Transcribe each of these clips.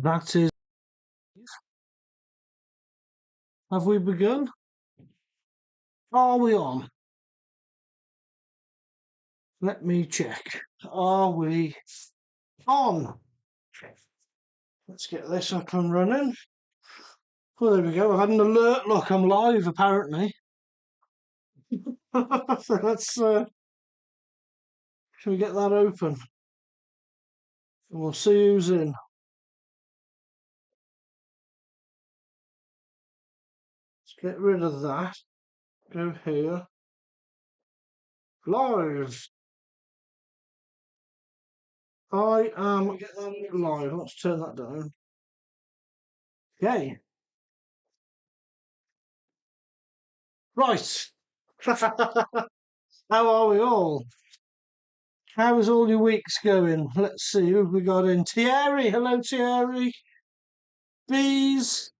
That is, have we begun? Are we on? Let me check. Are we on? Let's get this up and running. Well, there we go. I've had an alert. Look, I'm live apparently. So shall we get that open? And we'll see who's in. Let's get rid of that. Go here. Live. I am get that live. Let's turn that down. Okay. Right. How are we all? How's all your weeks going? Let's see who we got in. Thierry, hello Thierry. Bees,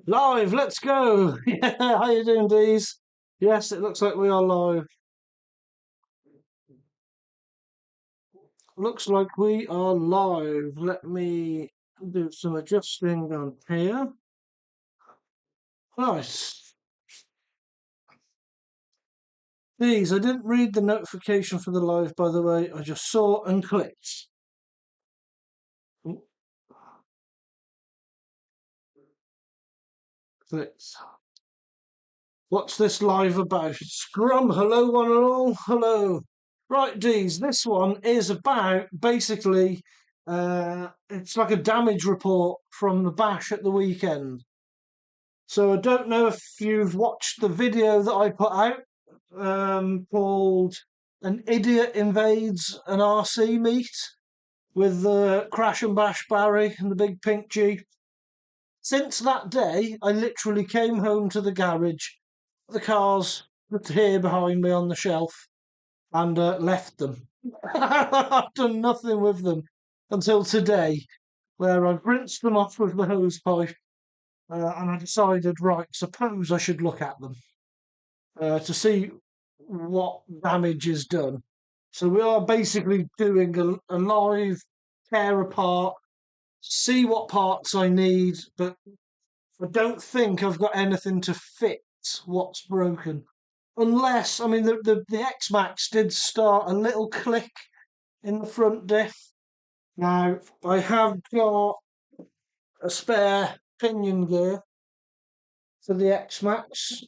live, let's go. Yeah, how you doing, Bees? Yes, it looks like we are live. Looks like we are live. Let me do some adjusting on here. Nice. Bees, I didn't read the notification for the live, by the way. I just saw and clicked. Clicked. What's this live about? Scrum, hello one and all, hello. Right, Dees, this one is about basically, it's like a damage report from the bash at the weekend. So I don't know if you've watched the video that I put out called An Idiot Invades an RC Meet with Crash and Bash Barry and the big pink Jeep. Since that day, I literally came home to the garage, the cars that's here behind me on the shelf, and left them. I've done nothing with them until today, where I've rinsed them off with the hose pipe, and I decided, right, suppose I should look at them to see what damage is done. So we are basically doing a live tear apart, see what parts I need, but I don't think I've got anything to fix what's broken. Unless, I mean, the X-Maxx did start a little click in the front diff. Now, I have got a spare pinion gear for the X-Maxx,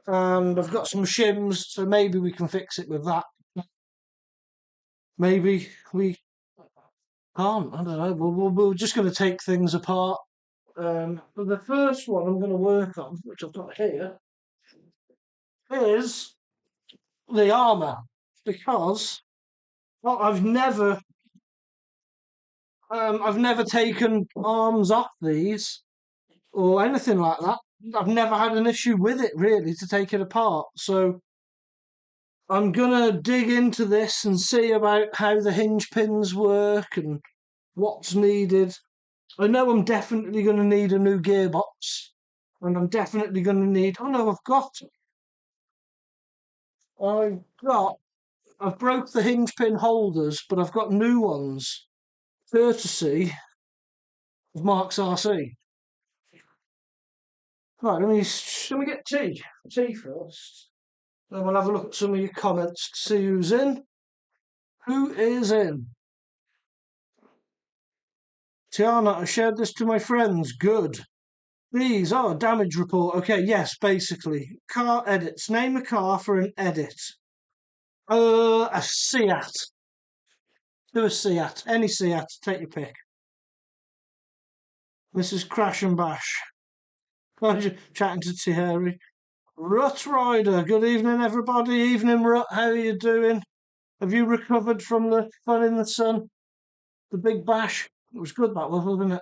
and I've got some shims, so maybe we can fix it with that. Maybe we can't, I don't know. We're just going to take things apart. But the first one I'm going to work on, which I've got here, is the Arrma, because well, I've never taken arms off these or anything like that. I've never had an issue with it really to take it apart. So I'm gonna dig into this and see about how the hinge pins work and what's needed. I know I'm definitely gonna need a new gearbox, and I'm definitely gonna need. Oh no, I've broke the hinge pin holders, but I've got new ones, courtesy of Mark's RC. Right, let me get tea first. Then we'll have a look at some of your comments to see who's in. Who is in? Tiana, I shared this to my friends. Good. These are damage report. Okay, yes, basically. Car edits. Name a car for an edit. A Seat. Do a Seat. Any Seat. Take your pick. This is Crash and Bash. Chatting to Thierry. Rut Rider. Good evening, everybody. Evening, Rut. How are you doing? Have you recovered from the fun in the sun? The big bash? It was good, that was, wasn't it?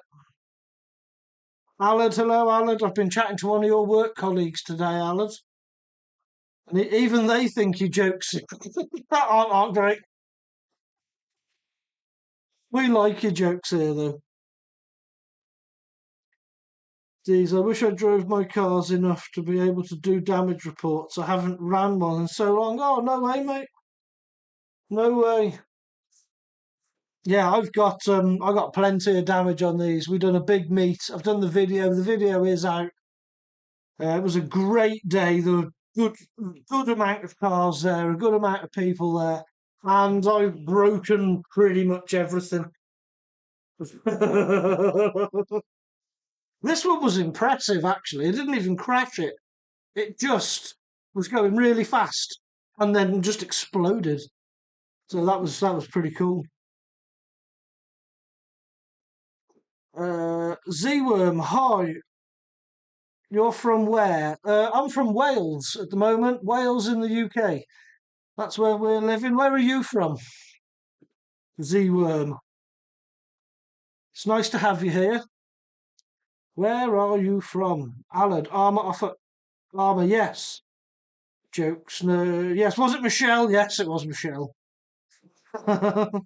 Allard, hello, Allard. I've been chatting to one of your work colleagues today, Allard. And even they think your jokes aren't great. We like your jokes here, though. Geez, I wish I drove my cars enough to be able to do damage reports. I haven't ran one in so long. Oh, no way, mate. No way. Yeah, I got plenty of damage on these. We've done a big meet. I've done the video. The video is out. It was a great day. There were good amount of cars there, a good amount of people there, and I've broken pretty much everything. This one was impressive, actually. I didn't even crash it. It just was going really fast and then just exploded. So that was pretty cool. Z-Worm, hi. You're from where? I'm from Wales at the moment. Wales in the UK. That's where we're living. Where are you from? Z-Worm. It's nice to have you here. Where are you from? Alad, Armour offer Armour, yes. Jokes, no. Yes, was it Michelle? Yes, it was Michelle. Grum,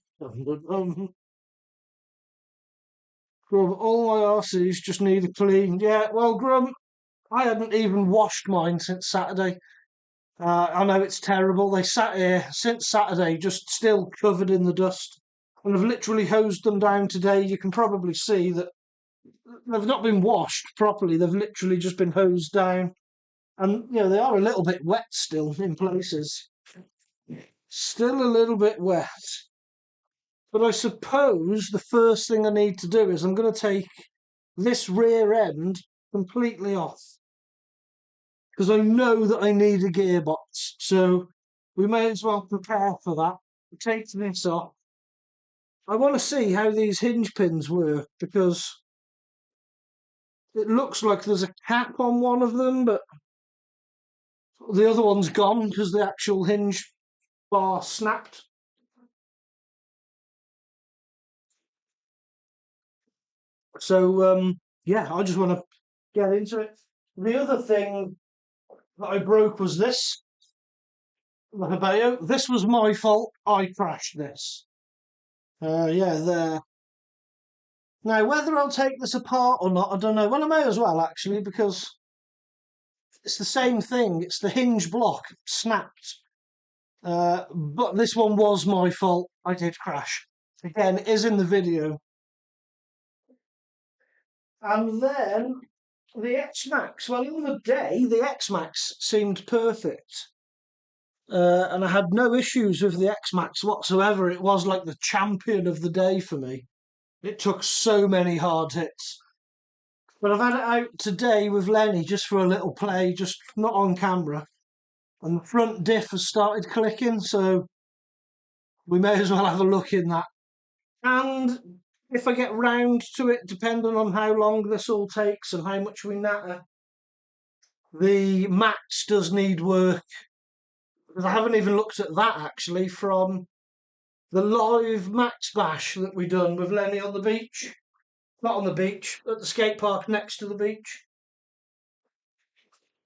all my RCs just need a clean. Yeah, well, Grum, I hadn't even washed mine since Saturday. I know it's terrible. They sat here since Saturday, just still covered in the dust. And I've literally hosed them down today. You can probably see that they've not been washed properly. They've literally just been hosed down. And, they are a little bit wet still in places. Still a little bit wet. But I suppose the first thing I need to do is I'm going to take this rear end completely off because I know that I need a gearbox. So we may as well prepare for that. Take this off. I want to see how these hinge pins work because it looks like there's a cap on one of them, but the other one's gone because the actual hinge bar snapped. So yeah, I just want to get into it. The other thing that I broke was this, the Hebeo. This was my fault. I crashed this. Yeah, there. Now, whether I'll take this apart or not, I don't know. Well, I may as well, actually, because it's the same thing. It's the hinge block snapped. But this one was my fault. I did crash. Again, it is in the video. And then the X-Maxx. Well, on the day, the X-Maxx seemed perfect. And I had no issues with the X-Maxx whatsoever. It was like the champion of the day for me. It took so many hard hits. But I've had it out today with Lenny just for a little play, just not on camera. And the front diff has started clicking, so we may as well have a look in that. And if I get round to it, depending on how long this all takes and how much we natter, the Max does need work. Because I haven't even looked at that actually from the live Max Bash that we done with Lenny on the beach. Not on the beach, at the skate park next to the beach.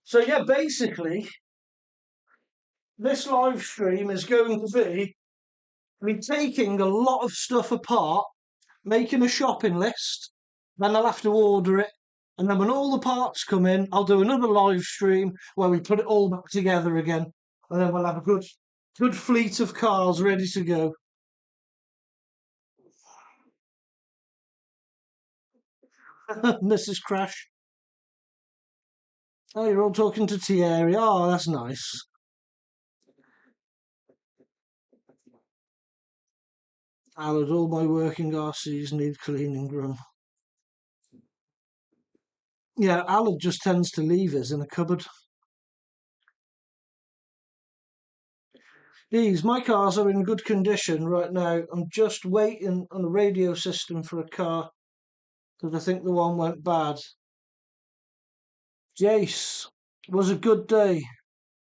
So yeah, basically, this live stream is going to be me taking a lot of stuff apart, making a shopping list, then I'll have to order it, and then when all the parts come in, I'll do another live stream where we put it all back together again, and then we'll have a good fleet of cars ready to go. Mrs. Crash. Oh, you're all talking to Thierry. Oh, that's nice. Allard, all my working RCs need cleaning, Grum. Yeah, Allard just tends to leave his in a cupboard. These, my cars are in good condition right now. I'm just waiting on the radio system for a car because I think the one went bad. Jace, was a good day.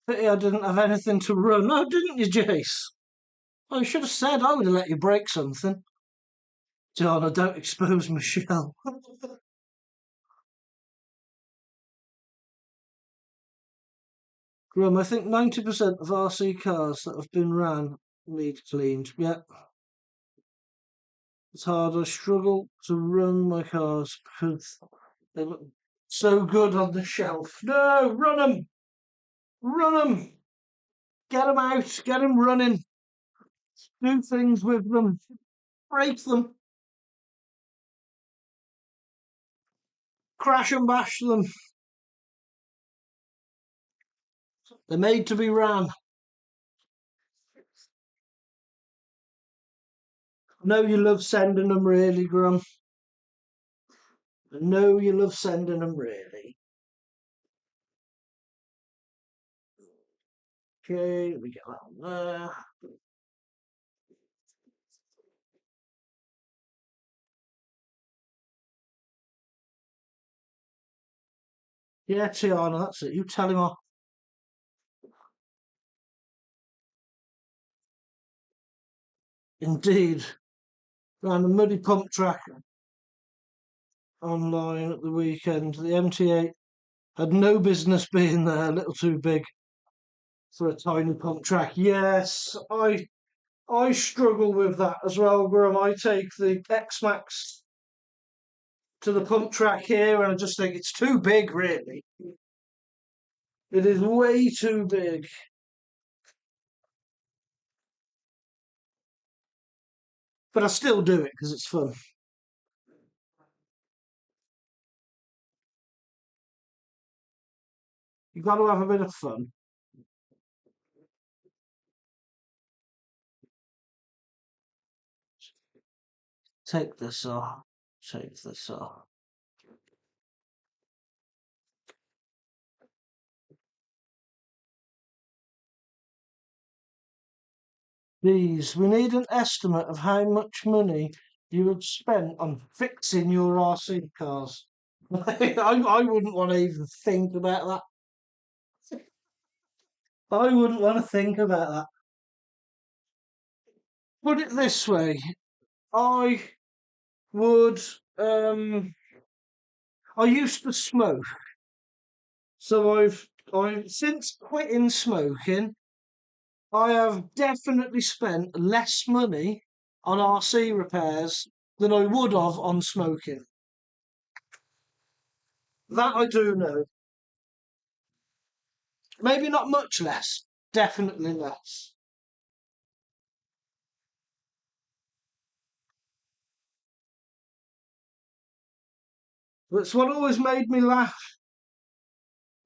Pity I didn't have anything to run. No, didn't you, Jace? I should have said I would have let you break something. John, I don't expose Michelle. Grum, I think 90% of RC cars that have been ran need cleaned. Yeah. It's hard. I struggle to run my cars because they look so good on the shelf. No, run them! Run them! Get them out! Get them running! Do things with them. break them, crash and bash them. They're made to be ran. I know you love sending them really, Grum. I know you love sending them really. Okay, we get that on there. Yeah, Tiana, that's it. You tell him off. Indeed. Ran a muddy pump track online at the weekend. The MT8 had no business being there, a little too big for a tiny pump track. Yes, I struggle with that as well, Grum. I take the X-Maxx to the pump track here and I just think it's too big, really. It is way too big. But I still do it because it's fun. You've got to have a bit of fun. Take this off. Take this off. Please, we need an estimate of how much money you would spend on fixing your RC cars. I wouldn't want to even think about that. I wouldn't want to think about that. Put it this way, I would. I used to smoke, so I since quitting smoking, I have definitely spent less money on RC repairs than I would have on smoking. That I do know. Maybe not much less, definitely less. That's what always made me laugh.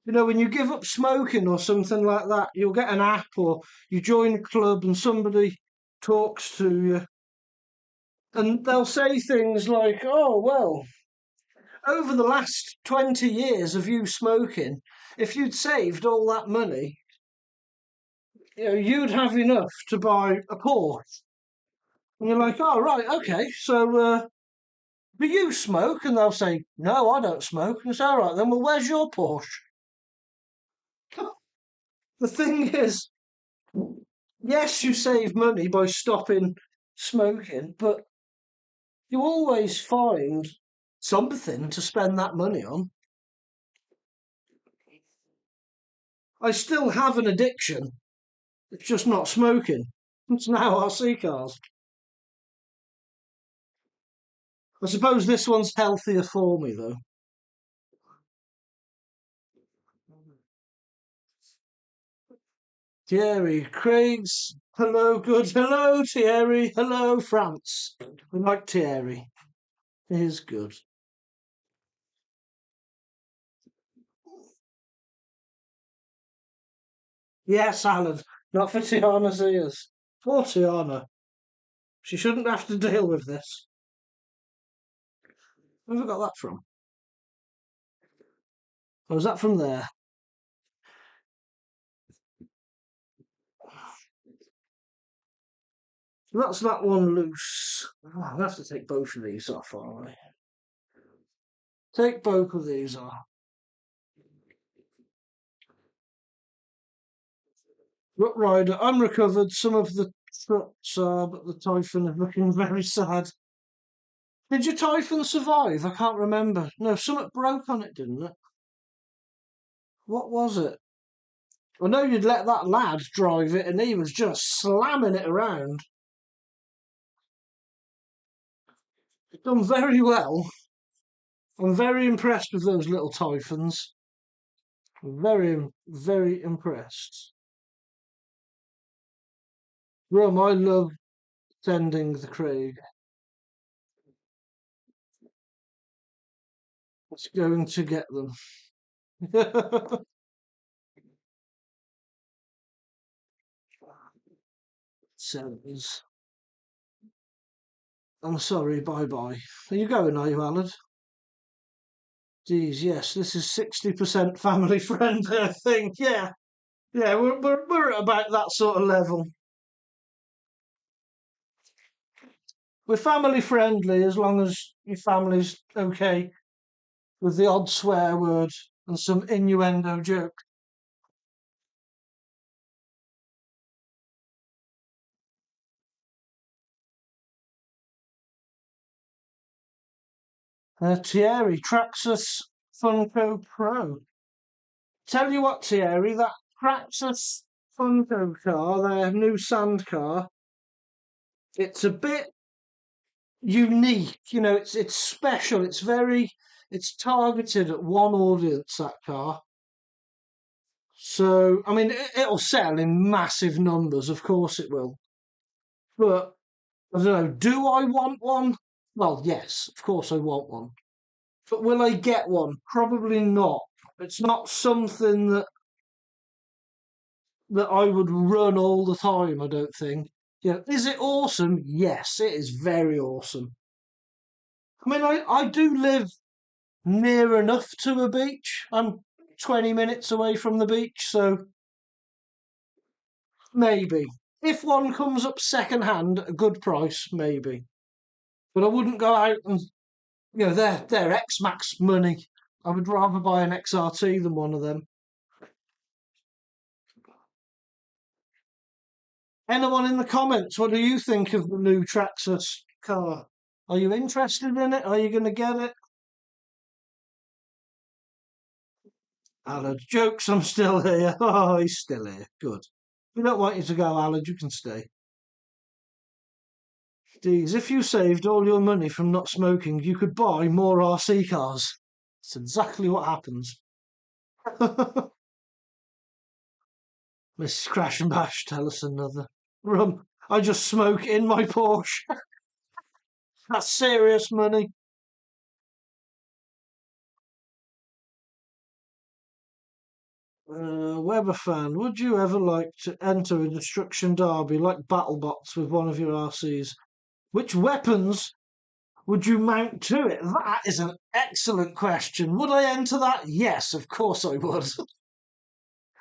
You know, when you give up smoking or something like that, you'll get an app or you join a club and somebody talks to you and they'll say things like, oh, well, over the last 20 years of you smoking, if you'd saved all that money, you know, you'd have enough to buy a Porsche. And you're like, oh, right, okay, so do you smoke? And they'll say, no, I don't smoke. And it's all right, then, well, where's your Porsche? The thing is, yes, you save money by stopping smoking, but you always find something to spend that money on. I still have an addiction. It's just not smoking. It's now RC cars. I suppose this one's healthier for me, though. Thierry, Craig's. Hello, good. Hello, Thierry. Hello, France. We like Thierry. He is good. Yeah, salad. Not for Tiana's ears. Poor Tiana. She shouldn't have to deal with this. Where have I got that from? Or was that from there? That's that one loose. Oh, I'll have to take both of these off, aren't I? Take both of these off. Rook Rider, unrecovered. Some of the trucks are, but the Typhon is looking very sad. Did your Typhon survive? I can't remember. No, something broke on it, didn't it? What was it? I know you'd let that lad drive it and he was just slamming it around. It's done very well. I'm very impressed with those little Typhons. Very, very impressed. Rum, I love sending the Craig. It's going to get them. Says, I'm sorry, bye bye. Are you going, are you, Alan? Geez, yes, this is 60% family friendly, I think. Yeah, yeah, we're at about that sort of level. We're family friendly as long as your family's okay with the odd swear word and some innuendo joke. Thierry, Traxxas Funko Pro. Tell you what, Thierry, that Traxxas Funko car, their new sand car, it's a bit unique. It's special. It's targeted at one audience. That car. So I mean, it'll sell in massive numbers. Of course, it will. But I don't know. Do I want one? Well, yes, of course I want one. But will I get one? Probably not. It's not something that I would run all the time. I don't think. Is it awesome? Yes, it is very awesome. I mean, I do live near enough to a beach. I'm 20 minutes away from the beach, so maybe. If one comes up second hand at a good price, maybe. But I wouldn't go out and, they're X-Maxx money. I would rather buy an XRT than one of them. Anyone in the comments, what do you think of the new Traxxas car? Are you interested in it? Are you going to get it? Alan, jokes, I'm still here. Oh, he's still here. Good. We don't want you to go, Alan. You can stay. Geez, if you saved all your money from not smoking, you could buy more RC cars. That's exactly what happens. Mrs. Crash and Bash, tell us another. Rum, I just smoke in my Porsche. That's serious money. Weber fan, would you ever like to enter a destruction derby like BattleBots with one of your RCs? Which weapons would you mount to it? That is an excellent question. Would I enter that? Yes, of course I would.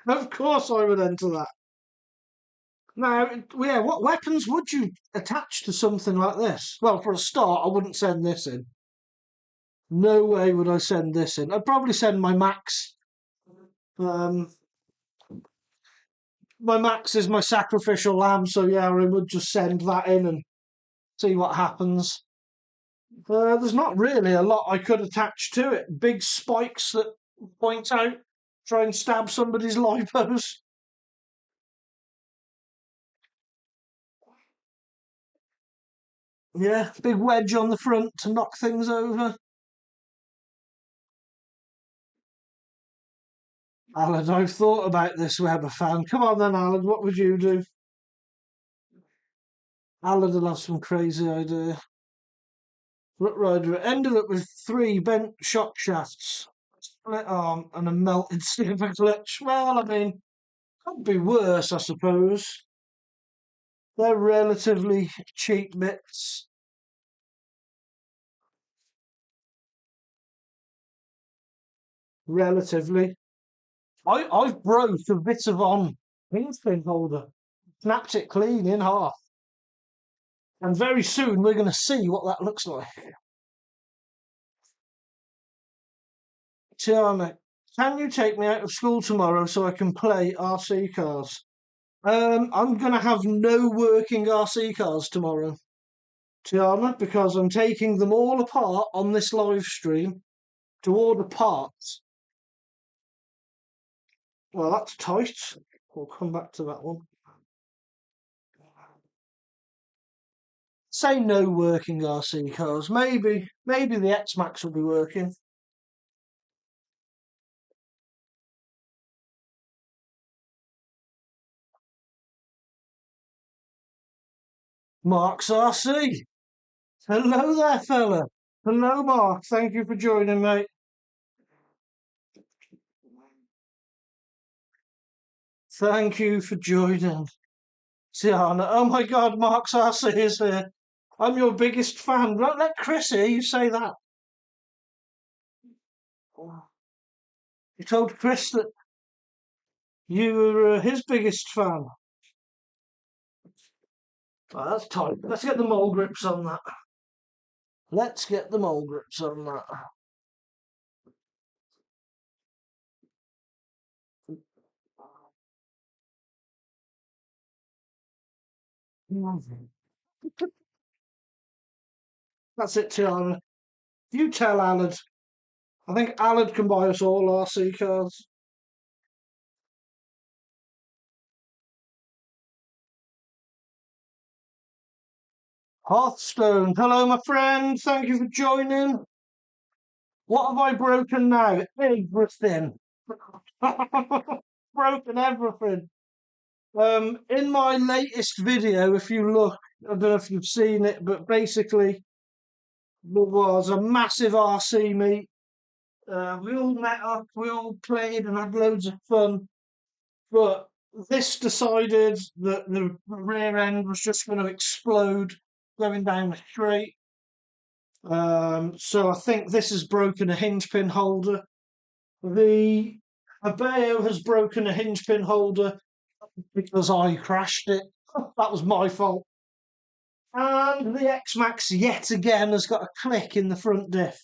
Of course I would enter that. Now, yeah, what weapons would you attach to something like this? Well, for a start, I wouldn't send this in. No way would I send this in. I'd probably send my Max. Um, my Max is my sacrificial lamb, so yeah, I would just send that in and see what happens. There's not really a lot I could attach to it. Big spikes that point out, try and stab somebody's lipos. Yeah, big wedge on the front to knock things over. Alan, I've thought about this Weber fan. Come on then, Alan, what would you do? Alan will have some crazy idea. Rut Rider ended up with 3 bent shock shafts, split arm, and a melted silver clutch. Well, I mean, could be worse, I suppose. They're relatively cheap bits. Relatively. I've broke a bit of on pin holder, snapped it clean in half. And very soon we're going to see what that looks like. Tiana, can you take me out of school tomorrow so I can play RC cars? I'm going to have no working RC cars tomorrow, Tiana, because I'm taking them all apart on this live stream to order parts. Well, that's tight. We'll come back to that one. Say no working RC cars. Maybe the X-Maxx will be working. Mark's RC. Hello there, fella. Hello, Mark. Thank you for joining, mate. Thank you for joining. Tiana. Oh my God, Mark's RC is here. I'm your biggest fan. Don't let Chris hear you say that. You told Chris that you were his biggest fan. Oh, that's tight. Let's get the mole grips on that. Let's get the mole grips on that. That's it, Tiana. You tell Alad. I think Alad can buy us all RC cars. Hearthstone. Hello, my friend. Thank you for joining. What have I broken now? Everything. Broken everything. In my latest video, if you look, I don't know if you've seen it, but basically there was a massive RC meet. We all met up, we all played and had loads of fun. But this decided that the rear end was just going to explode going down the straight. So I think this has broken a hinge pin holder. The Abeo has broken a hinge pin holder because I crashed it. That was my fault. And the X-Maxx yet again has got a click in the front diff.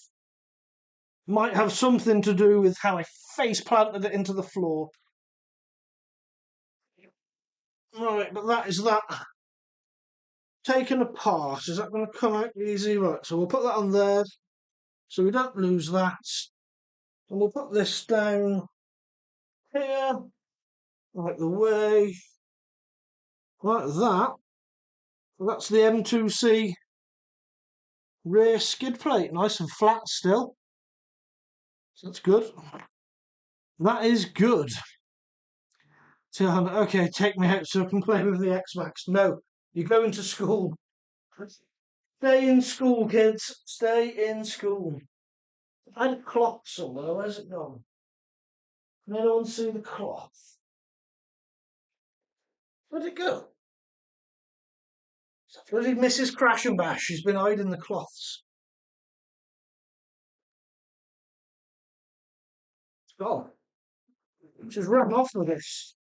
Might have something to do with how I face planted it into the floor. Right, but that is that. Taken apart. Is that going to come out easy? Right, so we'll put that on there so we don't lose that. And we'll put this down here, like the way, like that. That's the M2C rear skid plate, nice and flat still. So that's good. That is good. Okay, take me out so I can play with the X-Maxx. No, you're going to school. Stay in school, kids. Stay in school. I had a cloth somewhere. Where's it gone? Can anyone see the cloth? Where'd it go? Bloody Mrs. Crash and Bash. She's been hiding the cloths. It's gone. She's run off with this.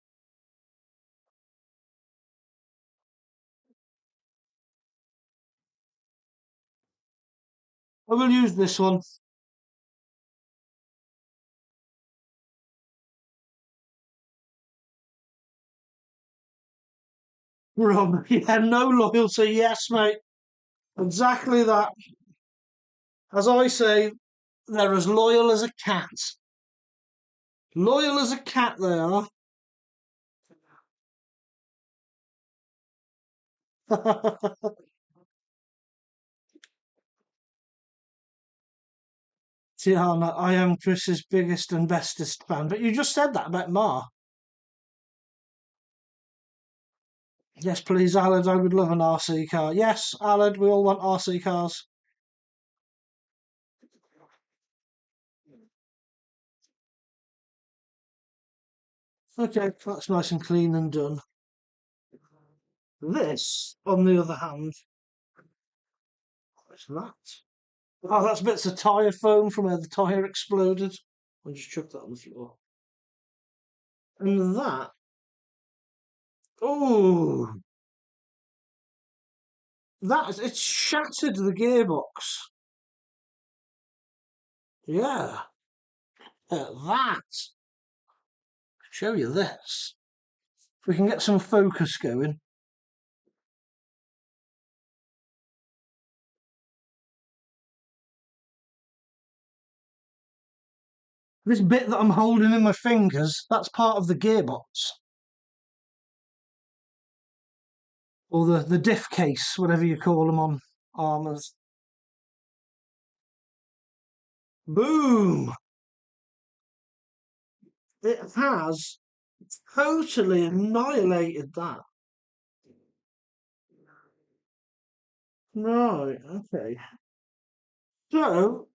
I will use this one. Rob, yeah, no loyalty. Yes, mate. Exactly that. As I say, they're as loyal as a cat. Loyal as a cat, they are. Tiana, I am Chris's biggest and bestest fan. But you just said that about Ma. Yes, please, Alad, I would love an RC car. Yes, Alad, we all want RC cars. Okay, that's nice and clean and done. This, on the other hand, what's that? Oh, that's bits of tyre foam from where the tyre exploded. I'll just chuck that on the floor. And that, oh, it's shattered the gearbox. Yeah, that. Show you this. If we can get some focus going. This bit that I'm holding in my fingers, that's part of the gearbox. Or the diff case, whatever you call them on Arrmas. Boom! It has totally annihilated that. Right, okay. So,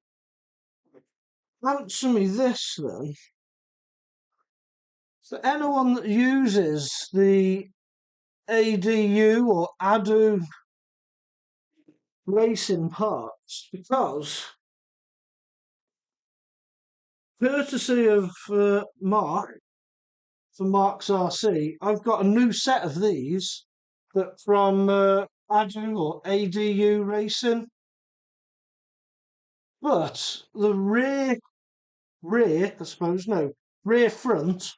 answer me this then. So anyone that uses the ADU or ADU racing parts, because courtesy of Mark from Mark's RC, I've got a new set of these that from ADU or ADU racing, but the rear, I suppose, no, rear front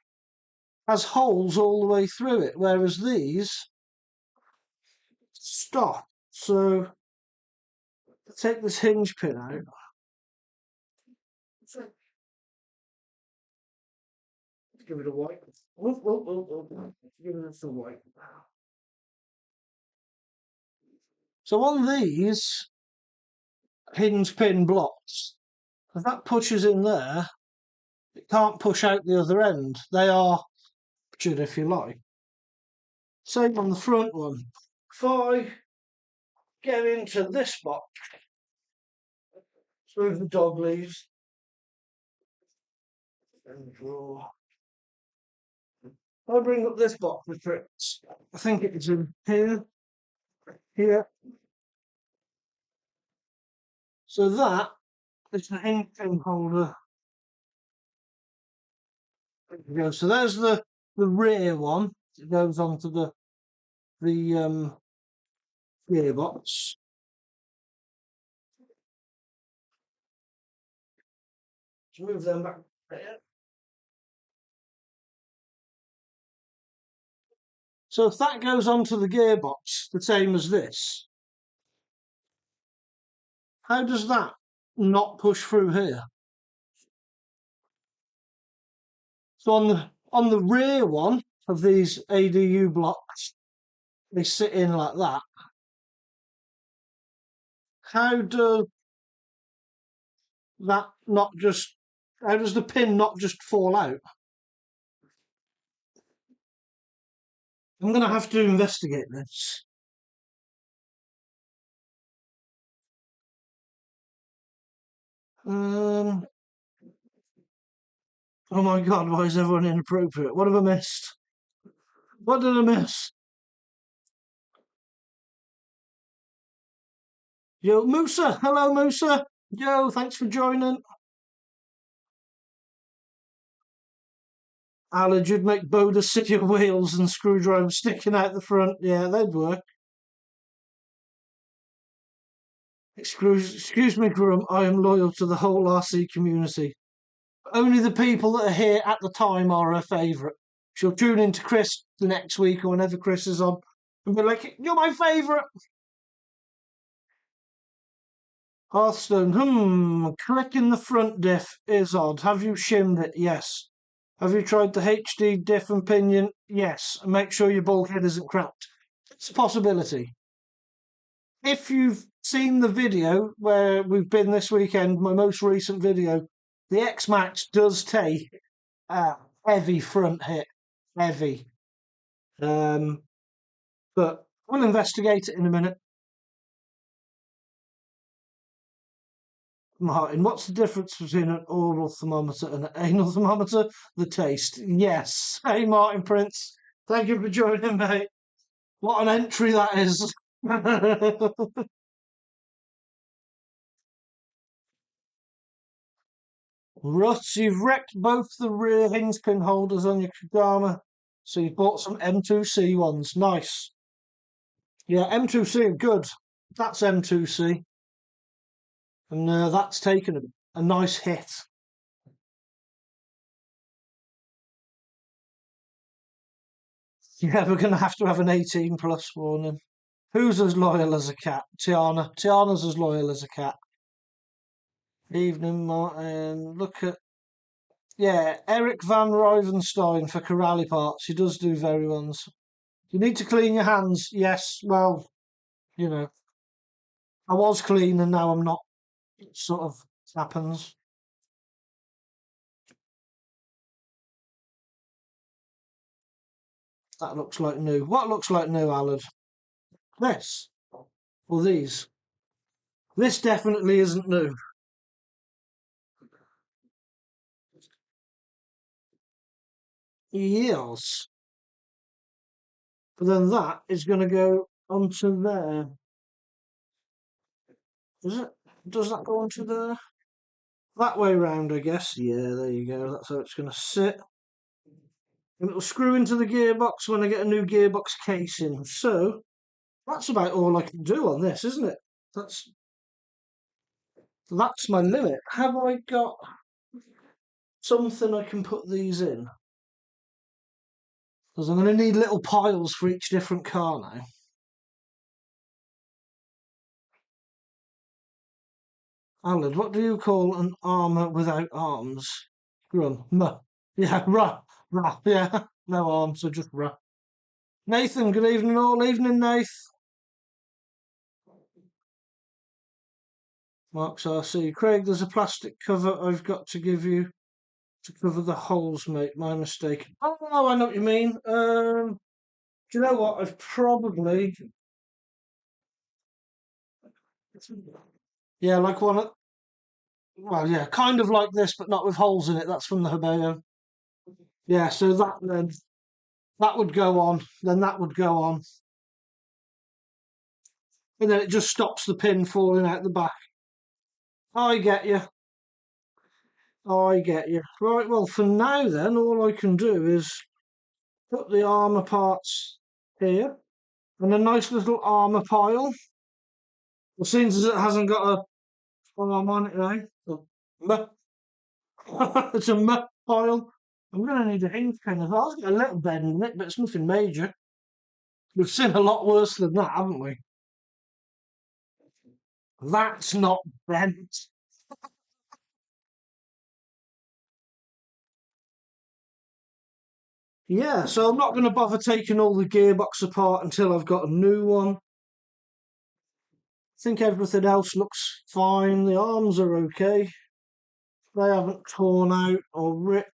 has holes all the way through it, whereas these stop. So take this hinge pin out. Give it a wipe. Give it a wipe. So on these hinge pin blocks, if that pushes in there, it can't push out the other end. They are ruptured, if you like. Same on the front one. If I get into this box through the dog leaves and draw. I bring up this box with tricks. I think it's in here, here. So that is the hinge pin holder. There we go. So there's the rear one. It goes onto the gearbox. Let's move them back there. So if that goes onto the gearbox, the same as this, how does that not push through here? So on the rear one of these ADU blocks, they sit in like that. How do that not just? How does the pin not just fall out? I'm going to have to investigate this. Oh my God, why is everyone inappropriate? What have I missed? What did I miss? Yo, Musa! Hello, Musa! Yo, thanks for joining. Alad, you'd make Boda City of wheels and screwdrivers sticking out the front. Yeah, they'd work. Excuse me, Grum, I am loyal to the whole RC community. Only the people that are here at the time are her favourite. She'll tune into Chris the next week or whenever Chris is on and be like, "You're my favourite." Hearthstone, clicking the front diff is odd. Have you shimmed it? Yes. Have you tried the HD diff and pinion? Yes. And make sure your bulkhead isn't cracked. It's a possibility. If you've seen the video where we've been this weekend, my most recent video, the X-Maxx does take a heavy front hit. Heavy. But we'll investigate it in a minute. Martin, what's the difference between an oral thermometer and an anal thermometer? The taste. Yes. Hey, Martin Prince. Thank you for joining, mate. What an entry that is. Ruts, you've wrecked both the rear hinge pin holders on your Kagama. So you bought some M2C ones. Nice. Yeah, M2C are good. That's M2C. And that's taken a nice hit. Yeah, we're going to have an 18 plus warning. Who's as loyal as a cat? Tiana. Tiana's as loyal as a cat. Evening, Martin. Look at. Yeah, Eric Van Rivenstein for Corrali parts. He does do very ones. You need to clean your hands. Yes, well, you know, I was clean and now I'm not. It sort of happens. That looks like new. What looks like new, Alad? This. Or these. This definitely isn't new. Yes. But then that is going to go onto there. Does it? Does that go onto there? That way round, I guess. Yeah, there you go. That's how it's going to sit. And it'll screw into the gearbox when I get a new gearbox casing. So that's about all I can do on this, isn't it? That's that's my limit. Have I got something I can put these in? Because I'm going to need little piles for each different car now. Alan, what do you call an armour without arms? Run. Yeah, yeah. No arms, so just rah. Nathan, good evening all. Evening, Nath. Marks RC. Craig, there's a plastic cover I've got to give you to cover the holes, mate. My mistake. Oh, I know what you mean. Do you know what? I've probably... Yeah, like one... Well, yeah, kind of like this, but not with holes in it. That's from the Hobeo. Yeah, so that then... That would go on. Then that would go on. And then it just stops the pin falling out the back. I get you. I get you. Right, well, for now then, all I can do is put the armour parts here and a nice little armour pile. Well, since it hasn't got a arm on it now, it's a pile. I'm going to need a hinge pin as well. It's got a little bend in it, but it's nothing major. We've seen a lot worse than that, haven't we? That's not bent. Yeah, so I'm not going to bother taking all the gearbox apart until I've got a new one. I think everything else looks fine. The arms are okay. They haven't torn out or ripped.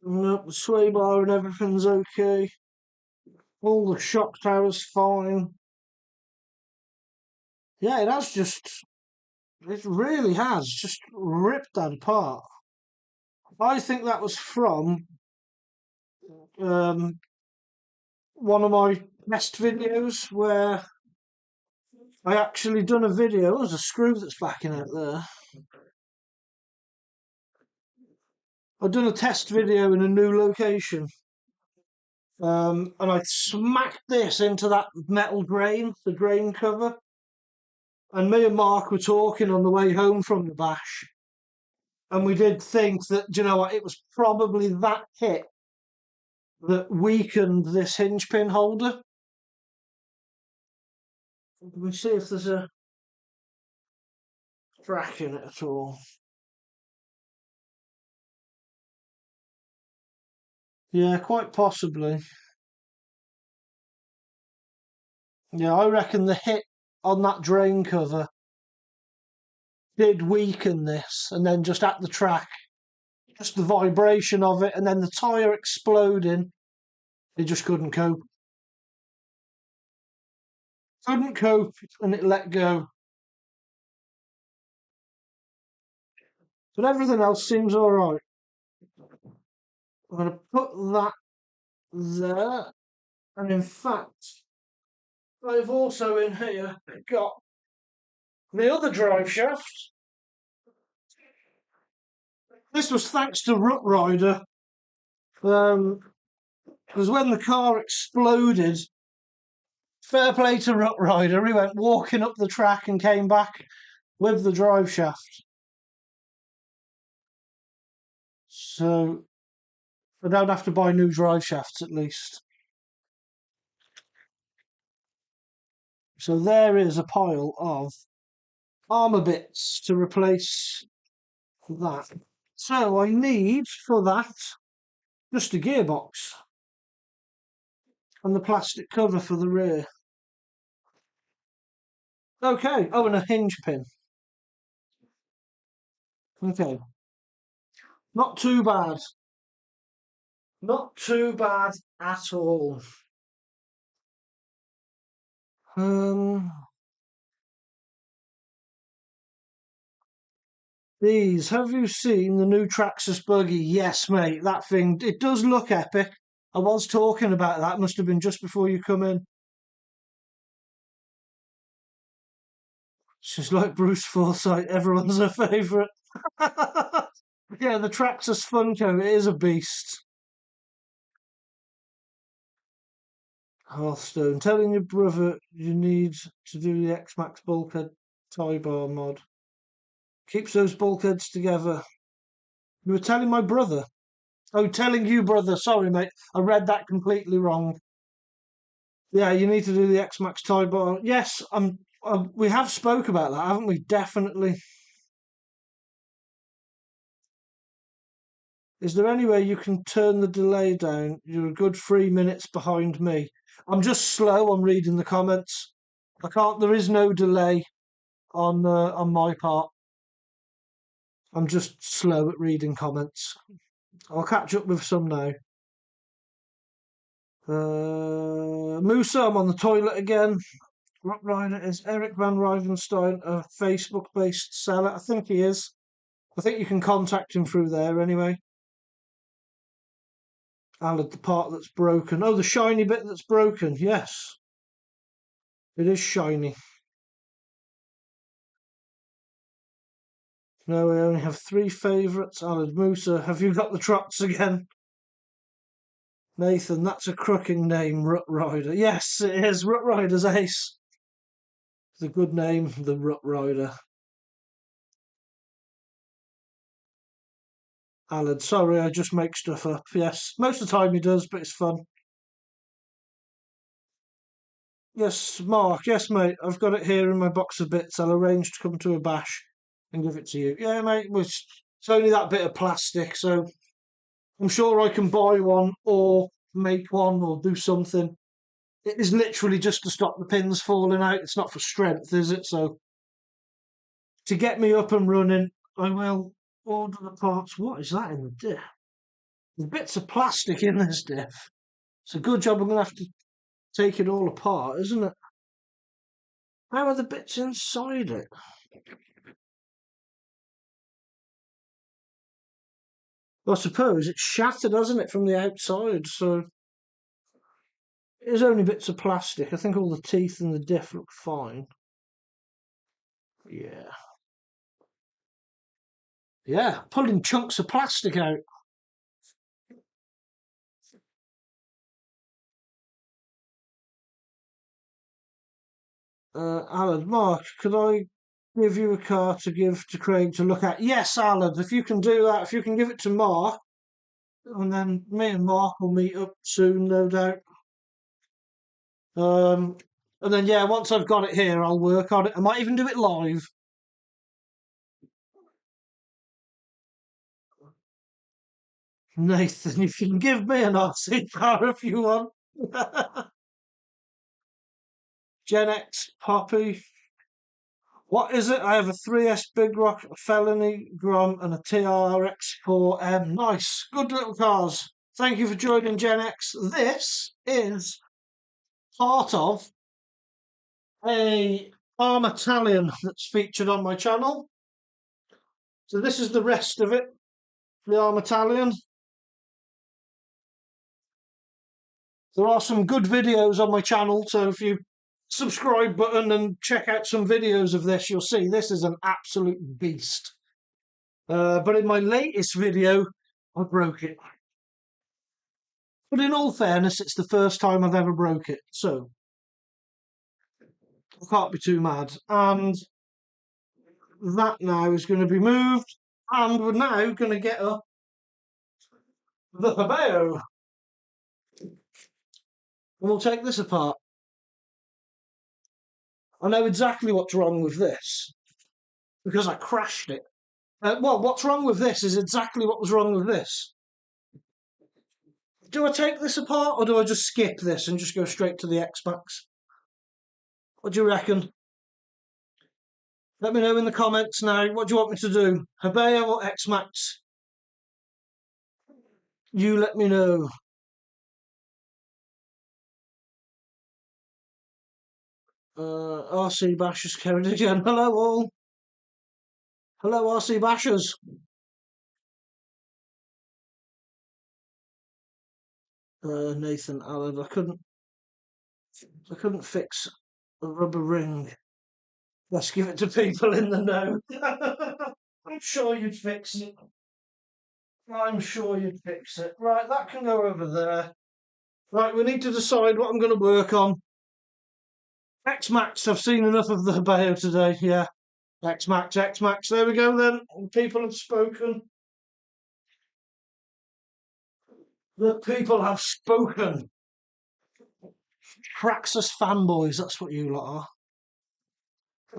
Nope, the sway bar and everything's okay. All the shock tower's fine. Yeah, it really has just ripped that apart. I think that was from um, one of my test videos where I actually done a video. There's a screw that's backing out there. I've done a test video in a new location. And I smacked this into that metal drain, the drain cover. And me and Mark were talking on the way home from the bash. And we did think that, do you know what, it was probably that hit that weakened this hinge pin holder. Let me see if there's a crack in it at all. Yeah, quite possibly. Yeah, I reckon the hit on that drain cover did weaken this, and then just at the track, just the vibration of it, and then the tyre exploding, it just couldn't cope. Couldn't cope, and it let go. But everything else seems all right. I'm going to put that there, and in fact, I've also in here got the other drive shaft. This was thanks to Root Rider, because when the car exploded, fair play to Root Rider, he went walking up the track and came back with the drive shaft. So I don't have to buy new drive shafts at least. So there is a pile of armour bits to replace that. So I need for that just a gearbox and the plastic cover for the rear. Okay, oh, and a hinge pin. Okay, not too bad. Not too bad at all. Um, These, have you seen the new Traxxas buggy? Yes, mate, that thing, it does look epic. I was talking about that, must have been just before you come in. She's like Bruce Forsyth, everyone's her favourite. Yeah, the Traxxas Funko, it is a beast. Hearthstone, telling your brother you need to do the X-Maxx Bulkhead tie bar mod. Keeps those bulkheads together. You were telling my brother? Oh, telling you, brother. Sorry, mate. I read that completely wrong. Yeah, you need to do the X-Maxx tie bar. Yes, we have spoke about that, haven't we? Definitely. Is there any way you can turn the delay down? You're a good 3 minutes behind me. I'm just slow on reading the comments. I can't. There is no delay on my part. I'm just slow at reading comments. I'll catch up with some now. Musa, I'm on the toilet again. What rider is Eric Van Rivenstein, a Facebook-based seller? I think he is. I think you can contact him through there anyway. Alad, the part that's broken. Oh, the shiny bit that's broken. Yes, it is shiny. No, we only have three favourites. Alad Musa, have you got the trots again? Nathan, that's a crooking name, Rut Rider. Yes, it is. Rut Rider's ace. It's a good name, the Rut Rider. Alad, sorry, I just make stuff up. Yes, most of the time he does, but it's fun. Yes, Mark. Yes, mate. I've got it here in my box of bits. I'll arrange to come to a bash and give it to you. Yeah, mate. It's only that bit of plastic, so I'm sure I can buy one or make one or do something. It is literally just to stop the pins falling out. It's not for strength, is it? So to get me up and running, I will order the parts. What is that in the diff? There's bits of plastic in this diff. It's a good job I'm going to have to take it all apart, isn't it? How are the bits inside it? I suppose it's shattered, hasn't it, from the outside? So it is only bits of plastic. I think all the teeth and the diff look fine. Yeah. Yeah, pulling chunks of plastic out. Alan, Mark, could I give you a car to give to Craig to look at? Yes, Alan, if you can do that, if you can give it to Mark, and then me and Mark will meet up soon, no doubt. Um, and then, yeah, once I've got it here, I'll work on it. I might even do it live. Nathan, if you can give me an RC car if you want. Gen X Poppy. What is it? I have a 3S Big Rock, a Felony Grom, and a TRX4M. Nice. Good little cars. Thank you for joining Gen X. This is part of a Arrma Italian that's featured on my channel. So this is the rest of it, the Arrma Italian. There are some good videos on my channel, so if you subscribe button and check out some videos of this, you'll see this is an absolute beast. But in my latest video, I broke it. But in all fairness, it's the first time I've ever broke it, so I can't be too mad. And that now is going to be moved, and we're now going to get up the Habeo. And we'll take this apart. I know exactly what's wrong with this, because I crashed it. Well, what's wrong with this is exactly what was wrong with this. Do I take this apart, or do I just skip this and just go straight to the X-Maxx? What do you reckon? Let me know in the comments now. What do you want me to do? Habeo or X-Maxx? You let me know. RC Bash is carried again. Hello all. Hello, RC Bashers. Nathan Allen. I couldn't fix a rubber ring. Let's give it to people in the know. I'm sure you'd fix it. I'm sure you'd fix it. Right, that can go over there. Right, we need to decide what I'm going to work on. X-Maxx, I've seen enough of the bio today. Yeah, X-Maxx, X-Maxx. There we go then. People have spoken. The people have spoken. Traxxas fanboys, that's what you lot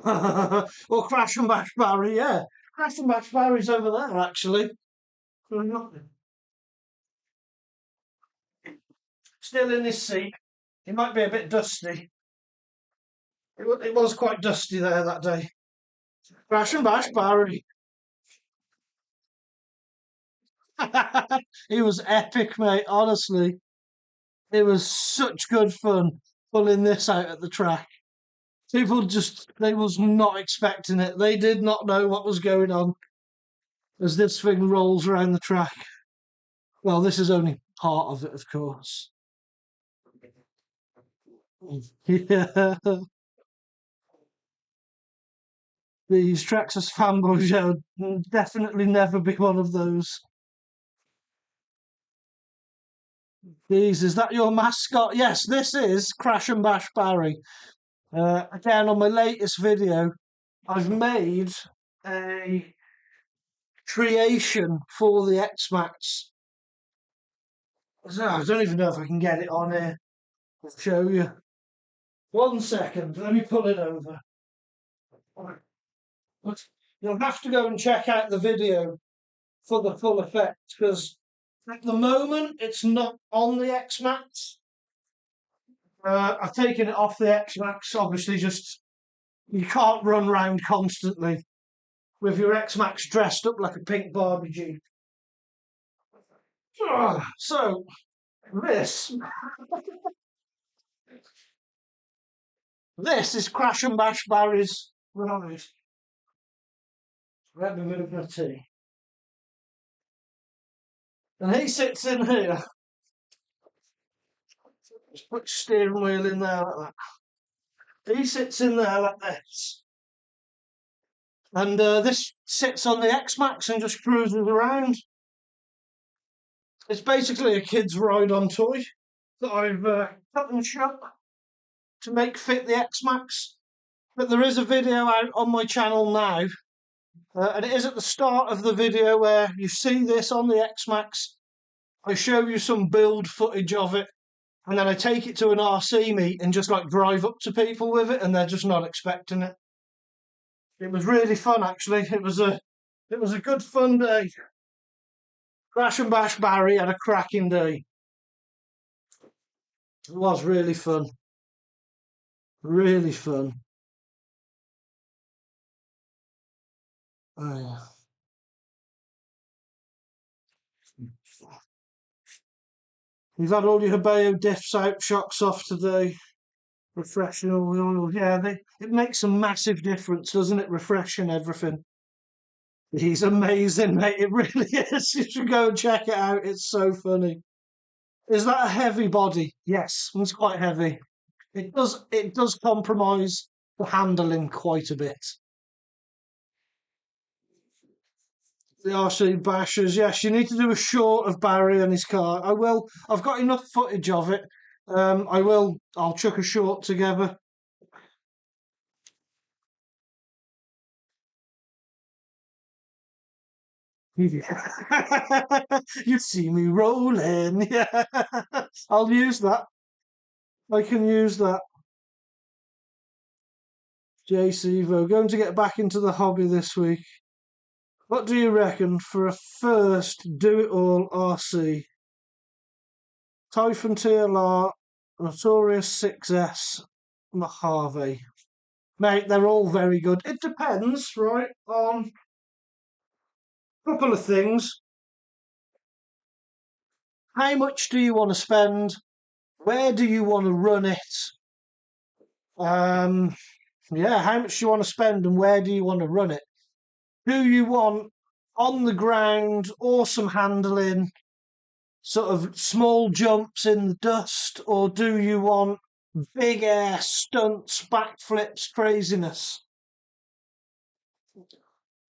are. Or Crash and Bash Barry, yeah. Crash and Bash Barry's over there, actually. Still in his seat. He might be a bit dusty. It was quite dusty there that day. Crash and Bash Barry. He was epic, mate, honestly. It was such good fun pulling this out at the track. They was not expecting it. They did not know what was going on as this thing rolls around the track. Well, this is only part of it, of course. Yeah. These Traxxas fanboys, yeah, would definitely never be one of those. Is that your mascot? Yes, this is Crash and Bash Barry. Again, on my latest video, I've made a creation for the X-Maxx. I don't even know if I can get it on here. I'll show you. 1 second, let me pull it over. But you'll have to go and check out the video for the full effect, because at the moment it's not on the X-Maxx. I've taken it off the X-Maxx, obviously, just you can't run round constantly with your X-Maxx dressed up like a pink Barbie Jeep. So, this is Crash and Bash Barry's ride. Grab a bit of my tea. And he sits in here. Just put steering wheel in there like that. He sits in there like this. And this sits on the X-Maxx and just cruises around. It's basically a kid's ride-on toy that I've cut and shut to make fit the X-Maxx. But there is a video out on my channel now, and it is at the start of the video where you see this on the X-Maxx. I show you some build footage of it, and then I take it to an RC meet and just like drive up to people with it, and they're just not expecting it. It was really fun, actually. It was a good fun day. Crash and Bash Barry had a cracking day. It was really fun. Really fun. Oh, yeah. You've had all your Hebeo diffs out, shocks off today. Refreshing all the oil. Yeah, it makes a massive difference, doesn't it? Refreshing everything. He's amazing, mate. It really is. You should go and check it out. It's so funny. Is that a heavy body? Yes, it's quite heavy. It does compromise the handling quite a bit. The RC Bashers, yes, you need to do a short of Barry and his car. I will. I've got enough footage of it. I'll chuck a short together. You see me rolling. Yeah, I'll use that. I can use that. JC Vo, going to get back into the hobby this week. What do you reckon for a first do it all RC? Typhon TLR, Notorious 6S, Mojave. Mate, they're all very good. It depends, right, on a couple of things. How much do you want to spend? Where do you want to run it? Yeah, how much do you want to spend and where do you want to run it? Do you want on the ground, awesome handling, sort of small jumps in the dust, or do you want big air stunts, backflips, craziness?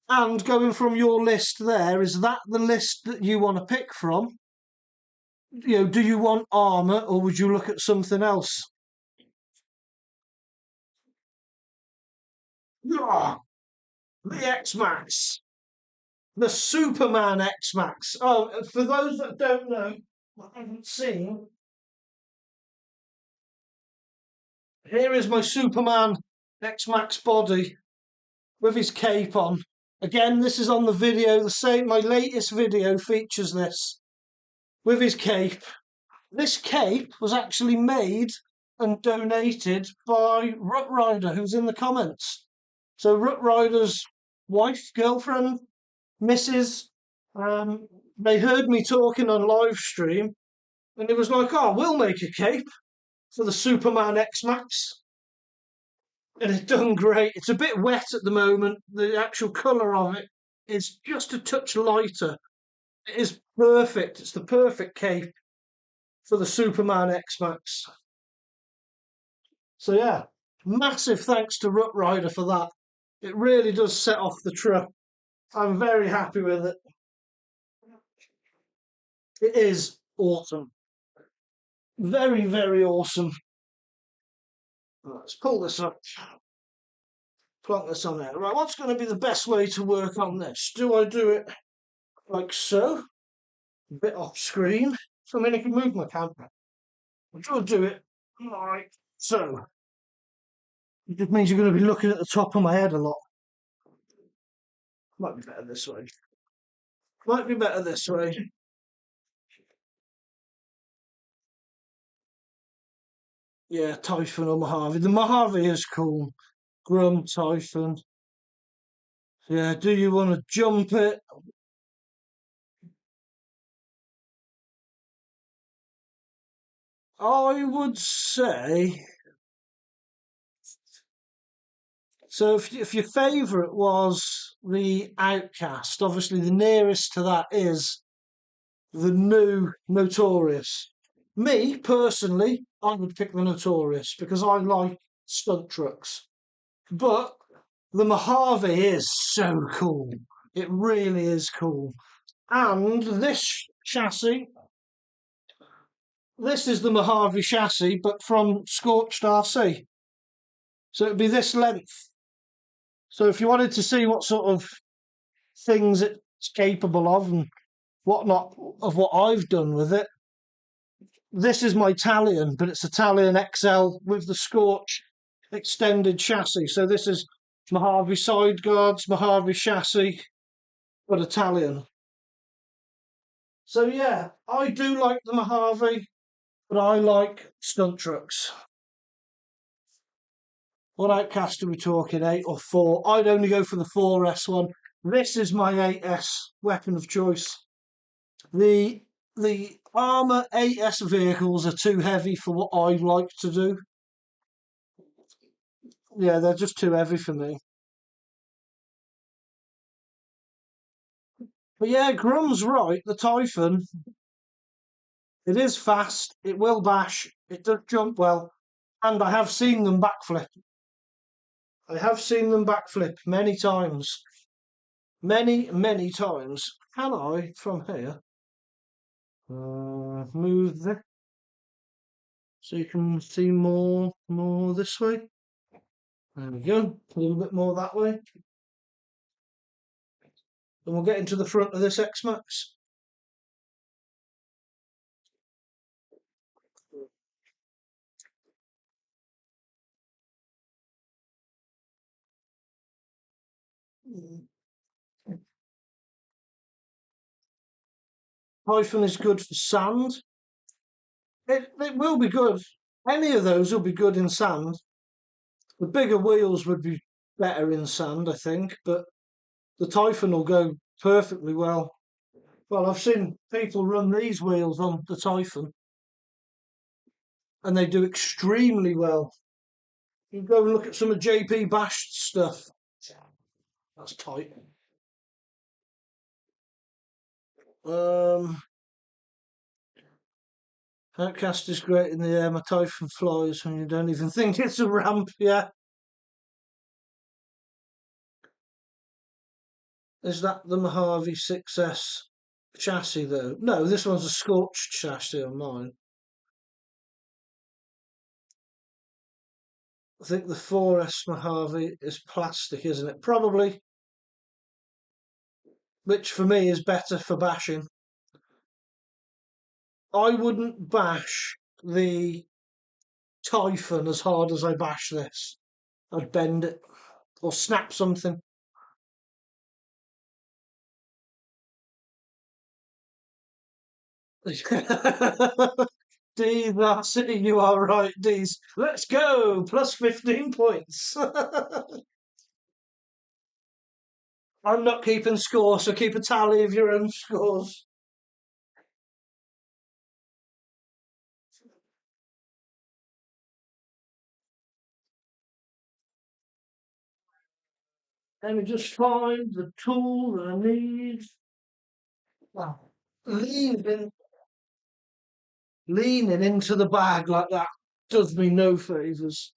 And going from your list there, is that the list that you want to pick from? Do you want Arrma or would you look at something else? Ah, the X-Maxx, the Superman X-Maxx. Oh, for those that don't know, I haven't seen, here is my Superman X-Maxx body with his cape on. Again, this is on the video, the same, my latest video features this, with his cape. This cape was actually made and donated by Rut Rider, who's in the comments. So Rut Rider's wife, girlfriend, Mrs. They heard me talking on live stream, and it was like, "Oh, we'll make a cape for the Superman X-Maxx," and it's done great. It's a bit wet at the moment. The actual colour of it is just a touch lighter. It is perfect. It's the perfect cape for the Superman X-Maxx. So yeah, massive thanks to Rut Rider for that. It really does set off the truck. I'm very happy with it. It is awesome. Very, very awesome. Let's pull this up. Plonk this on there. Right, what's going to be the best way to work on this? Do I do it like so? A bit off screen. So I mean, I can move my camera. I'll do it like so. It just means you're going to be looking at the top of my head a lot. Might be better this way. Might be better this way. Yeah, Typhon or Mojave. The Mojave is cool. Grum, Typhon. Yeah, do you want to jump it? I would say. So if your favourite was the Outcast, obviously the nearest to that is the new Notorious. Me, personally, I would pick the Notorious because I like stunt trucks. But the Mojave is so cool. It really is cool. And this chassis, this is the Mojave chassis, but from Scorched RC. So it'd be this length. So if you wanted to see what sort of things it's capable of and whatnot of what I've done with it, this is my Italian, but it's Italian XL with the Scorch extended chassis. So this is Mojave side guards, Mojave chassis, but Italian. So yeah, I do like the Mojave, but I like stunt trucks. What Outcast are we talking, 8 or 4? I'd only go for the 4S one. This is my 8S weapon of choice. The Arrma 8S vehicles are too heavy for what I like to do. Yeah, they're just too heavy for me. But yeah, Grum's right. The Typhon, it is fast. It will bash. It does jump well, and I have seen them backflip. I have seen them backflip many times. Many, many times. Can I, from here, move this so you can see more this way? There we go. A little bit more that way. And we'll get into the front of this X-Maxx. Typhon is good for sand. It will be good. Any of those will be good in sand. The bigger wheels would be better in sand, I think, but the Typhon will go perfectly well. Well, I've seen people run these wheels on the Typhon, and they do extremely well. You go and look at some of JP Bash's stuff. That's tight. Outcast is great in the air. My Typhon flies when you don't even think it's a ramp. Yeah. Is that the Mojave 6S chassis though? No, this one's a scorched chassis on mine. I think the 4S Mojave is plastic, isn't it? Probably, which for me is better for bashing. I wouldn't bash the Typhon as hard as I bash this. I'd bend it or snap something. Deez, that's it. You are right, Deez. Let's go. Plus 15 points. I'm not keeping score, so keep a tally of your own scores. Let me just find the tool that I need. Wow. Leaning into the bag like that does me no favours.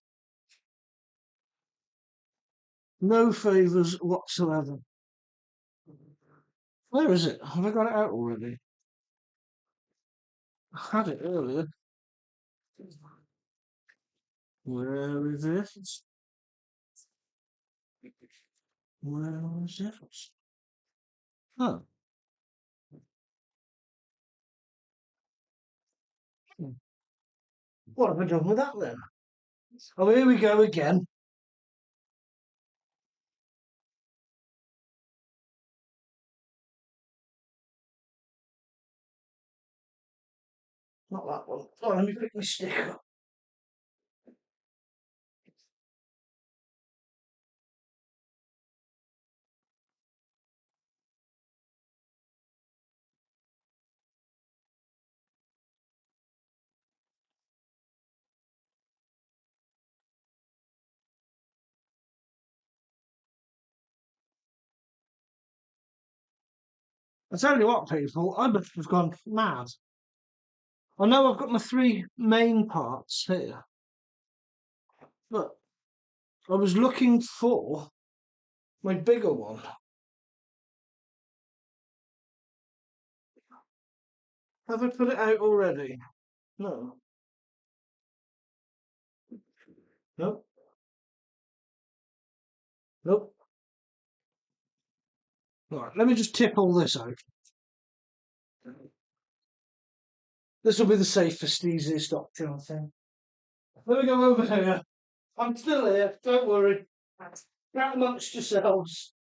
No favours whatsoever. Where is it? Have I got it out already? I had it earlier. Where is it? Where is it? Oh. What have I done with that then? Oh, here we go again. Not that one. Oh, let me pick my stick up. I tell you what, people, I must have gone mad. I know I've got my three main parts here, but I was looking for my bigger one. Have I put it out already? No. Nope. Nope. Right, let me just tip all this out. This will be the safest, easiest option, I think. Let me go over here. I'm still here, don't worry. Chat amongst yourselves.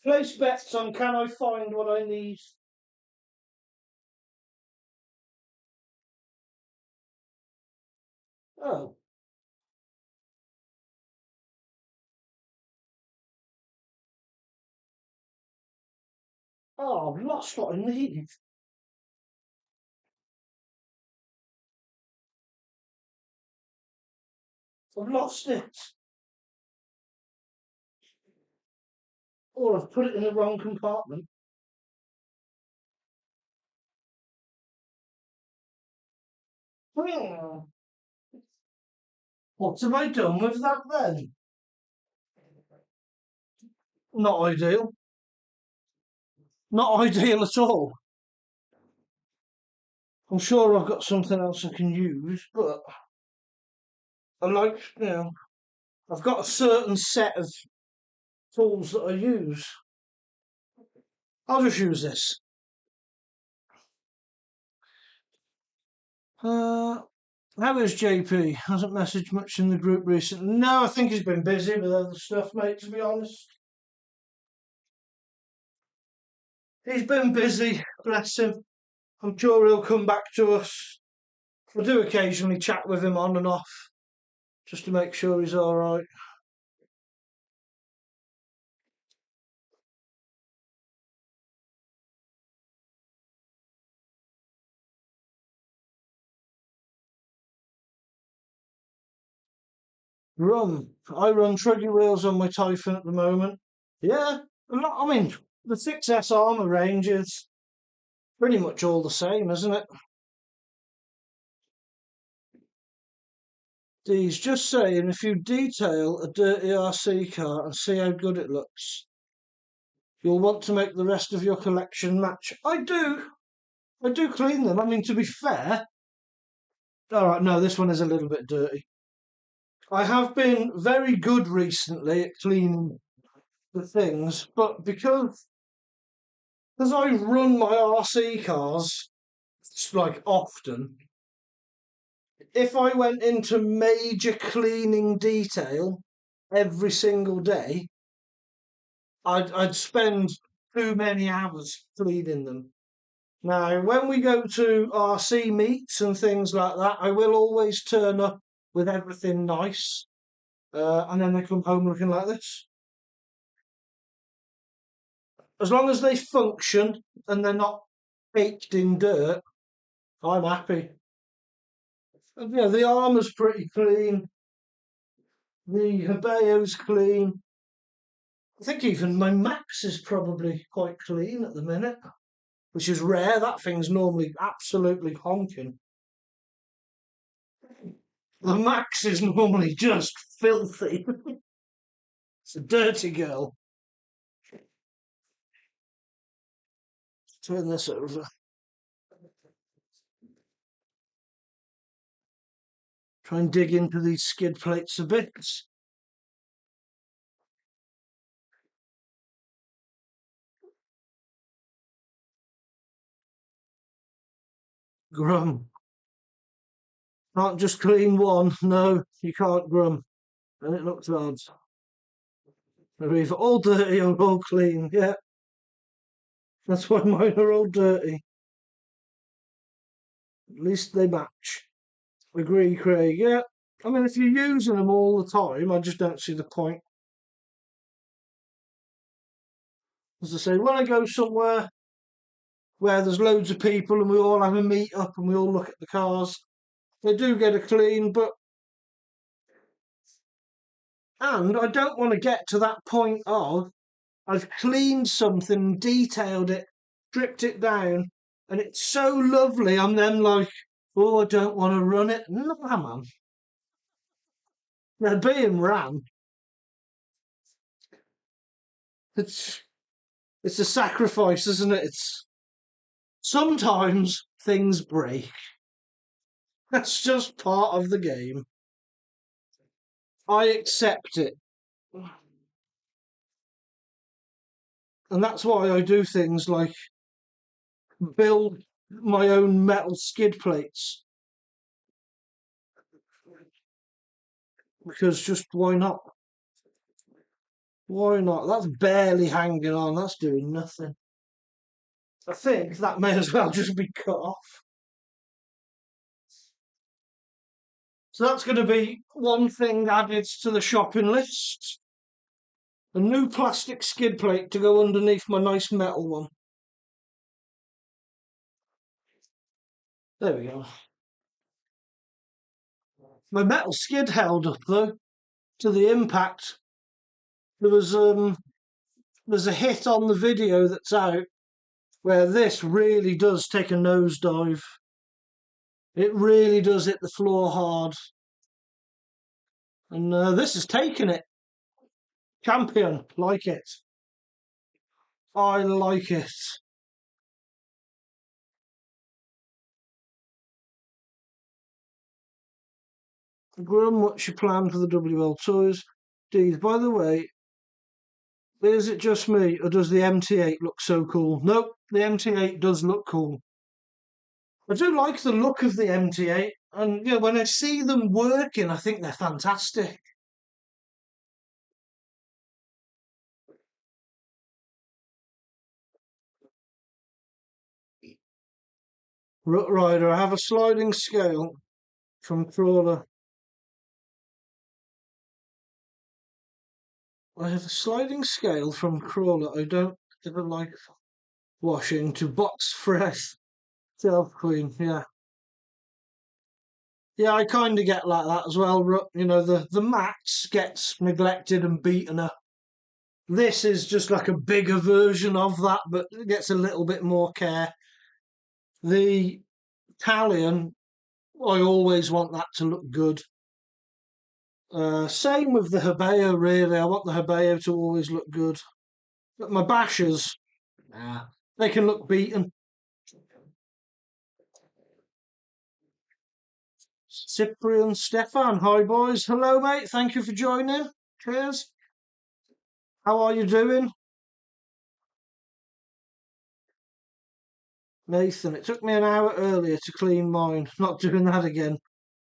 Place bets on can I find what I need. Oh. Oh, I've lost what I needed. I've lost it. Or I've put it in the wrong compartment. Hmm. What have I done with that then? Not ideal. Not ideal at all. I'm sure I've got something else I can use, but I like, I've got a certain set of tools that I use. I'll just use this. How is JP? Hasn't messaged much in the group recently. No, I think he's been busy with other stuff, mate, to be honest. He's been busy, bless him. I'm sure he'll come back to us. I do occasionally chat with him on and off, just to make sure he's alright. I run trigger wheels on my Typhon at the moment. Yeah, I mean, the 6S Arrma ranges. Pretty much all the same, isn't it? He's just saying if you detail a dirty RC car and see how good it looks, you'll want to make the rest of your collection match. I do. I do clean them. I mean, to be fair, all right, no, this one is a little bit dirty. I have been very good recently at cleaning the things, but because I run my RC cars like often, if I went into major cleaning detail every single day, I'd spend too many hours cleaning them. Now, when we go to RC meets and things like that, I will always turn up with everything nice, and then they come home looking like this. As long as they function and they're not baked in dirt, I'm happy. And, yeah, the Arrma's pretty clean. The Habeo's clean. I think even my Max is probably quite clean at the minute, which is rare. That thing's normally absolutely honking. The Max is normally just filthy. It's a dirty girl. Turn this over. Try and dig into these skid plates a bit. Grum. Can't just clean one. No, you can't grum. And it looks hard. They're either all dirty or all clean. Yeah, that's why mine are all dirty. At least they match. Agree, Craig. Yeah. I mean, if you're using them all the time, I just don't see the point. As I say, when I go somewhere where there's loads of people and we all have a meet up and we all look at the cars, they do get a clean, and I don't want to get to that point of I've cleaned something, detailed it, stripped it down, and it's so lovely. I'm then like, oh, I don't want to run it. No, man. They're being ran. It's it's a sacrifice, isn't it? It's sometimes things break. That's just part of the game. I accept it. And that's why I do things like build my own metal skid plates. Because just why not? Why not? That's barely hanging on. That's doing nothing. I think that may as well just be cut off. So that's going to be one thing added to the shopping list. A new plastic skid plate to go underneath my nice metal one. There we go. My metal skid held up though to the impact. There was there's a hit on the video that's out where this really does take a nosedive. It really does hit the floor hard. And this has taken it. Champion, like it. I like it. Grum, what's your plan for the WL toys? Dees, by the way, is it just me or does the MT8 look so cool? Nope, the MT8 does look cool. I do like the look of the MT8, and yeah, when I see them working, I think they're fantastic. Rut Rider, I have a sliding scale from Crawler. I have a sliding scale from Crawler. I don't ever like washing to box fresh. Self clean, yeah. Yeah, I kind of get like that as well. You know, the Max gets neglected and beaten up. This is just like a bigger version of that, but it gets a little bit more care. The Italian, I always want that to look good. Same with the Hebeo, really. I want the Hebeo to always look good. But my bashers, nah, they can look beaten. Cyprian Stefan, hi boys. Hello, mate. Thank you for joining. Cheers. How are you doing? Nathan, it took me an hour earlier to clean mine. Not doing that again.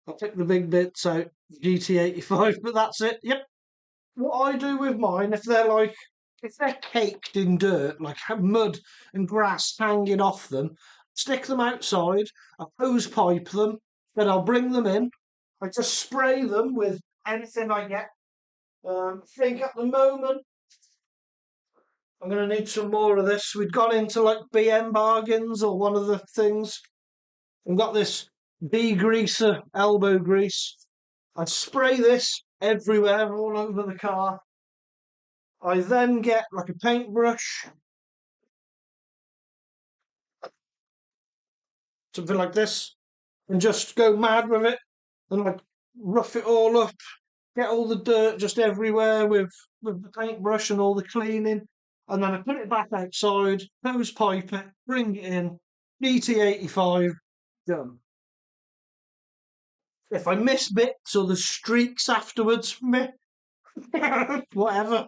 I picked the big bits out, GT85, but that's it. Yep. What I do with mine, if they're caked in dirt, like have mud and grass hanging off them, stick them outside, I hose pipe them, then I'll bring them in. I just spray them with anything I get. I think at the moment I'm going to need some more of this. We'd gone into like BM bargains or one of the things. I've got this degreaser elbow grease. I spray this everywhere, all over the car. I then get like a paintbrush, something like this, and just go mad with it and like rough it all up, get all the dirt just everywhere with the paintbrush and all the cleaning. And then I put it back outside, hose pipe it, bring it in, DT85, done. If I miss bits or the streaks afterwards, meh, whatever.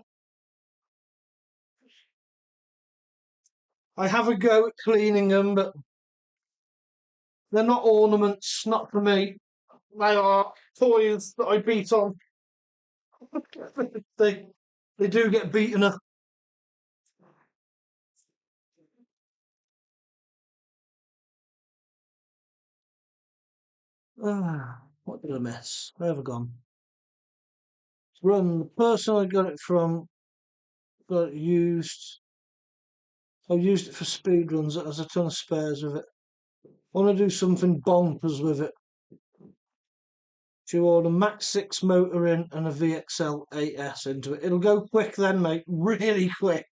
I have a go at cleaning them, but they're not ornaments, not for me. They are toys that I beat on. they they do get beaten up. What did I miss? Where have I gone? Run. The person I got it from got it used. I used it for speed runs. It has a ton of spares with it. I want to do something bonkers with it. You order Max 6 motor in and a VXL 8S into it. It'll go quick then, mate. Really quick.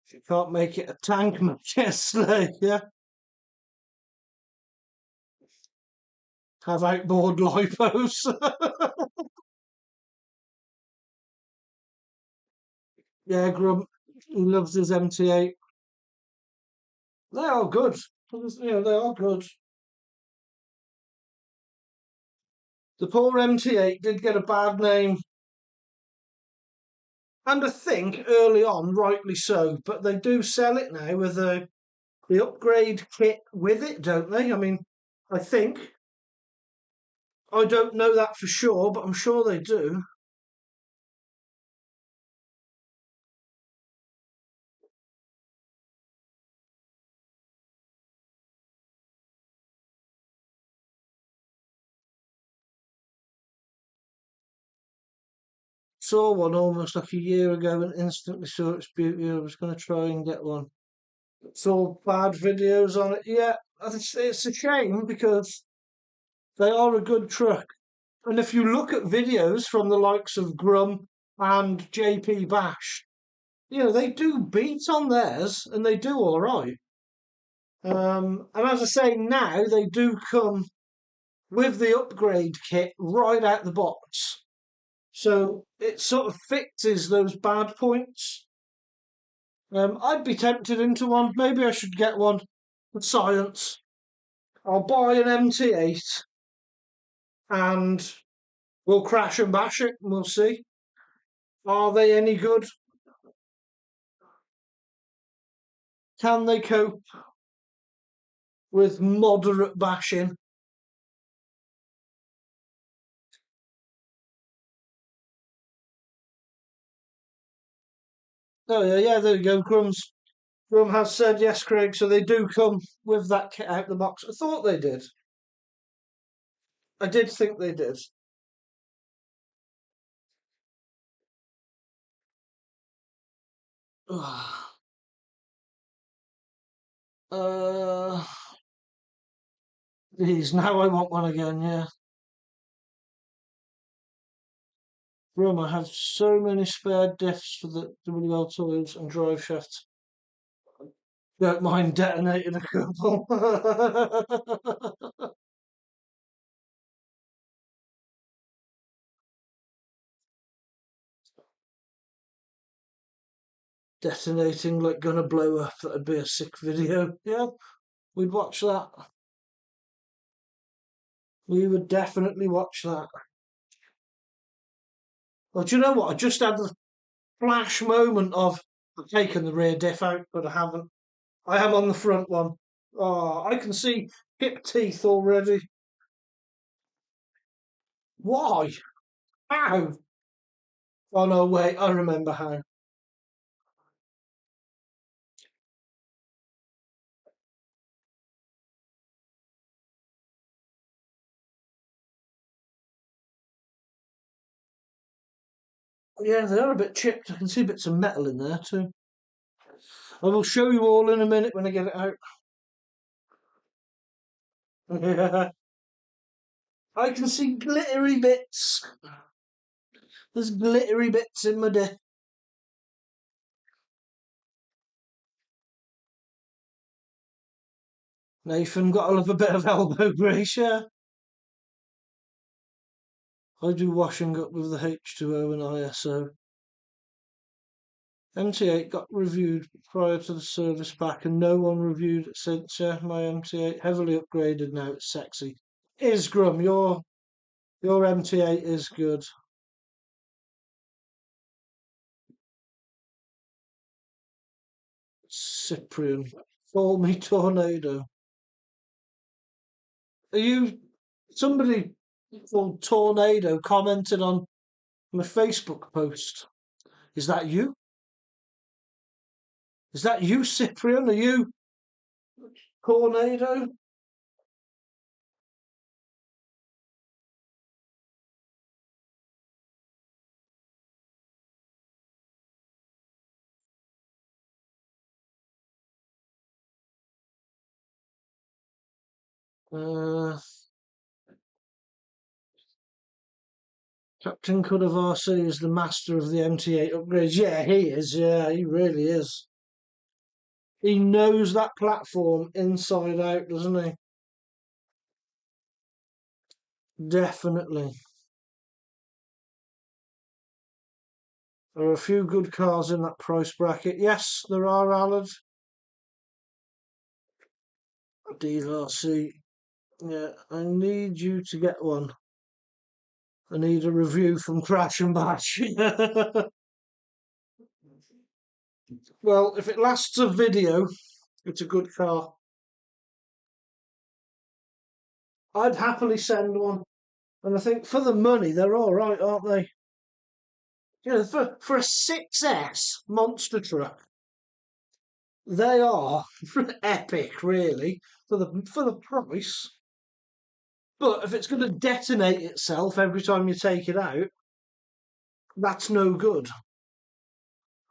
If you can't make it a tank, Majesty, yeah. Have outboard lipos. Yeah, Grump. He loves his MT8. They are good. They are good. The poor MT8 did get a bad name, and I think early on, rightly so. But they do sell it now with the upgrade kit with it, don't they? I mean, I think. I don't know that for sure, but I'm sure they do. Saw one almost like a year ago and instantly saw its beauty. I was going to try and get one. Saw bad videos on it. Yeah, it's a shame because they are a good truck. And if you look at videos from the likes of Grum and JP Bash, they do beat on theirs and they do all right. And as I say, now they do come with the upgrade kit right out the box. So it sort of fixes those bad points. I'd be tempted into one. Maybe I should get one with science. I'll buy an MT8 and we'll crash and bash it and we'll see. Are they any good? Can they cope with moderate bashing? Oh yeah, there you go. Grum has said yes, Craig. So they do come with that kit out the box. I thought they did. I did think they did. uh, Geez, now I want one again. Yeah, Grum, I have so many spare diffs for the WL toys and drive shafts. Don't mind detonating a couple. Detonating like gonna blow up. That'd be a sick video. Yeah, we'd watch that. We would definitely watch that. Well, do you know what? I just had the flash moment of I've taken the rear diff out, but I haven't. I am on the front one. Oh, I can see hip teeth already. Why? How? Oh no, wait, I remember how. Yeah, they are a bit chipped. I can see bits of metal in there too. I will show you all in a minute when I get it out. I can see glittery bits. There's glittery bits in my diff. Nathan, gotta love a bit of elbow grease, yeah. I do washing up with the H2O and ISO. MT8 got reviewed prior to the service back and no one reviewed it since. Yeah, my MT8 heavily upgraded now, it's sexy. Is Grum, your MT8 is good. Cyprian, call me Tornado. Are you somebody called Tornado commented on my Facebook post? Is that you? Is that you, Cyprian? Are you Tornado? Uh, Captain Cudavasi is the master of the MT8 upgrades. Yeah, he is. Yeah, he really is. He knows that platform inside out, doesn't he? Definitely. There are a few good cars in that price bracket. Yes, there are, Allard. DRC. Yeah, I need you to get one. I need a review from Crash and Bash. Well, if it lasts a video, it's a good car. I'd happily send one. And I think for the money, they're all right, aren't they? You know, for a 6S monster truck, they are epic, really, for the price. But if it's going to detonate itself every time you take it out, that's no good.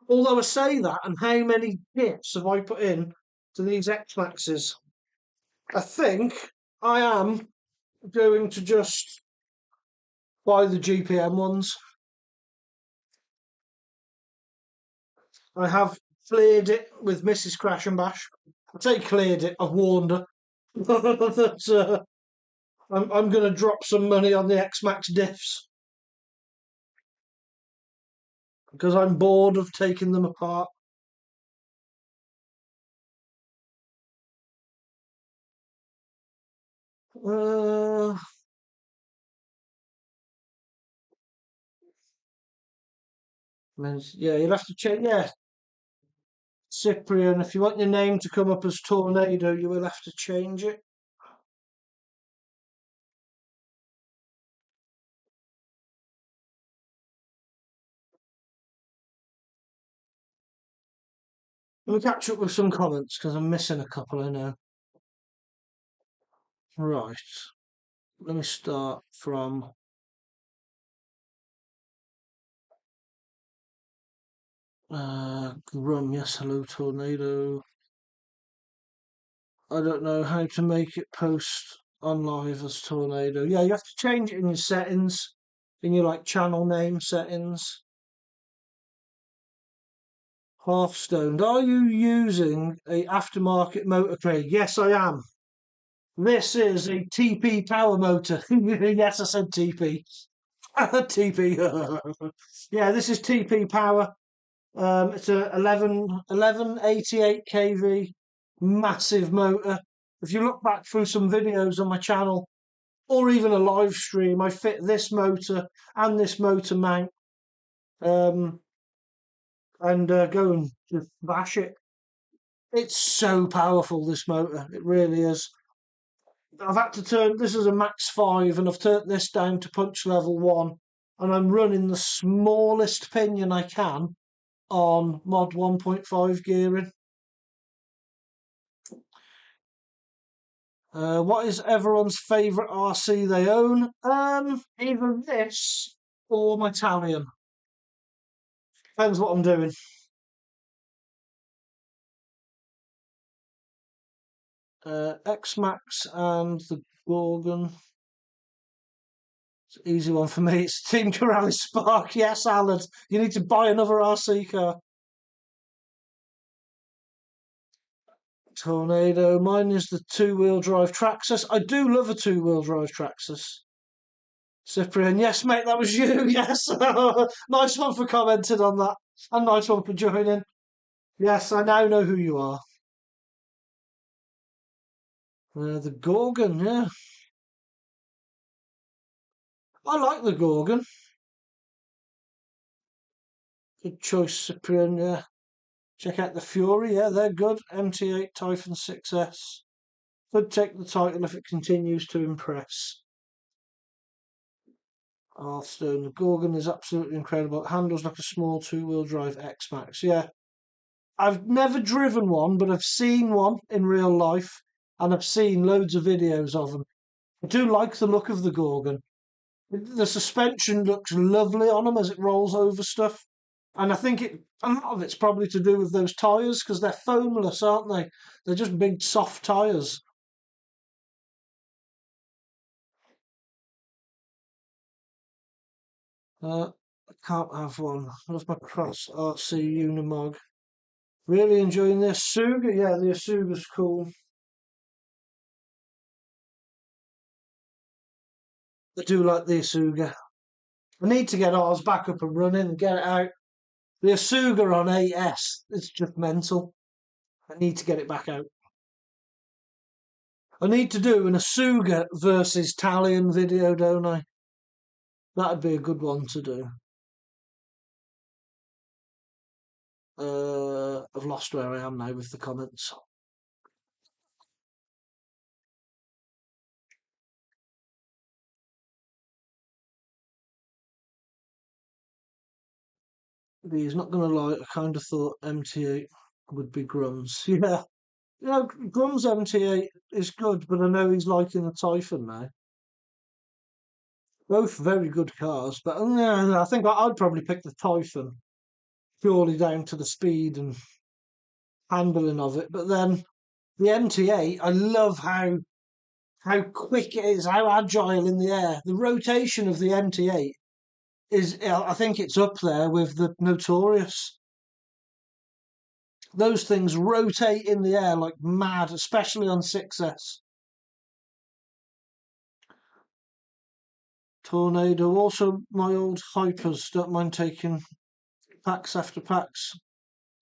Although I say that, and how many bits have I put in to these X-Maxes? I think I am going to just buy the GPM ones. I have cleared it with Mrs. Crash and Bash. I say cleared it, I've warned her. that I'm going to drop some money on the X-Maxx diffs because I'm bored of taking them apart. Uh, yeah, you'll have to check. Yeah, Cyprian, if you want your name to come up as Tornado, you will have to change it. Let me catch up with some comments because I'm missing a couple, I know. Right, let me start from Grum. Yes, hello, Tornado. I don't know how to make it post on live as Tornado. Yeah, you have to change it in your settings, in your like channel name settings. Half stoned. Are you using a aftermarket motor, Craig? Yes, I am. This is a TP power motor. Yes, I said TP. TP. Yeah, this is TP power. It's a 1188 kV massive motor. If you look back through some videos on my channel or even a live stream, I fit this motor and this motor mount and go and just bash it. It's so powerful, this motor. It really is. I've had to turn, this is a max 5 and I've turned this down to punch level 1 and I'm running the smallest pinion I can on mod 1.5 gearing. What is everyone's favourite RC they own? Either this or my Italian. Depends what I'm doing. X-Maxx and the Gorgon. It's an easy one for me. It's Team Corrales Spark. Yes, Alan. You need to buy another RC car. Tornado. Mine is the two-wheel drive Traxxas. I do love a two-wheel drive Traxxas. Cyprian. Yes, mate, that was you. Yes. Nice one for commenting on that. And nice one for joining. Yes, I now know who you are. The Gorgon, yeah. I like the Gorgon. Good choice, Cyprian, yeah. Check out the Fury, yeah, they're good. MT8 Typhon 6S. Could take the title if it continues to impress. Hearthstone, the Gorgon is absolutely incredible. It handles like a small two-wheel drive X-Maxx, yeah. I've never driven one, but I've seen one in real life, and I've seen loads of videos of them. I do like the look of the Gorgon. The suspension looks lovely on them as it rolls over stuff. And I think a lot of it's probably to do with those tyres because they're foamless, aren't they? They're just big, soft tyres. I can't have one. Love my Cross RC Unimog. Really enjoying the Asuga. Yeah, the Asuga's cool. I do like the Asuga. I need to get ours back up and running and get it out. The Asuga on 8S, it's just mental. I need to get it back out. I need to do an Asuga versus Italian video, don't I? That'd be a good one to do. I've lost where I am now with the comments. He's not going to lie, I kind of thought MT8 would be Grum's. Yeah, you know, Grum's MT8 is good, but I know he's liking the Typhon now. Both very good cars, but I think I'd probably pick the Typhon purely down to the speed and handling of it. But then the MT8, I love how quick it is, how agile in the air. The rotation of the MT8 is, I think it's up there with the Notorious. Those things rotate in the air like mad, especially on 6S. Tornado, also my old Hypers, don't mind taking packs after packs.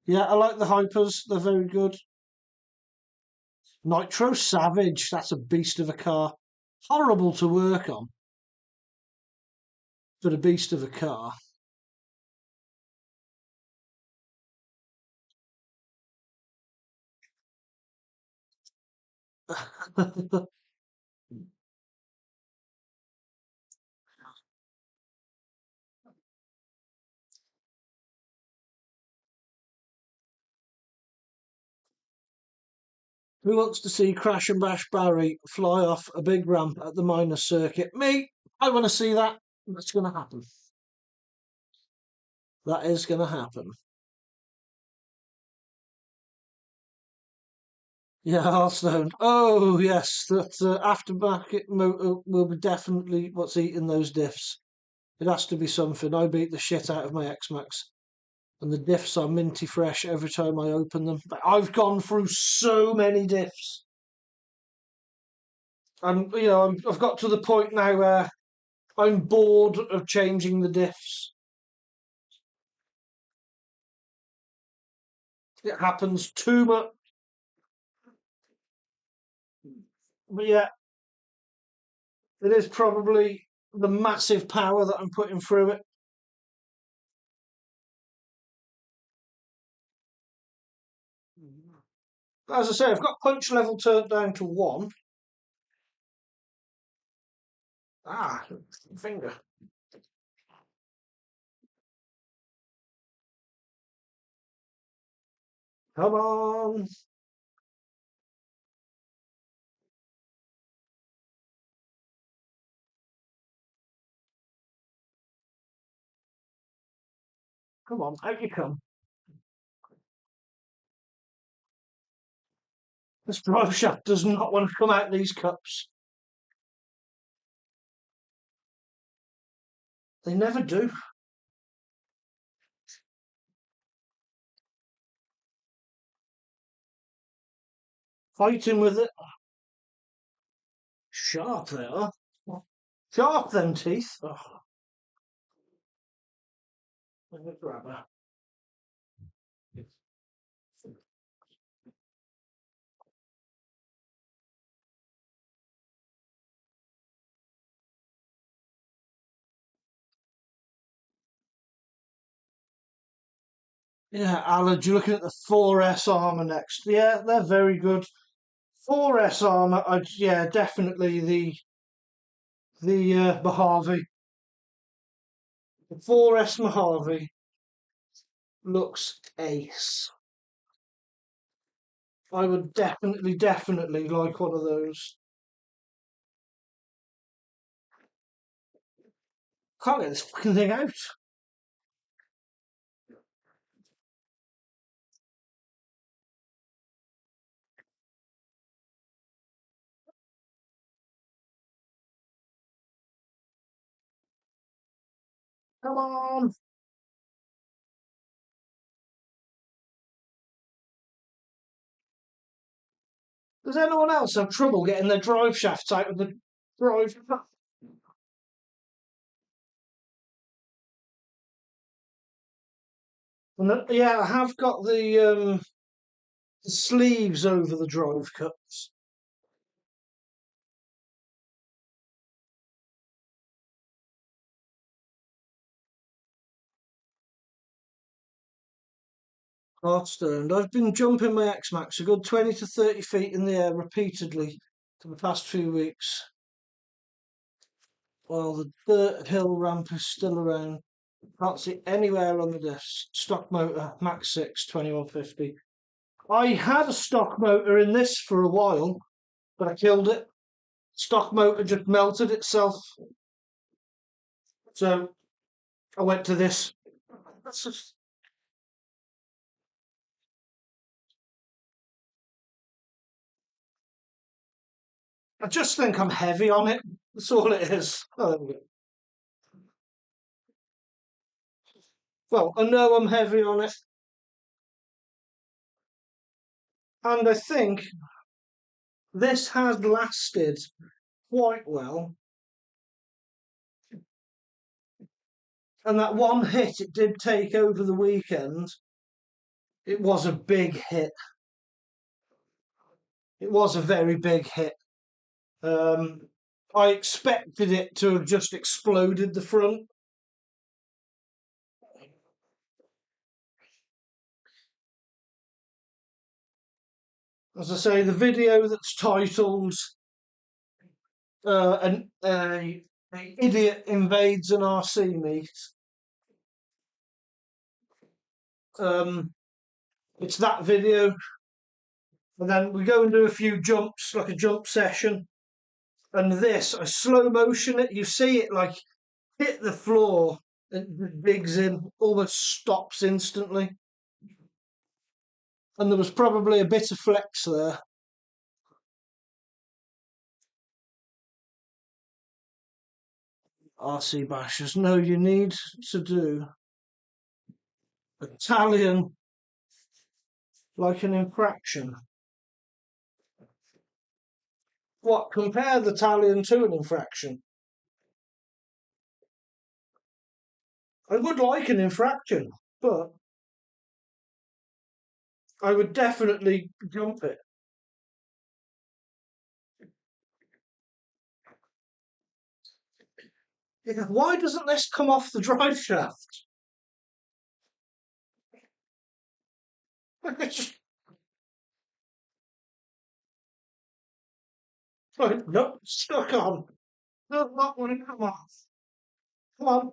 Yeah, I like the Hypers, they're very good. Nitro Savage, that's a beast of a car. Horrible to work on, but a beast of a car. Who wants to see Crash and Bash Barry fly off a big ramp at the minor circuit? Me! I want to see that. That's going to happen. That is going to happen. Yeah, Hearthstone. Oh, yes, that aftermarket motor will be definitely what's eating those diffs. It has to be something. I beat the shit out of my X-Maxx. And the diffs are minty fresh every time I open them. But I've gone through so many diffs. I've got to the point now where I'm bored of changing the diffs. It happens too much. But yeah, it is probably the massive power that I'm putting through it. As I say, I've got punch level turned down to 1. Ah, finger. Come on. Come on, out you come. This drive shaft does not want to come out these cups. They never do. Fighting with it. Sharp they are. Sharp them teeth. Oh, let me grab her. Yeah, Alan, you're looking at the 4S Arrma next. Yeah, they're very good. 4S Arrma, yeah, definitely the Mojave. The 4S Mojave looks ace. I would definitely like one of those. Can't get this fucking thing out. Come on. Does anyone else have trouble getting their drive shafts out of the drive shaft? Yeah, I have got the sleeves over the drive cups. Heartstone. I've been jumping my X-Maxx a good 20 to 30 feet in the air repeatedly for the past few weeks, while the dirt hill ramp is still around. Can't see anywhere on the disc. Stock motor, Max 6, 2150. I had a stock motor in this for a while, but I killed it. Stock motor just melted itself. So I went to this. I just think I'm heavy on it. That's all it is. Oh, well, I know I'm heavy on it. And I think this has lasted quite well. And that one hit it did take over the weekend, it was a big hit. It was a very big hit. I expected it to have just exploded the front. As I say, the video that's titled an idiot invades an RC meet. It's that video, and then we go and do a few jumps, like a jump session. And this, I slow motion it. You see it like hit the floor, and digs in, almost stops instantly. And there was probably a bit of flex there. RC bashers, no, you need to do Italian like an infraction. What, compare the Italian to an infraction? I would like an infraction, but I would definitely jump it. Yeah, why doesn't this come off the drive shaft? Right, nope, stuck on. Does not want to come off. Come on,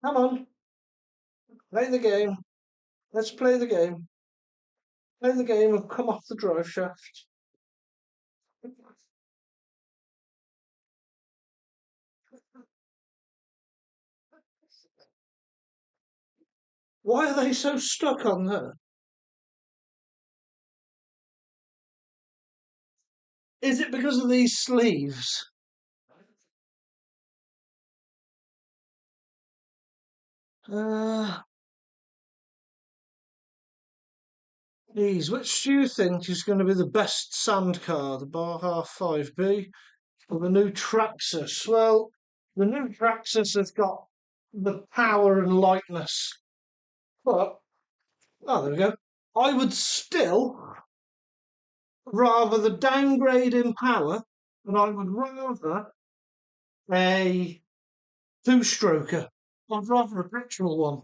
come on, play the game. Let's play the game. Play the game and come off the drive shaft. Why are they so stuck on there? Is it because of these sleeves? Uh, which do you think is going to be the best sand car, the Baja 5B or the new Traxxas? Well, the new Traxxas has got the power and lightness, but oh, there we go. I would still rather the downgrade in power, and I would rather a two-stroker. I'd rather a petrol one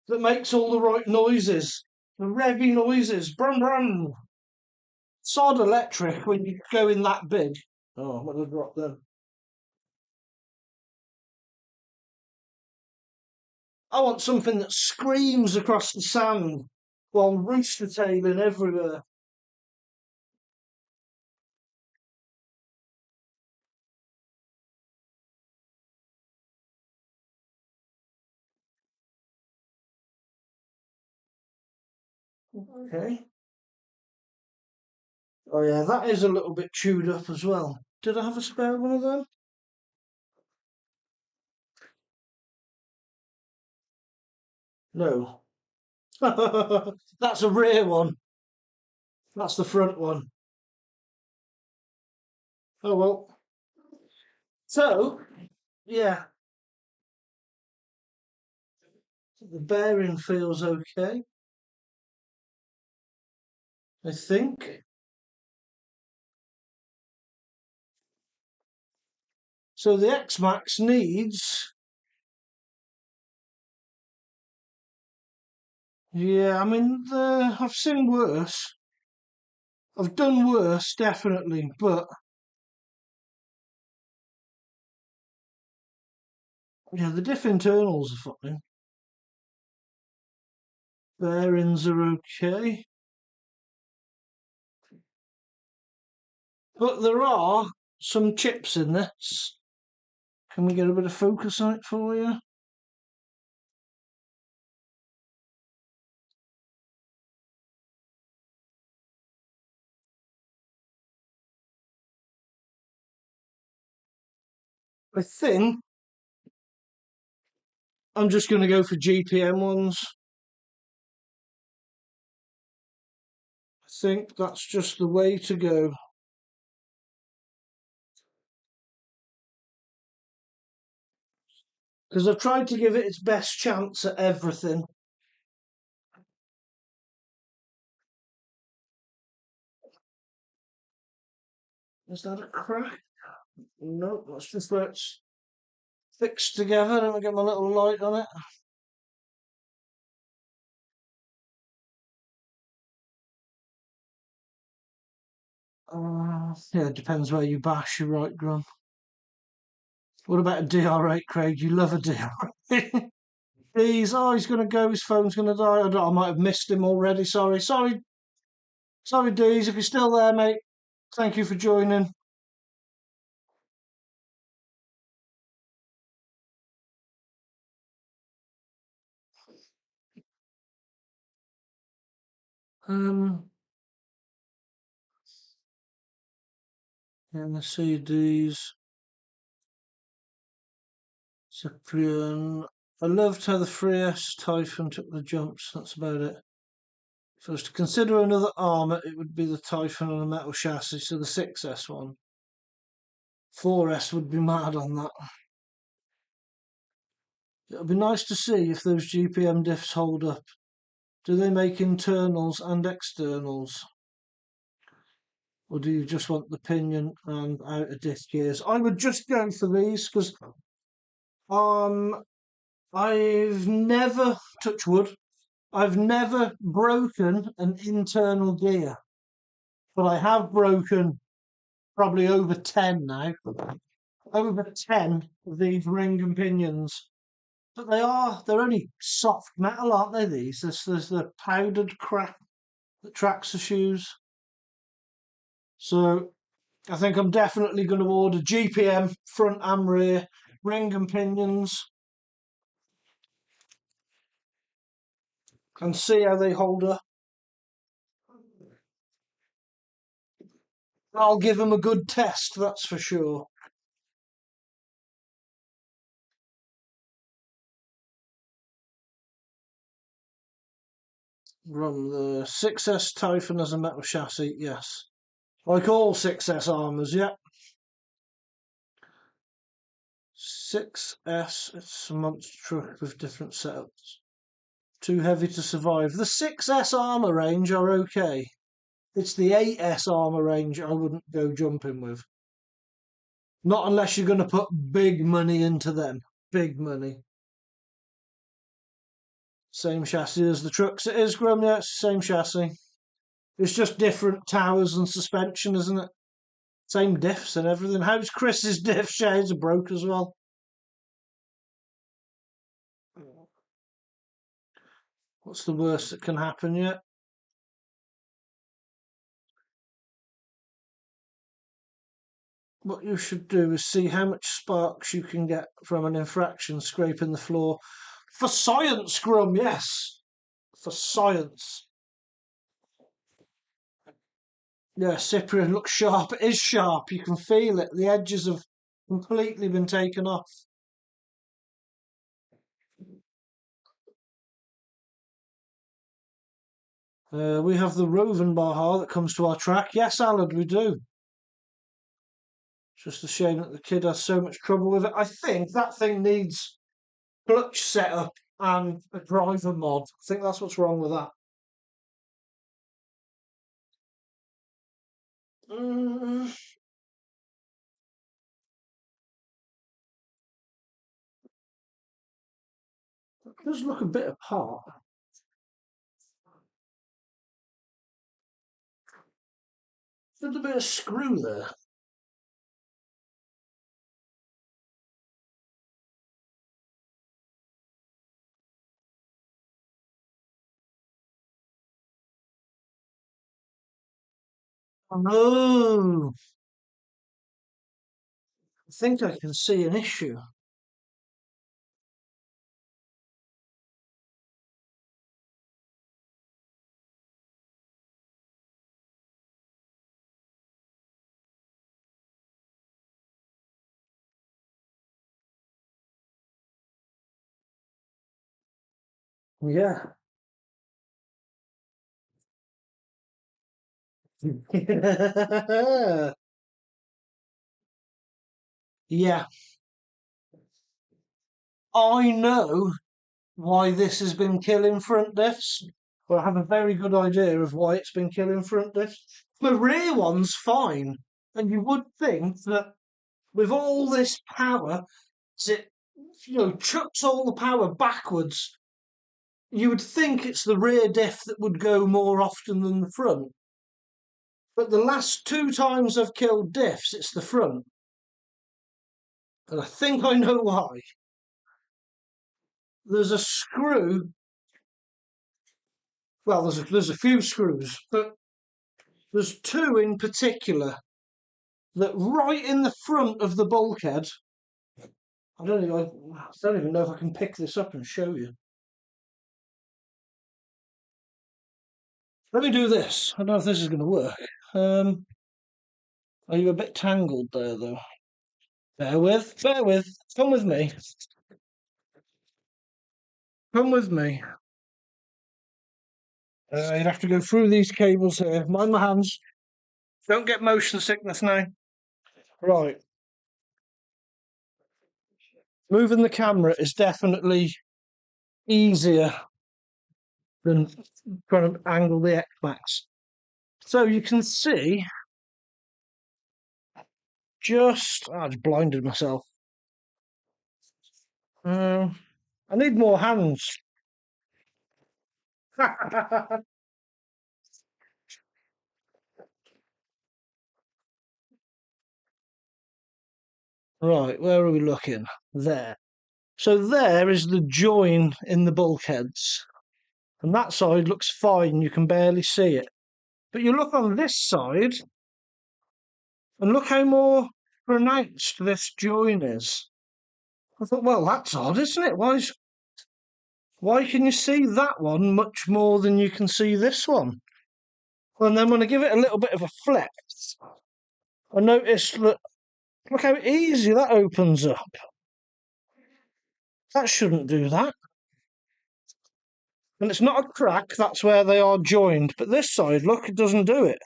that makes all the right noises, the revvy noises, brum brum. Sod electric when you go in that big. Oh, I'm gonna drop them. I want something that screams across the sand while rooster tailing everywhere. Okay. Oh yeah, that is a little bit chewed up as well. Did I have a spare one of them? No. That's a rear one. That's the front one. Oh well. So, yeah, the bearing feels okay, I think. So the X-Maxx needs, yeah, I mean, I've seen worse. I've done worse, definitely, but yeah, the diff internals are fine. Bearings are okay. But there are some chips in this. Can we get a bit of focus on it for you? I think I'm just going to go for GPM ones. I think that's just the way to go. Because I've tried to give it its best chance at everything. Is that a crack? No, that's just where it's fixed together. Let me get my little light on it. Yeah, it depends where you bash, you're right, Grum. What about a DR8, Craig? You love a DR8. He's going to go, his phone's going to die. I might have missed him already. Sorry, Dees, if you're still there, mate. Thank you for joining. Um, yeah, CDs, Cyprian. I loved how the 3S Typhon took the jumps. That's about it. If I was to consider another Arrma, it would be the Typhon on a metal chassis, so the 6S one. 4S would be mad on that. It would be nice to see if those GPM diffs hold up. Do they make internals and externals? Or do you just want the pinion and outer diff gears? I would just go for these because I've never, touch wood, I've never broken an internal gear, but I have broken probably over 10 now, over 10 of these ring and pinions. But they're only soft metal, aren't they, these? There's the powdered crap that Traxxas use. So I think I'm definitely going to order GPM front and rear, ring and pinions, and see how they hold up. I'll give them a good test, that's for sure. Run the 6S Typhon as a metal chassis, yes. Like all 6S Arrmas, yeah. 6S, it's a monster truck with different setups. Too heavy to survive. The 6S Arrma range are okay. It's the 8S Arrma range I wouldn't go jumping with. Not unless you're going to put big money into them. Big money. Same chassis as the trucks. It is, Grum, yeah, it's the same chassis. It's just different towers and suspension, isn't it? Same diffs and everything. How's Chris's diff? Shades are broke as well. What's the worst that can happen yet? What you should do is see how much sparks you can get from an infraction scraping the floor. For science, Grum, yes. For science. Yeah, Cyprian looks sharp. It is sharp. You can feel it. The edges have completely been taken off. We have the Rovenbacher that comes to our track. Yes, Alan, we do. It's just a shame that the kid has so much trouble with it. I think that thing needs clutch setup and a driver mod. I think that's what's wrong with that. Mm, it does look a bit apart. There's a bit of screw there. Oh, I think I can see an issue. Yeah. Yeah, I know why this has been killing front diffs. Well, I have a very good idea of why it's been killing front diffs. The rear one's fine, and you would think that with all this power, it chucks all the power backwards. You would think it's the rear diff that would go more often than the front. But the last two times I've killed diffs, it's the front. And I think I know why. There's a screw. Well, there's a few screws, but there's two in particular that right in the front of the bulkhead. I don't even know if I can pick this up and show you. Let me do this. I don't know if this is going to work. Are you a bit tangled there, though? Bear with. Come with me. Come with me. You'd have to go through these cables here. Mind my hands. Don't get motion sickness now. Right. Moving the camera is definitely easier than trying to angle the X-Maxx. So you can see just... I just blinded myself. I need more hands. Right, where are we looking? There. So there is the join in the bulkheads. And that side looks fine, you can barely see it. But you look on this side, and look how more pronounced this join is. I thought, well, that's odd, isn't it? Why can you see that one much more than you can see this one? And then when I give it a little bit of a flex, I noticed that, look how easy that opens up. That shouldn't do that. And it's not a crack, that's where they are joined. But this side, look, it doesn't do it.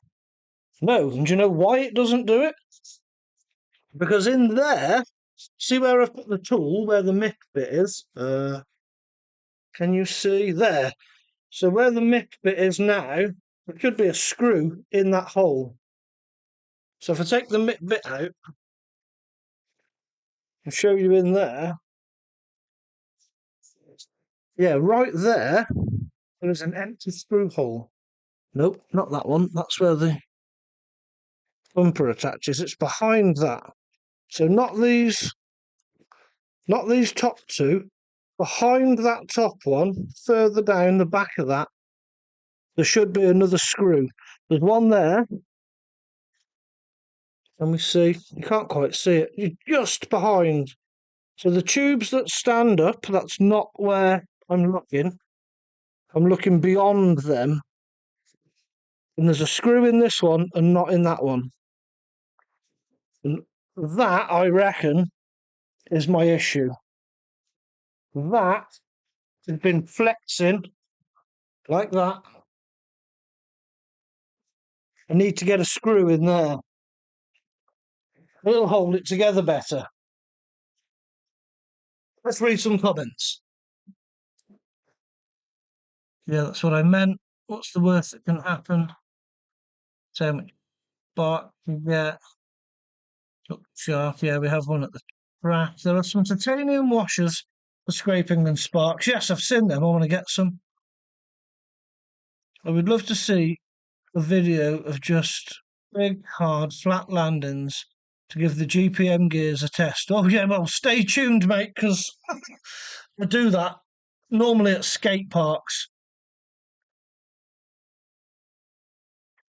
No, and do you know why it doesn't do it? Because in there, see where I've put the tool, where the mick bit is? Can you see? There. So where the mick bit is now, there should be a screw in that hole. So if I take the mick bit out and show you in there, yeah, right there, there's an empty screw hole. Nope, not that one. That's where the bumper attaches. It's behind that. So not these top two. Behind that top one, further down the back of that, there should be another screw. There's one there. Can we see? You can't quite see it. You're just behind. So the tubes that stand up, that's not where I'm looking. I'm looking beyond them. And there's a screw in this one and not in that one. And that, I reckon, is my issue. That has been flexing like that. I need to get a screw in there. It'll hold it together better. Let's read some comments. Yeah, that's what I meant. What's the worst that can happen? So much bark you get. Look sharp. Yeah, we have one at the track. There are some titanium washers for scraping and sparks. Yes, I've seen them. I want to get some. I would love to see a video of just big, hard, flat landings to give the GPM gears a test. Oh, yeah, well, stay tuned, mate, because I do that normally at skate parks.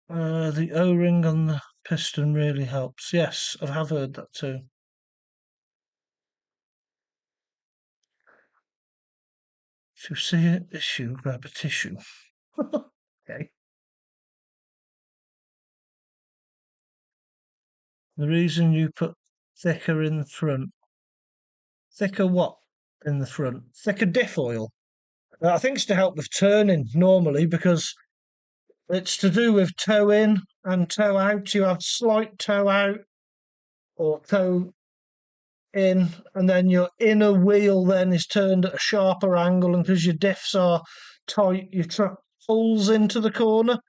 The O-ring on the piston really helps. Yes, I have heard that too. If you see an issue, grab a tissue. Okay. The reason you put thicker in the front. Thicker what in the front? Thicker diff oil. I think it's to help with turning normally because it's to do with toe in and toe out. You have slight toe out or toe in, and then your inner wheel then is turned at a sharper angle, and because your diffs are tight, your truck pulls into the corner.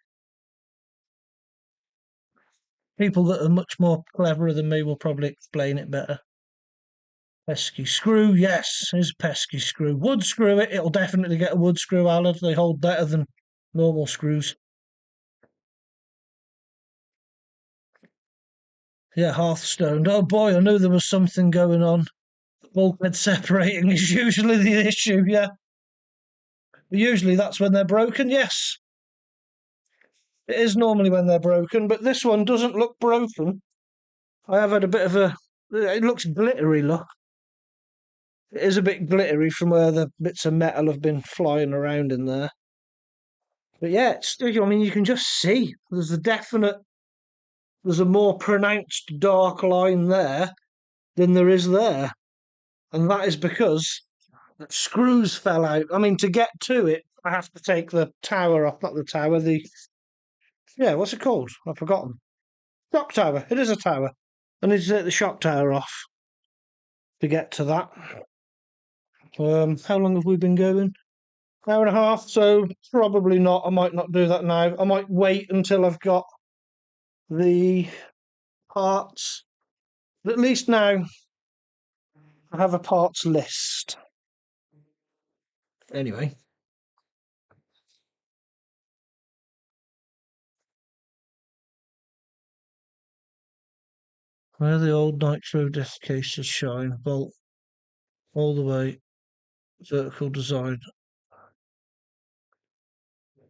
People that are much more cleverer than me will probably explain it better. Pesky screw, yes, is a pesky screw. Wood screw it, it'll definitely get a wood screw, Alan. They hold better than normal screws. Yeah, Hearthstone. Oh boy, I knew there was something going on. Bulkhead separating is usually the issue, yeah. Usually that's when they're broken, yes. It is normally when they're broken, but this one doesn't look broken. I have had a bit of a... It looks glittery, look. It is a bit glittery from where the bits of metal have been flying around in there. But yeah, I mean, you can just see there's a more pronounced dark line there than there is there. And that is because screws fell out. I mean, to get to it, I have to take the tower off, not the tower, yeah, what's it called? I've forgotten. Shock tower. It is a tower. I need to take the shock tower off to get to that. How long have we been going? Hour and a half, so probably not. I might not do that now. I might wait until I've got the parts. But at least now I have a parts list. Anyway. Where the old nitro disc cases shine, bolt all the way, vertical design.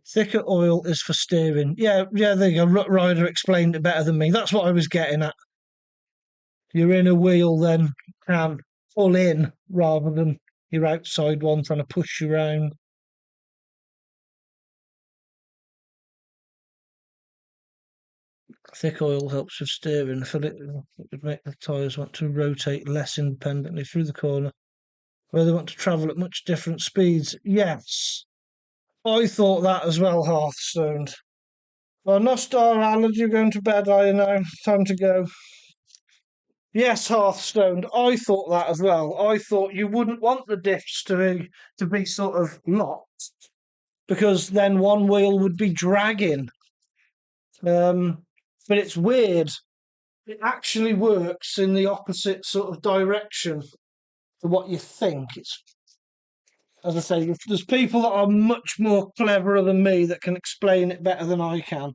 Thicker oil is for steering. Yeah, there you go. Rut Rider explained it better than me. That's what I was getting at. Your inner wheel then can pull in rather than your outside one trying to push you around. Thick oil helps with steering. It would make the tyres want to rotate less independently through the corner, where they want to travel at much different speeds. Yes, I thought that as well, Hearthstone. Well, Nostar, Alan, you're going to bed, are you now? Time to go. Yes, Hearthstone, I thought that as well. I thought you wouldn't want the diffs to be sort of locked, because then one wheel would be dragging. But it's weird. It actually works in the opposite sort of direction to what you think. It's, as I say, there's people that are much more cleverer than me that can explain it better than I can.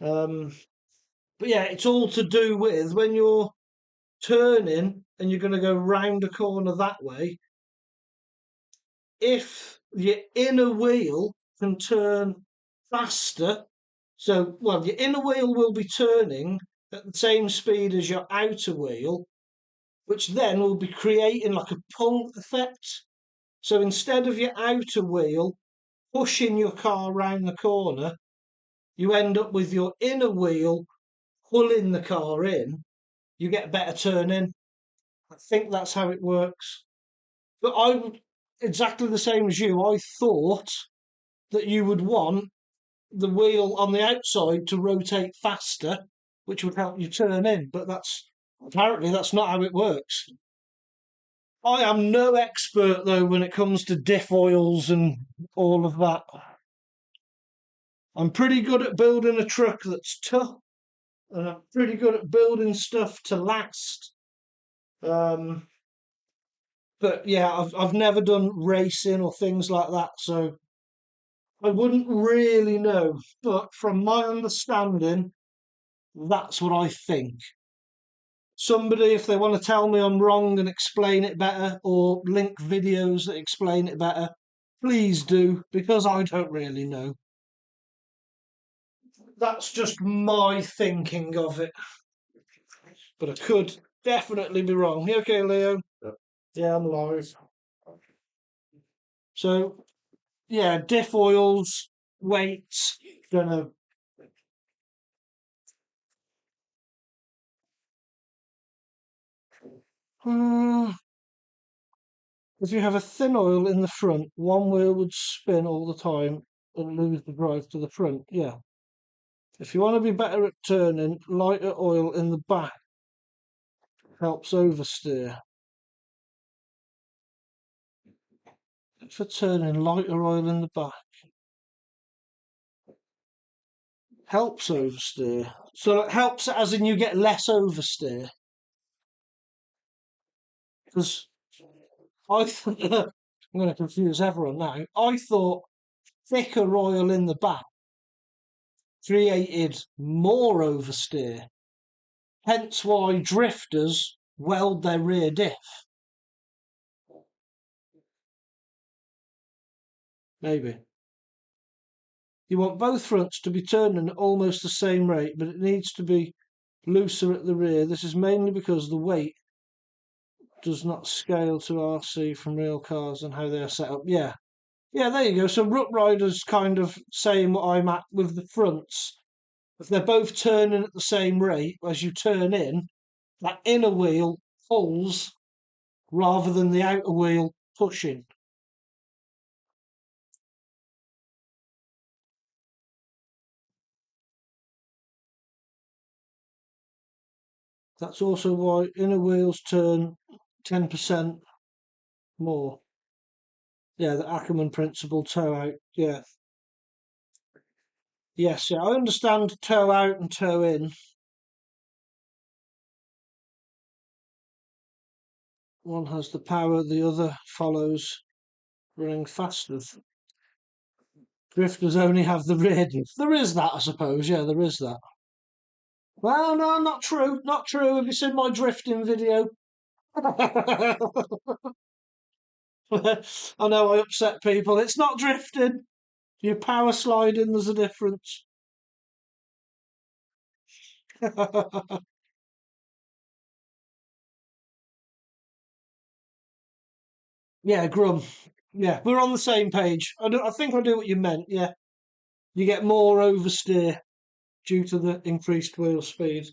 But yeah, it's all to do with when you're turning and you're going to go round a corner that way. If your inner wheel can turn faster, well, your inner wheel will be turning at the same speed as your outer wheel, which then will be creating like a pull effect. So instead of your outer wheel pushing your car round the corner, you end up with your inner wheel pulling the car in. You get better turning. I think that's how it works. But I'm exactly the same as you. I thought that you would want the wheel on the outside to rotate faster, which would help you turn in. But apparently that's not how it works. I am no expert though when it comes to diff oils and all of that. I'm pretty good at building a truck that's tough, and I'm pretty good at building stuff to last. But yeah, I've never done racing or things like that, so I wouldn't really know. But from my understanding, that's what I think. Somebody, if they want to tell me I'm wrong and explain it better, or link videos that explain it better, please do, because I don't really know. That's just my thinking of it. But I could definitely be wrong. You okay, Leo? Yeah, I'm live. So, yeah, diff oils, weights, gonna. If you have a thin oil in the front, one wheel would spin all the time and lose the drive to the front. Yeah. If you want to be better at turning, lighter oil in the back helps oversteer. For turning, lighter oil in the back helps oversteer. So it helps as in you get less oversteer. Because I'm going to confuse everyone now. I thought thicker oil in the back created more oversteer. Hence why drifters weld their rear diff. Maybe. You want both fronts to be turning at almost the same rate, but it needs to be looser at the rear. This is mainly because the weight does not scale to RC from real cars and how they are set up. Yeah. Yeah, there you go. So Rut Rider's kind of saying what I'm at with the fronts. If they're both turning at the same rate, as you turn in, that inner wheel pulls rather than the outer wheel pushing. That's also why inner wheels turn 10% more. Yeah, the Ackerman principle, toe out. Yeah. Yes, yeah, I understand toe out and toe in. One has the power, the other follows, running faster. Drifters only have the rear diff. There is that, I suppose. Yeah, there is that. Well, no, not true. Not true. Have you seen my drifting video? I know I upset people. It's not drifting. You're power sliding. There's a difference. Yeah, Grum. Yeah, we're on the same page. I think I do what you meant. Yeah, you get more oversteer due to the increased wheel speed.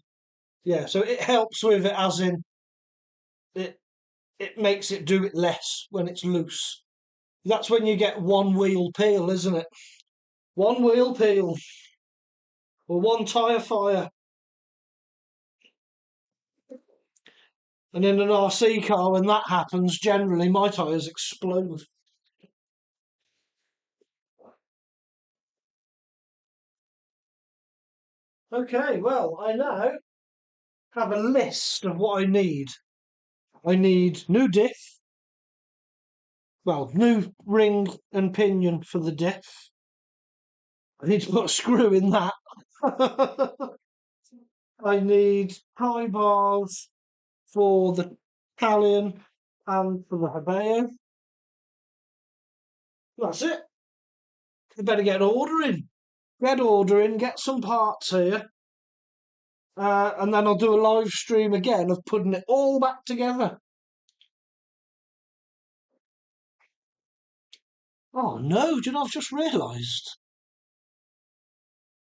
Yeah, so it helps with it, as in it it makes it do it less when it's loose. That's when you get one wheel peel, isn't it? One wheel peel or one tyre fire. And in an RC car, when that happens, generally my tyres explode. Okay, well, I now have a list of what I need. I need new diff, well, new ring and pinion for the diff. I need to put a screw in that. I need tie bars for the Italian and for the Hebeo. That's it. We better get ordering. Get ordering, get some parts here, and then I'll do a live stream again of putting it all back together. Oh no, do you know, I've just realised.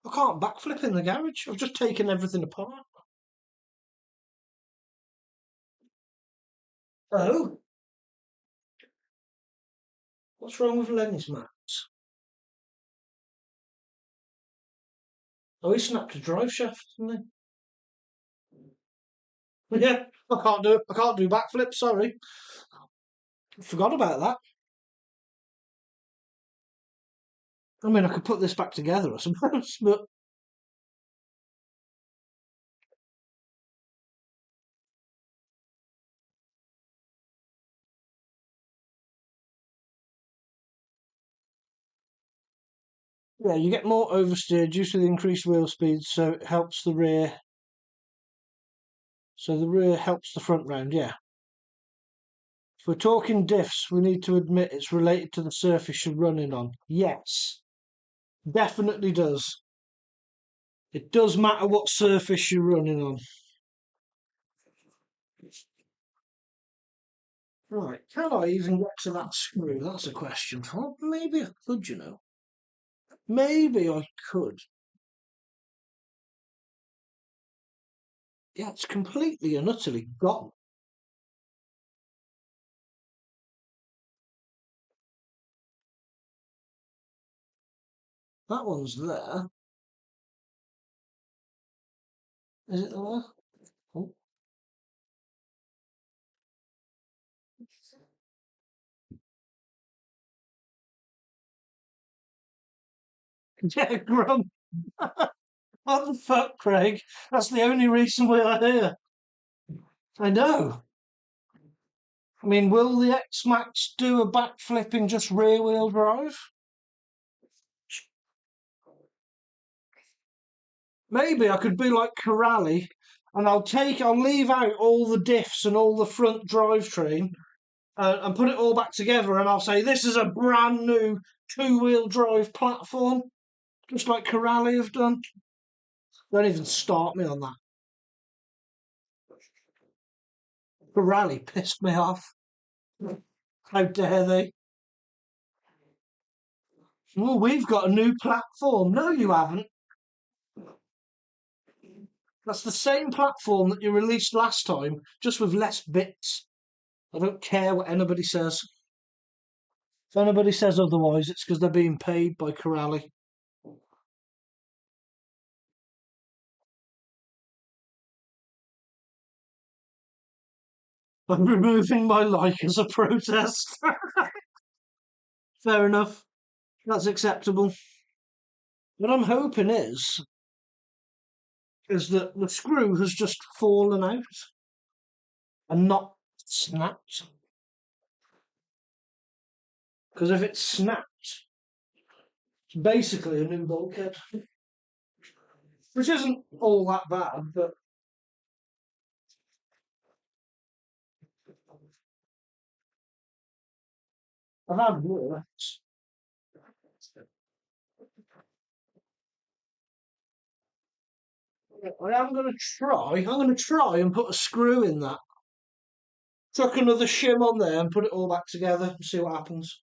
I can't backflip in the garage. I've just taken everything apart. Oh, what's wrong with Lenny's mats? Oh, he snapped a drive shaft, didn't he? Yeah, I can't do backflips, sorry. Forgot about that. I mean, I could put this back together, I suppose, but yeah, you get more oversteer due to the increased wheel speed, so it helps the rear. So the rear helps the front round, yeah. If we're talking diffs, we need to admit it's related to the surface you're running on. Yes, definitely does. It does matter what surface you're running on. Right, can I even get to that screw? That's a question. Well, maybe I could, you know. Maybe I could. Yeah, it's completely and utterly gone. That one's there. Is it there? Oh. Yeah, Grum. What the fuck, Craig? That's the only reason we are here. I know. I mean, will the X-Maxx do a backflip in just rear-wheel drive? Maybe I could be like Corrali, and I'll leave out all the diffs and all the front drivetrain, and put it all back together, and I'll say this is a brand new two-wheel drive platform, just like Corrali have done. Don't even start me on that. Corrali pissed me off. How dare they? Well, we've got a new platform. No, you haven't. That's the same platform that you released last time, just with less bits. I don't care what anybody says. If anybody says otherwise, it's because they're being paid by Corelli. I'm removing my like as a protest. Fair enough. That's acceptable. What I'm hoping is that the screw has just fallen out and not snapped. Because if it's snapped, it's basically a new bulkhead, which isn't all that bad, but I've had worse. I'm going to try. I'm going to try and put a screw in that. Chuck another shim on there and put it all back together and see what happens.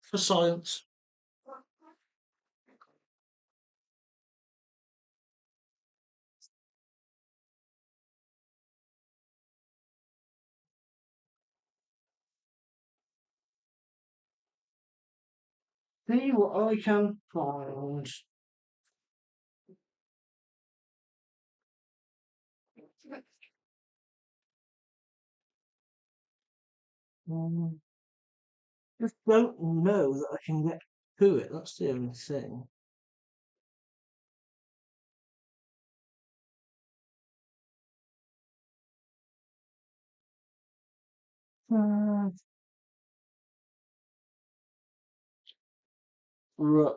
For science. See what I can find. Um, just don't know that I can get to it. That's the only thing. Uh, right.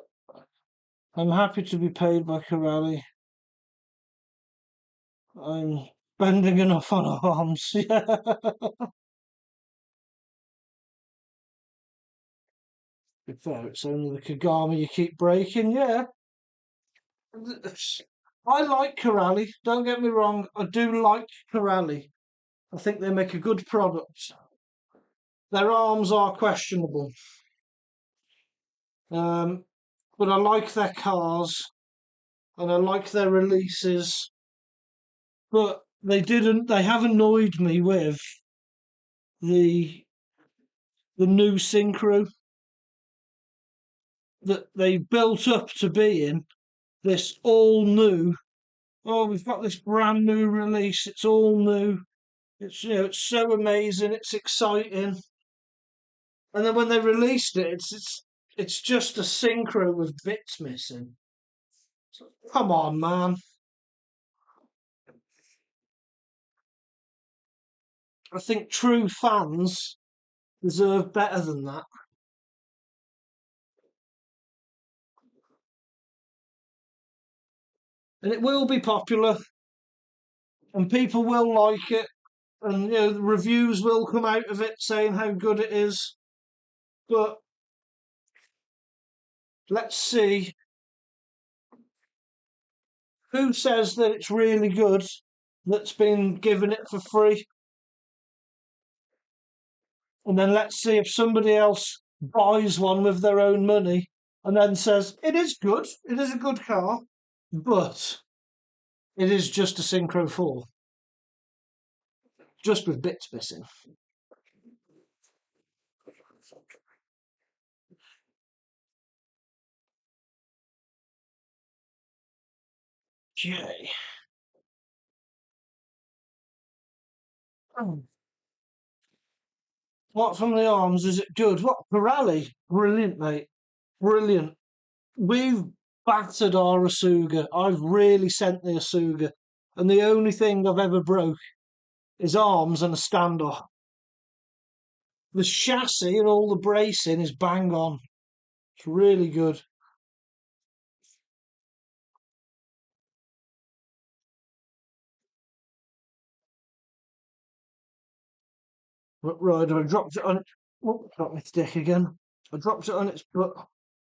I'm happy to be paid by Corelli. I'm spending enough on arms. Yeah. To be fair, it's only the Kagami you keep breaking. Yeah. I like Corelli. Don't get me wrong. I do like Corelli. I think they make a good product. Their arms are questionable. Um, but I like their cars and I like their releases. But they have annoyed me with the the new synchro that they built up to being this all new. Oh, we've got this brand new release. It's all new. It's so amazing. It's exciting. And then when they released it, it's just a synchro with bits missing. Come on, man. I think true fans deserve better than that. And it will be popular and people will like it. And the reviews will come out of it saying how good it is. But let's see who says that it's really good that's been given it for free. And then let's see if somebody else buys one with their own money and then says, it is good, it is a good car, but it is just a Synchro 4, just with bits missing. Okay. What from the arms? Is it good? What? Pirelli? Brilliant, mate. Brilliant. We've battered our Asuga. I've really sent the Asuga. And the only thing I've ever broke is arms and a standoff. The chassis and all the bracing is bang on. It's really good. Right, I dropped it on it. Oh, got my stick again. I dropped it on its butt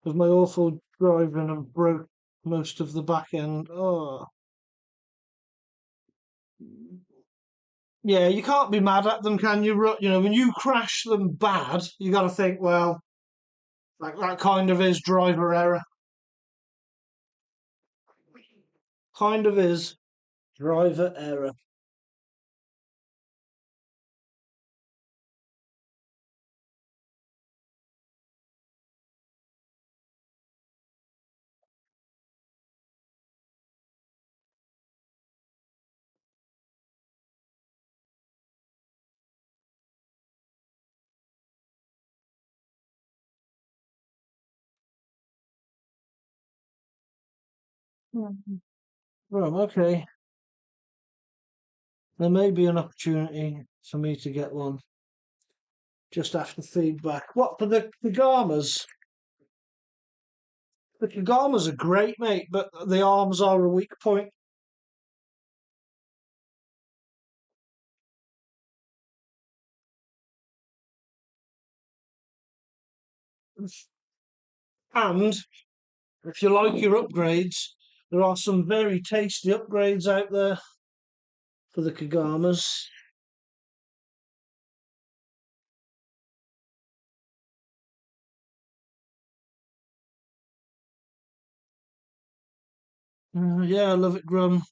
with my awful driving and broke most of the back end. Oh, yeah, you can't be mad at them, can you? When you crash them bad, you got to think, well, like that kind of is driver error. Kind of is driver error. Right, okay. There may be an opportunity for me to get one just after feedback. What for the Garmas? The Kagamas are great, mate, but the arms are a weak point. And if you like your upgrades, there are some very tasty upgrades out there for the Kagamas. Yeah, I love it, Grum.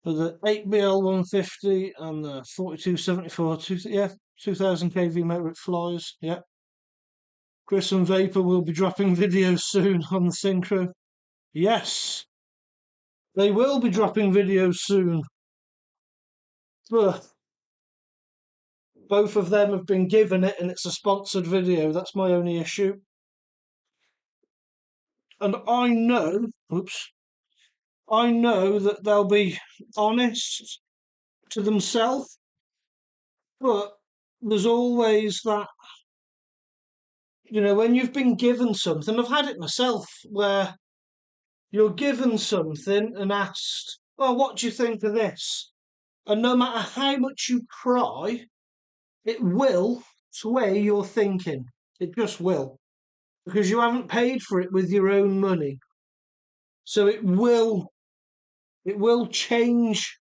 For the 8BL 150 and the 4274, yeah, 2000 kV motor, it flies. Yeah. Chris and Vapor will be dropping videos soon on the Synchro. Yes, they will be dropping videos soon. Ugh. Both of them have been given it and it's a sponsored video. That's my only issue. And I know that they'll be honest to themselves, but there's always that, when you've been given something, I've had it myself, where you're given something and asked, well, what do you think of this? And no matter how much you cry, it will sway your thinking. It just will. Because you haven't paid for it with your own money. So it will change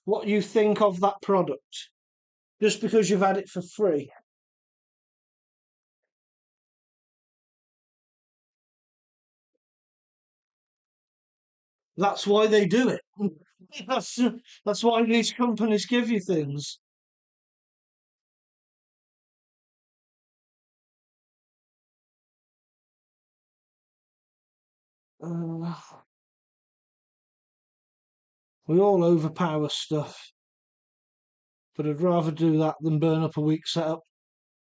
what you think of that product just because you've had it for free. That's why they do it. That's that's why these companies give you things. Uh, we all overpower stuff, but I'd rather do that than burn up a weak setup.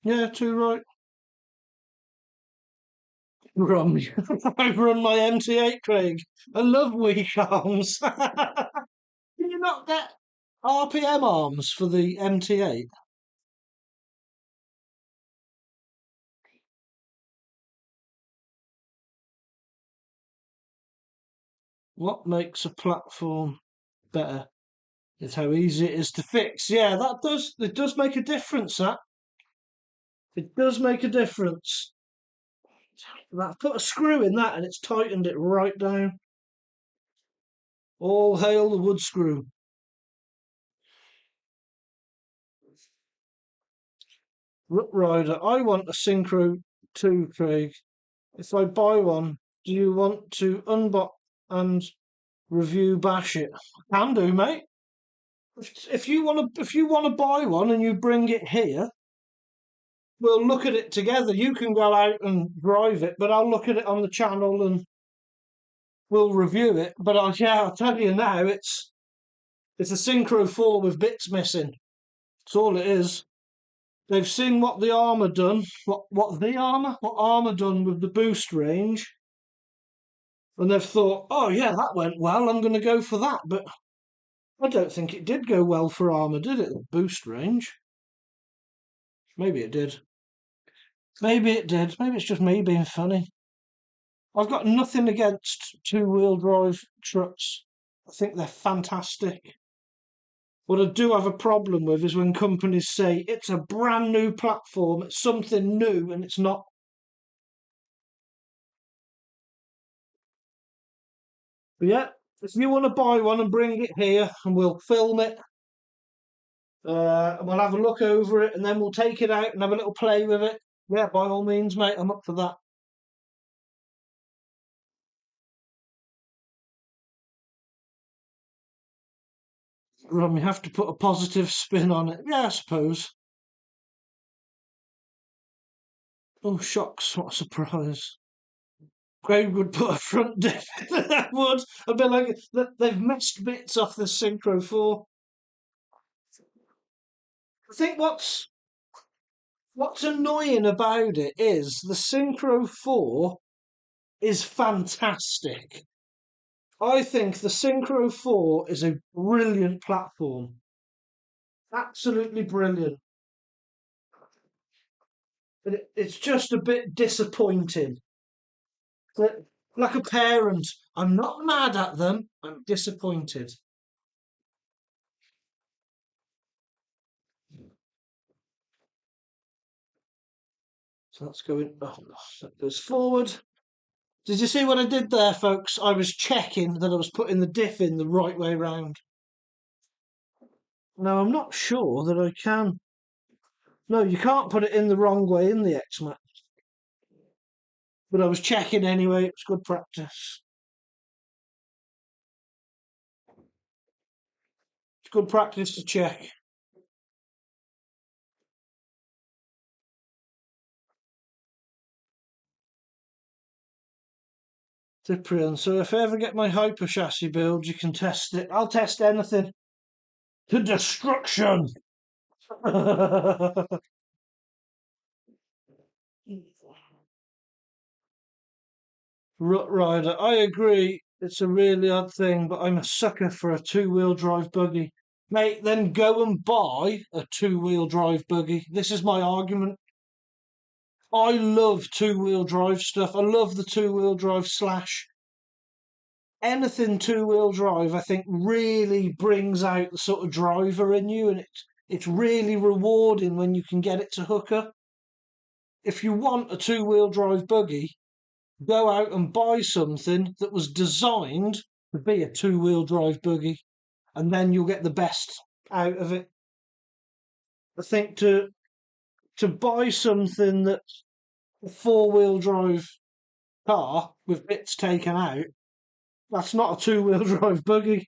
Yeah, too right. Run. I run my MT8, Craig. I love weak arms. Can you not get RPM arms for the MT8? What makes a platform better is how easy it is to fix. Yeah, it does make a difference, that. It does make a difference. That put a screw in that and it's tightened it right down. All hail the wood screw. Root Rider, I want a Synchro 2, Craig. If I buy one, do you want to unbox and review bash it? Can do, mate. If you want to buy one and you bring it here, we'll look at it together. You can go out and drive it, but I'll look at it on the channel and we'll review it. But I'll tell you now, it's a Synchro 4 with bits missing. That's all it is. They've seen what the Arrma done, what Arrma done with the boost range, and they've thought, oh yeah, that went well. I'm going to go for that. But I don't think it did go well for Arrma, did it? The boost range. Maybe it did. Maybe it did. Maybe it's just me being funny. I've got nothing against two-wheel drive trucks. I think they're fantastic. What I do have a problem with is when companies say it's a brand new platform, it's something new, and it's not. But yeah, if you want to buy one and bring it here, and we'll film it, and we'll have a look over it, and then we'll take it out and have a little play with it. Yeah, by all means, mate, I'm up for that. We have to put a positive spin on it. Yeah, I suppose. Oh, shocks, what a surprise. Craig would put a front diff in that would. I'd be like, they've messed bits off the Synchro 4. I think what's annoying about it is the Synchro 4 is fantastic. I think the Synchro 4 is a brilliant platform. Absolutely brilliant. But it's just a bit disappointing. But like a parent, I'm not mad at them, I'm disappointed. So that's going, oh, that goes forward. Did you see what I did there, folks? I was checking that I was putting the diff in the right way round. Now, I'm not sure that I can. No, you can't put it in the wrong way in the X-Maxx. But I was checking anyway, it's good practice. It's good practice to check. Cyprian, so if I ever get my hyper chassis build, you can test it. I'll test anything. To destruction! Rut Rider, I agree. It's a really odd thing, but I'm a sucker for a two-wheel drive buggy. Mate, then go and buy a two-wheel drive buggy. This is my argument. I love two-wheel drive stuff. I love the two-wheel drive slash. Anything two-wheel drive, I think, really brings out the sort of driver in you, and it's really rewarding when you can get it to hook up. If you want a two-wheel drive buggy, go out and buy something that was designed to be a two-wheel drive buggy, and then you'll get the best out of it. I think to buy something that's a four-wheel drive car with bits taken out, that's not a two-wheel drive buggy.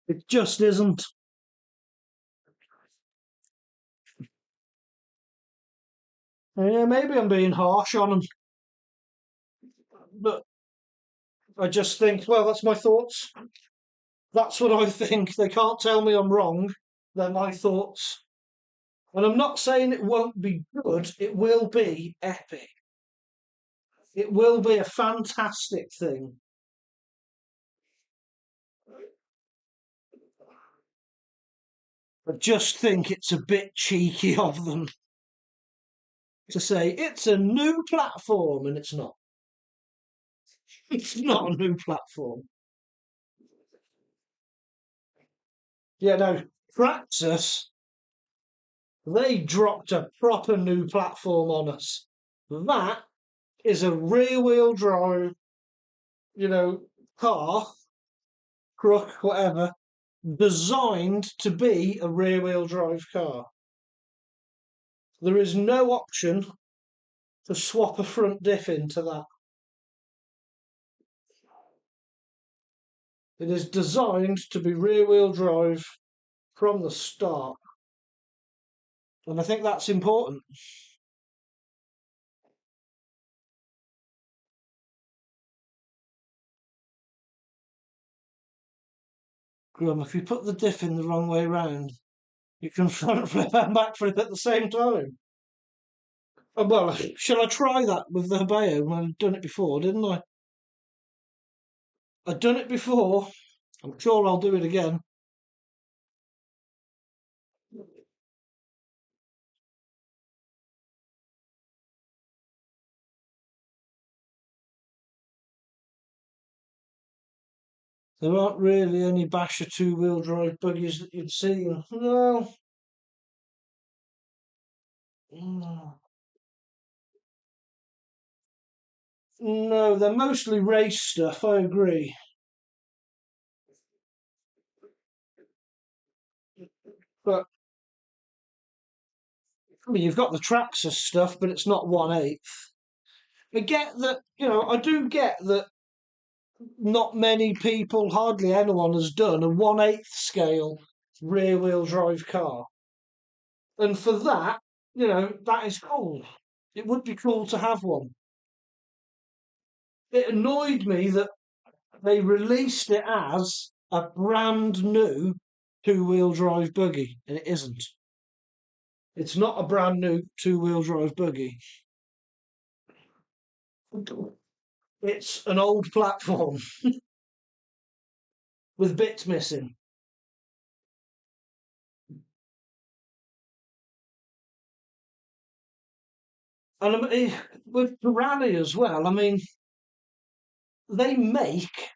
It just isn't. Yeah, maybe I'm being harsh on them, but I just think, well, that's my thoughts. That's what I think. They can't tell me I'm wrong. They're my thoughts. And I'm not saying it won't be good, it will be epic. It will be a fantastic thing. I just think it's a bit cheeky of them to say it's a new platform, and it's not. It's not a new platform. Yeah, no, Traxxas, they dropped a proper new platform on us. That is a rear wheel drive, car, crook, whatever, designed to be a rear wheel drive car. There is no option to swap a front diff into that. It is designed to be rear wheel drive from the start. And I think that's important. Grum, if you put the diff in the wrong way round, you can front flip and back flip at the same time. Oh, well, shall I try that with the Hebeo? I've done it before, didn't I? I've done it before. I'm sure I'll do it again. There aren't really any Basher two-wheel drive buggies that you'd see. No. No, they're mostly race stuff, I agree. But I mean, you've got the Traxxas stuff, but it's not 1/8. I get that, I do get that not many people, hardly anyone has done a 1/8 scale rear wheel drive car. And for that, that is cool. It would be cool to have one. It annoyed me that they released it as a brand new two-wheel drive buggy, and it isn't. It's not a brand new two-wheel drive buggy. It's an old platform with bits missing. And with Pirelli as well, I mean, they make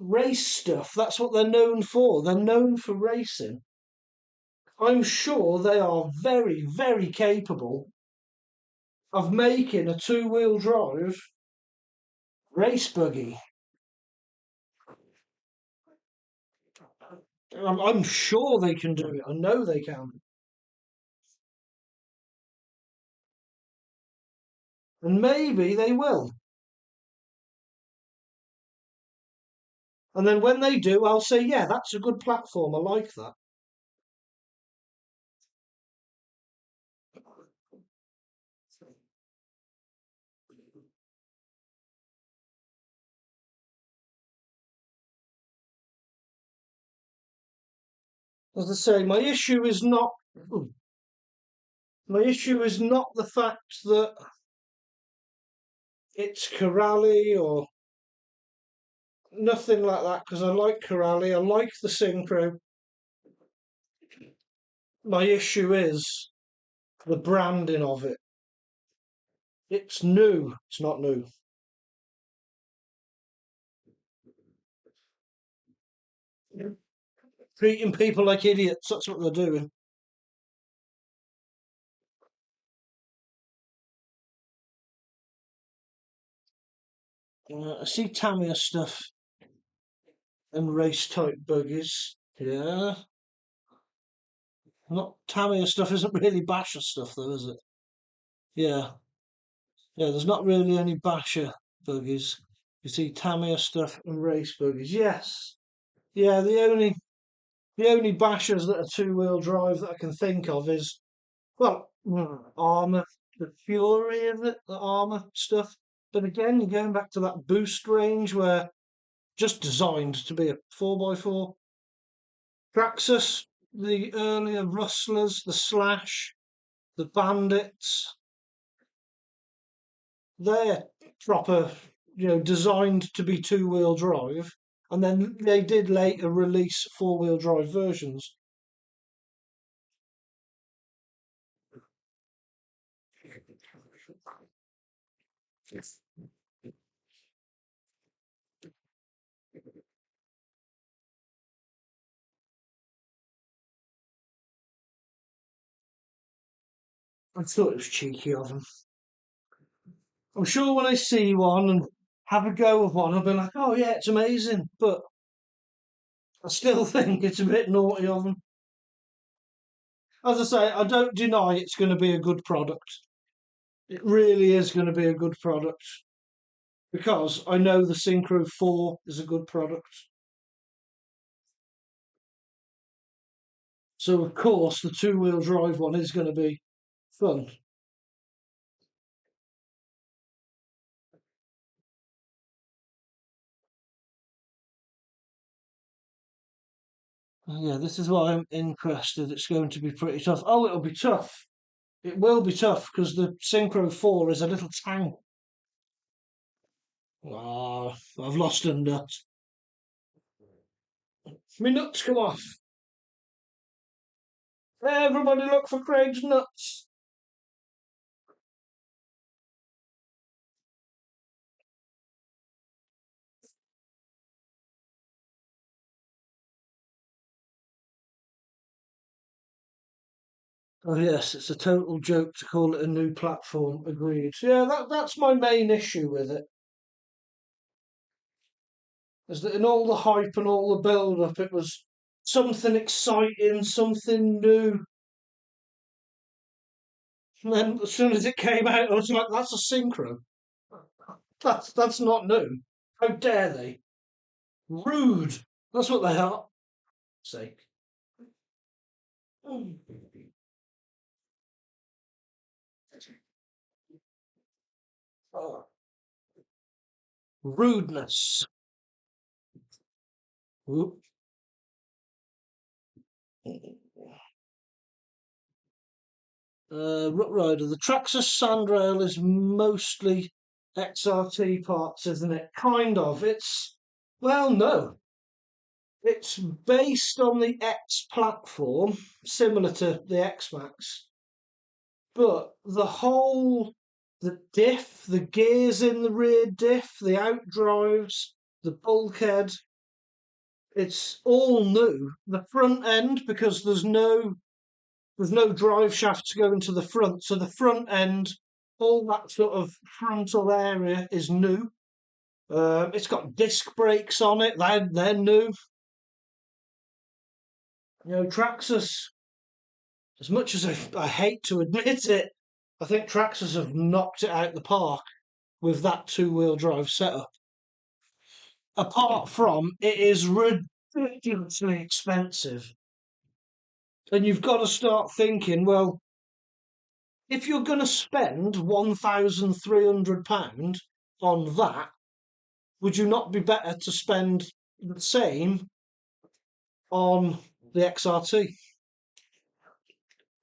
race stuff. That's what they're known for. They're known for racing. I'm sure they are very, very capable of making a two-wheel drive race buggy. I'm sure they can do it. I know they can. And maybe they will. And then when they do, I'll say, yeah, that's a good platform. I like that. As I say, my issue is not the fact that it's Corrali or nothing like that, because I like Corrali, I like the Synchro. My issue is the branding of it. It's new. It's not new. Treating people like idiots, that's what they're doing. I see Tamiya stuff and race type buggies. Yeah. Not Tamiya stuff isn't really Basher stuff though, is it? Yeah. Yeah, there's not really any Basher buggies. You see Tamiya stuff and race buggies. Yes. Yeah, the only Bashers that are two-wheel drive that I can think of is, well, Arrma, the Fury of it, the Arrma stuff. But again, you're going back to that boost range where just designed to be a 4x4. Traxxas, the earlier Rustlers, the Slash, the Bandits, they're proper, designed to be two-wheel drive. And then they did later release four-wheel drive versions. I thought it was cheeky of them. I'm sure when I see one and have a go of one, I'll be like, oh yeah, it's amazing. But I still think it's a bit naughty of them. As I say, I don't deny it's going to be a good product. It really is going to be a good product because I know the Synchro 4 is a good product. So, of course, the two-wheel drive one is going to be fun. Yeah, this is why I'm interested. It's going to be pretty tough. Oh, it'll be tough. It will be tough because the Synchro 4 is a little tank. Ah, I've lost a nut. My nuts come off. Everybody look for Craig's nuts. Oh yes, it's a total joke to call it a new platform. Agreed. Yeah, that's my main issue with it. Is that in all the hype and all the build-up, it was something exciting, something new. And then as soon as it came out, I was like, "That's a synchro. That's not new. How dare they? Rude. That's what they are." Sake. Oh, rudeness. Whoop. Rider. The Traxxas Sandrail is mostly XRT parts, isn't it? Kind of. Well, no. It's based on the X platform, similar to the X-Maxx, but the diff, the gears in the rear diff, the outdrives, the bulkhead, it's all new. The front end, because there's no drive shafts going to the front, so the front end, all that sort of frontal area is new. It's got disc brakes on it; they're new. Traxxas, as much as I hate to admit it, I think Traxxas have knocked it out the park with that two-wheel drive setup. Apart from it is ridiculously expensive, and you've got to start thinking, well, if you're going to spend £1,300 on that, would you not be better to spend the same on the XRT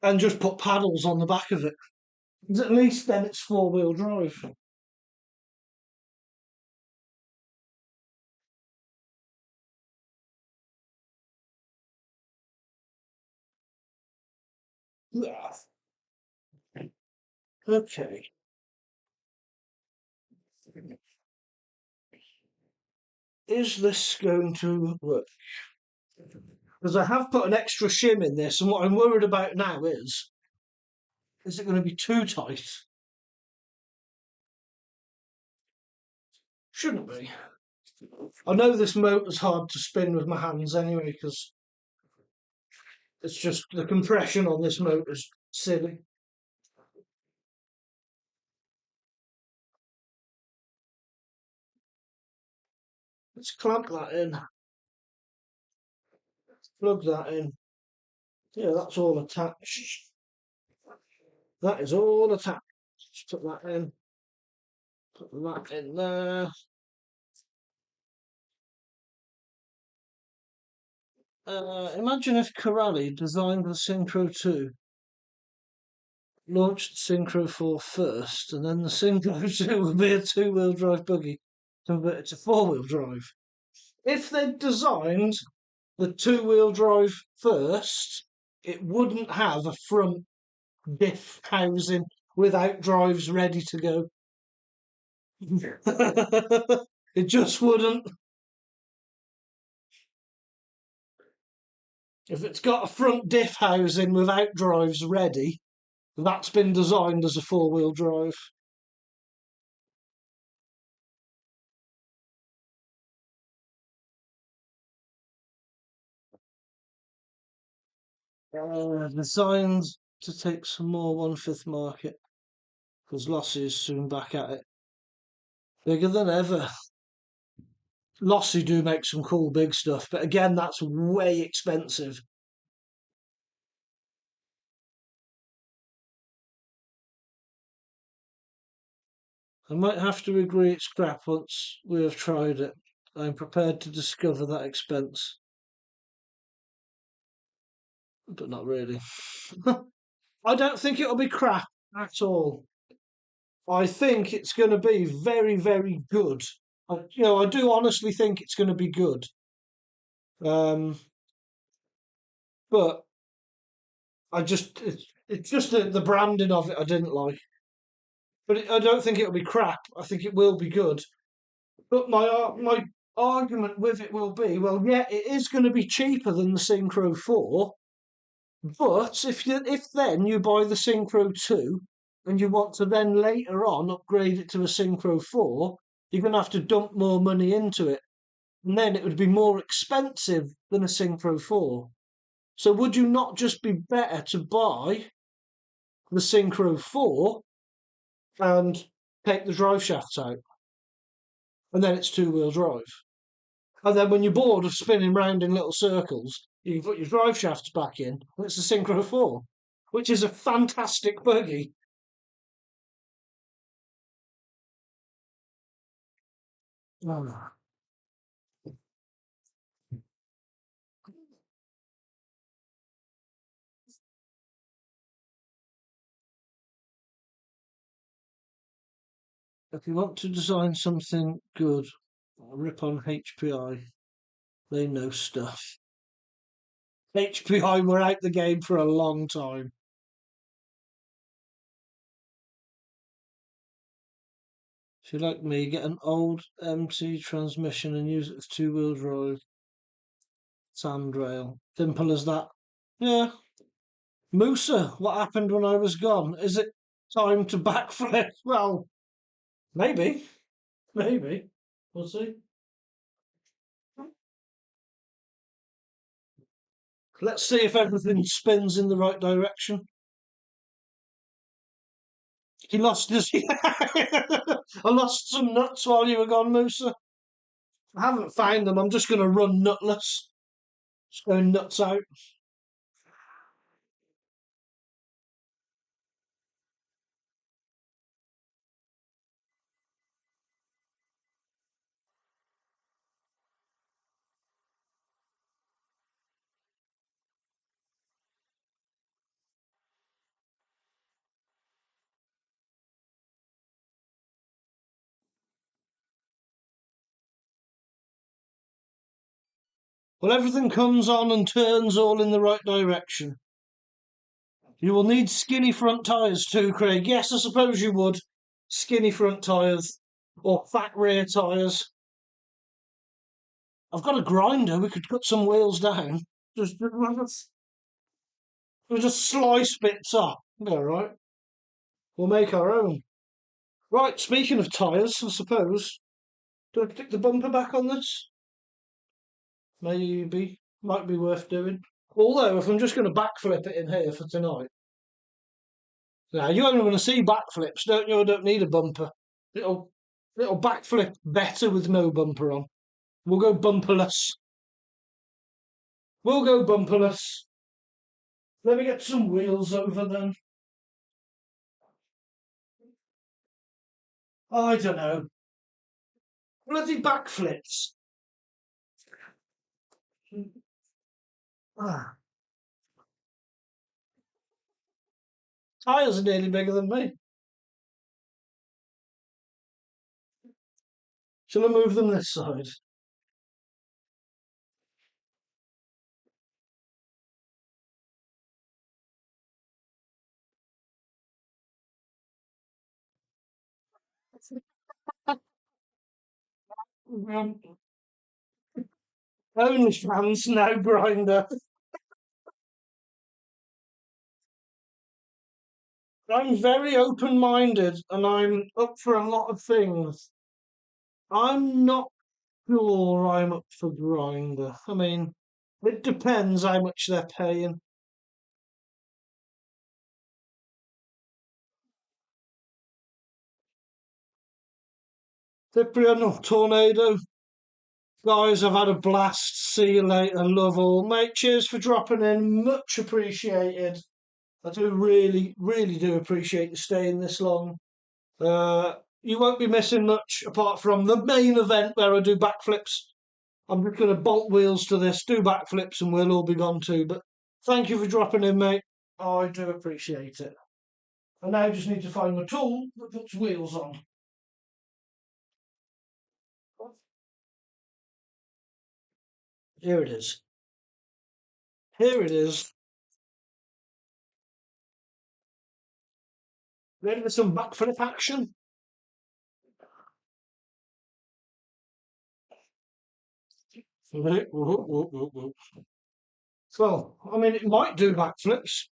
and just put paddles on the back of it? At least then it's four-wheel drive. Yeah. Okay. Is this going to work? Because I have put an extra shim in this, and what I'm worried about now is it going to be too tight? Shouldn't be. I know this motor's hard to spin with my hands anyway, because it's just the compression on this motor's silly. Let's clamp that in, plug that in. Yeah, that's all attached. That is all attached. Just put that in. Put that in there. Imagine if Corelli designed the Synchro 2, launched Synchro 4 first, and then the Synchro 2 would be a two-wheel drive buggy converted to four-wheel drive. If they'd designed the two-wheel drive first, it wouldn't have a front diff housing without drives ready to go. It just wouldn't. If it's got a front diff housing without drives ready, that's been designed as a four-wheel drive. Designed to take some more 1/5 market because Lossy is soon back at it. Bigger than ever. Lossy do make some cool big stuff, but again, that's way expensive. I might have to agree it's crap once we have tried it. I'm prepared to discover that expense, but not really. I don't think it'll be crap at all. I think it's going to be very, very good. I do honestly think it's going to be good. Um, but it's just the branding of it I didn't like. But I don't think it'll be crap. I think it will be good. But my argument with it will be, well, yeah, it is going to be cheaper than the Synchro 4. But if then you buy the Synchro 2 and you want to then later on upgrade it to a Synchro 4, you're going to have to dump more money into it. And then it would be more expensive than a Synchro 4. So would you not just be better to buy the Synchro 4 and take the drive shafts out? And then it's two-wheel drive. And then when you're bored of spinning round in little circles, you can put your drive shafts back in, and it's a Synchro 4, which is a fantastic buggy. Oh. If you want to design something good, rip on HPI. They know stuff. HPI were out the game for a long time. If you're like me, get an old MT transmission and use it as two-wheel drive. Sandrail. Simple as that. Yeah. Musa, what happened when I was gone? Is it time to backflip? Well, maybe. Maybe. We'll see. Let's see if everything spins in the right direction. He lost his. I lost some nuts while you were gone, Musa. I haven't found them. I'm just going to run nutless. Just going nuts out. Well, everything comes on and turns all in the right direction. You will need skinny front tyres too, Craig. Yes, I suppose you would. Skinny front tyres or fat rear tyres. I've got a grinder. We could cut some wheels down. We'll just slice bits off. Yeah, right. We'll make our own. Right, speaking of tyres, I suppose. Do I stick the bumper back on this? Maybe. Might be worth doing. Although, if I'm just going to backflip it in here for tonight. Now, you only want to see backflips, don't you? I don't need a bumper. It'll, it'll backflip better with no bumper on. We'll go bumperless. We'll go bumperless. Let me get some wheels over then. I don't know. Bloody backflips. Ah, tyres are nearly bigger than me. Shall I move them this side? Um, Only fans now grinder. I'm very open-minded and I'm up for a lot of things. I'm not sure I'm up for grinder. I mean, it depends how much they're paying. Ciprian Tornado. Guys, I've had a blast. See you later. Love all. Mate, cheers for dropping in. Much appreciated. I do really, really do appreciate you staying this long. You won't be missing much apart from the main event where I do backflips. I'm just going to bolt wheels to this, do backflips, and we'll all be gone too. But thank you for dropping in, mate. I do appreciate it. I now just need to find my tool that puts wheels on. Here it is. Here it is. Ready for some backflip action? Well, I mean, it might do backflips.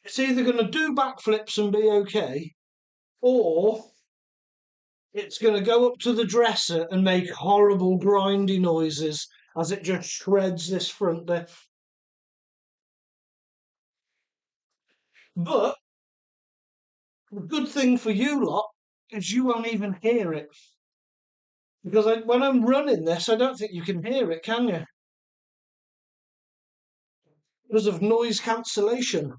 It's either going to do backflips and be okay, or it's going to go up to the dresser and make horrible grindy noises as it just shreds this front diff. But the good thing for you lot is you won't even hear it. Because when I'm running this, I don't think you can hear it, can you? Because of noise cancellation.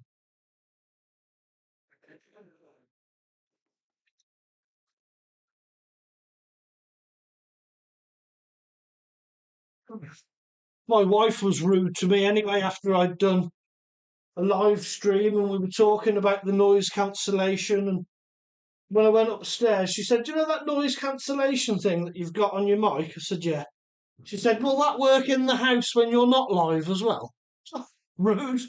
My wife was rude to me anyway after I'd done a live stream and we were talking about the noise cancellation and when I went upstairs, she said, "Do you know that noise cancellation thing that you've got on your mic?" I said, "Yeah." She said, "Will that work in the house when you're not live as well?" Rude.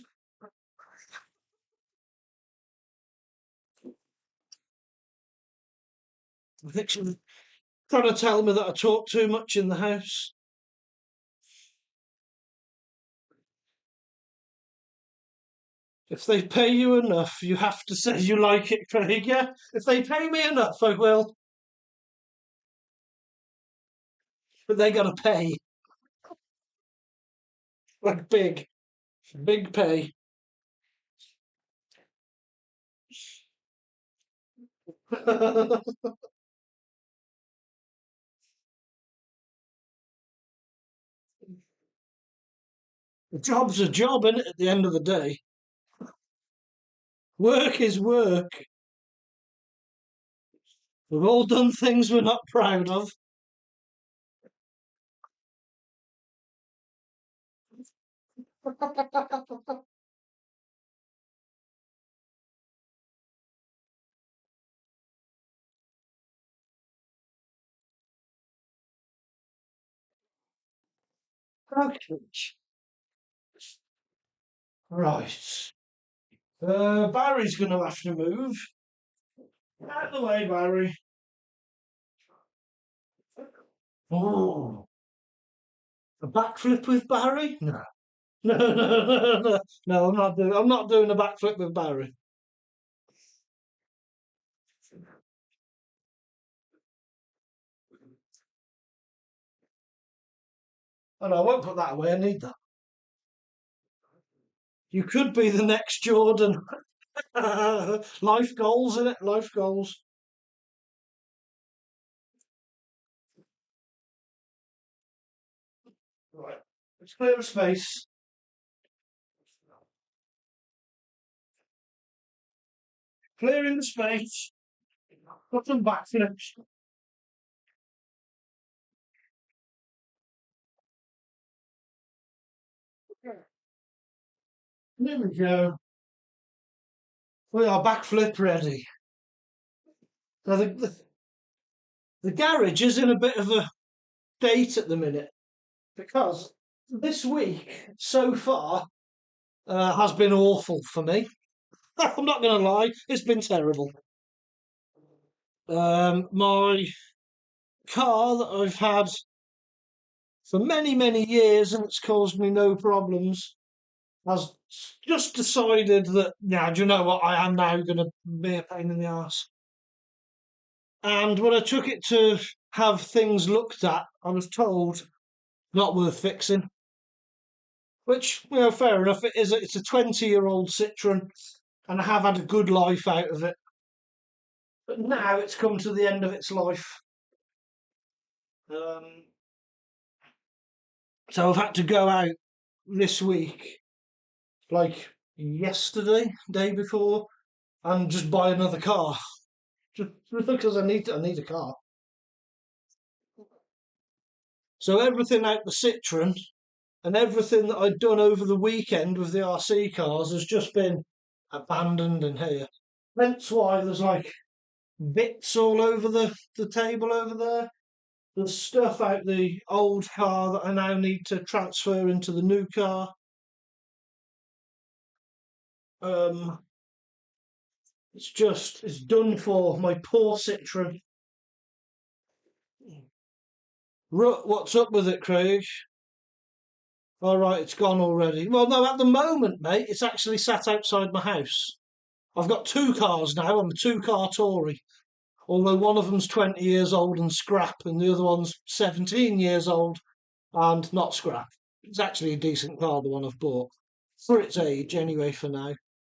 I think she was trying to tell me that I talk too much in the house. If they pay you enough, you have to say you like it, Craig. Yeah, if they pay me enough, I will. But they gotta pay, like big pay. A job's a job, isn't it? At the end of the day, work is work. We've all done things we're not proud of. Okay. Right. Barry's going to have to move. Out of the way, Barry. Oh, a backflip with Barry? No. No, no, no, no, no, I'm not doing a backflip with Barry. Oh no, I won't put that away. I need that. You could be the next Jordan. Life goals, isn't it? Life goals. Right. Let's clear a space. Clearing the space. Got some backflips. There we go. We are backflip ready. Now the garage is in a bit of a state at the minute because this week so far has been awful for me. I'm not going to lie, it's been terrible. My car that I've had for many years and it's caused me no problems has just decided that, now, do you know what? I am now going to be a pain in the arse. And when I took it to have things looked at, I was told not worth fixing. Which, fair enough. It is. It's a 20-year-old Citroen, and I have had a good life out of it. But now it's come to the end of its life. Um, so I've had to go out this week, like yesterday, day before, and just buy another car. Just because I need a car. So everything out the Citroen and everything that I'd done over the weekend with the RC cars has just been abandoned in here. That's why there's like bits all over the table over there. There's stuff out the old car that I now need to transfer into the new car. Um, it's done for my poor Citroen. What's up with it, Craig? All right, it's gone already. Well, no, at the moment, mate, it's actually sat outside my house. I've got two cars now. I'm a two-car Tory. Although one of them's 20 years old and scrap, and the other one's 17 years old and not scrap. It's actually a decent car, the one I've bought, for its age, anyway, for now.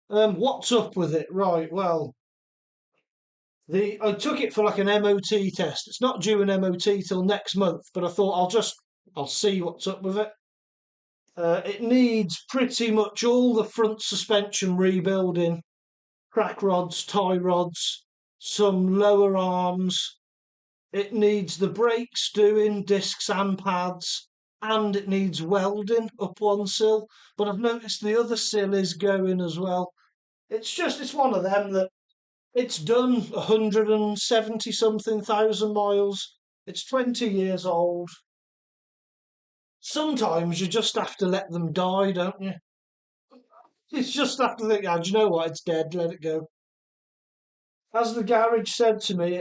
What's up with it? Right, well, I took it for like an MOT test. It's not due an MOT till next month, but I thought I'll see what's up with it. It needs pretty much all the front suspension rebuilding, crack rods, tie rods, some lower arms. It needs the brakes doing, discs and pads, and it needs welding up one sill. But I've noticed the other sill is going as well. It's one of them that It's done 170 something thousand miles. It's 20 years old. Sometimes you just have to let them die, don't you? You just have to think, oh, do you know what? It's dead. Let it go. As the garage said to me,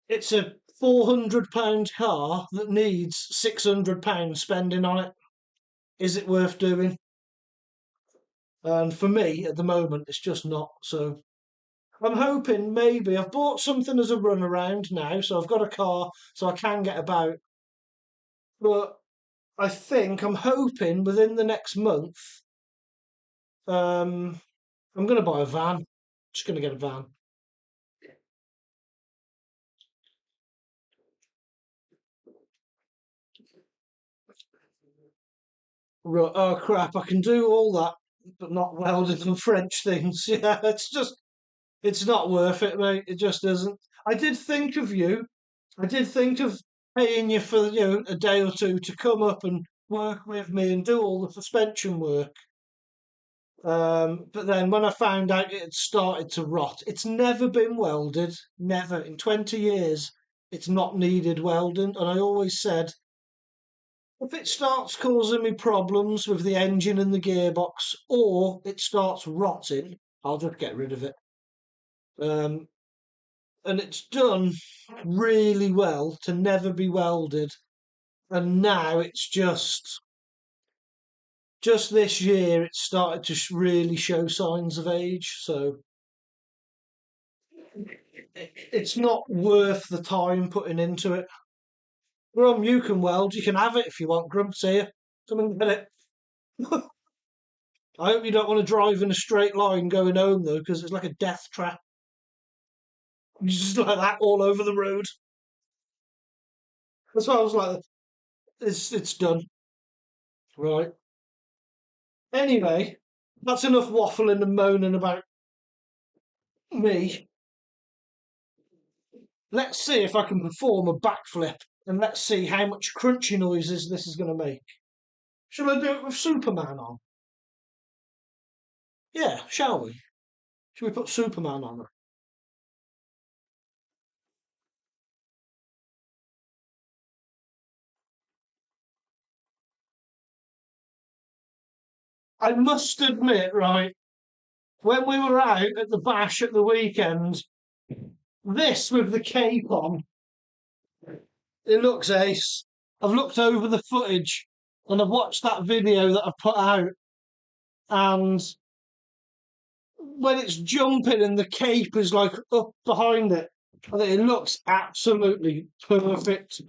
it's a £400 car that needs £600 spending on it. Is it worth doing? And for me, at the moment, it's just not. So I'm hoping maybe I've bought something as a runaround now, so I've got a car so I can get about. But I think I'm hoping within the next month, um, I'm going to buy a van. Just going to get a van. Oh crap! I can do all that, but not welding and French things. Yeah, it's not worth it, mate. It just isn't. I did think of you. I did think of paying you for a day or two to come up and work with me and do all the suspension work. But then when I found out it had started to rot, it's never been welded. Never in 20 years, it's not needed welding. And I always said, if it starts causing me problems with the engine and the gearbox, or it starts rotting, I'll just get rid of it. Um, and it's done really well to never be welded. And now it's just this year it's started to really show signs of age. So it's not worth the time putting into it. Grum, you can weld. You can have it if you want. Grumps here. Come and get it. I hope you don't want to drive in a straight line going home though, because it's like a death trap. You just like that all over the road. That's why I was like, it's done. Right. Anyway, that's enough waffling and moaning about me. Let's see if I can perform a backflip, and let's see how much crunchy noises this is going to make. Shall I do it with Superman on? Yeah, shall we? Shall we put Superman on her? I must admit, right, when we were out at the bash at the weekend, this with the cape on, it looks ace. I've looked over the footage and I've watched that video that I've put out, and when it's jumping and the cape is like up behind it, I think it looks absolutely perfect.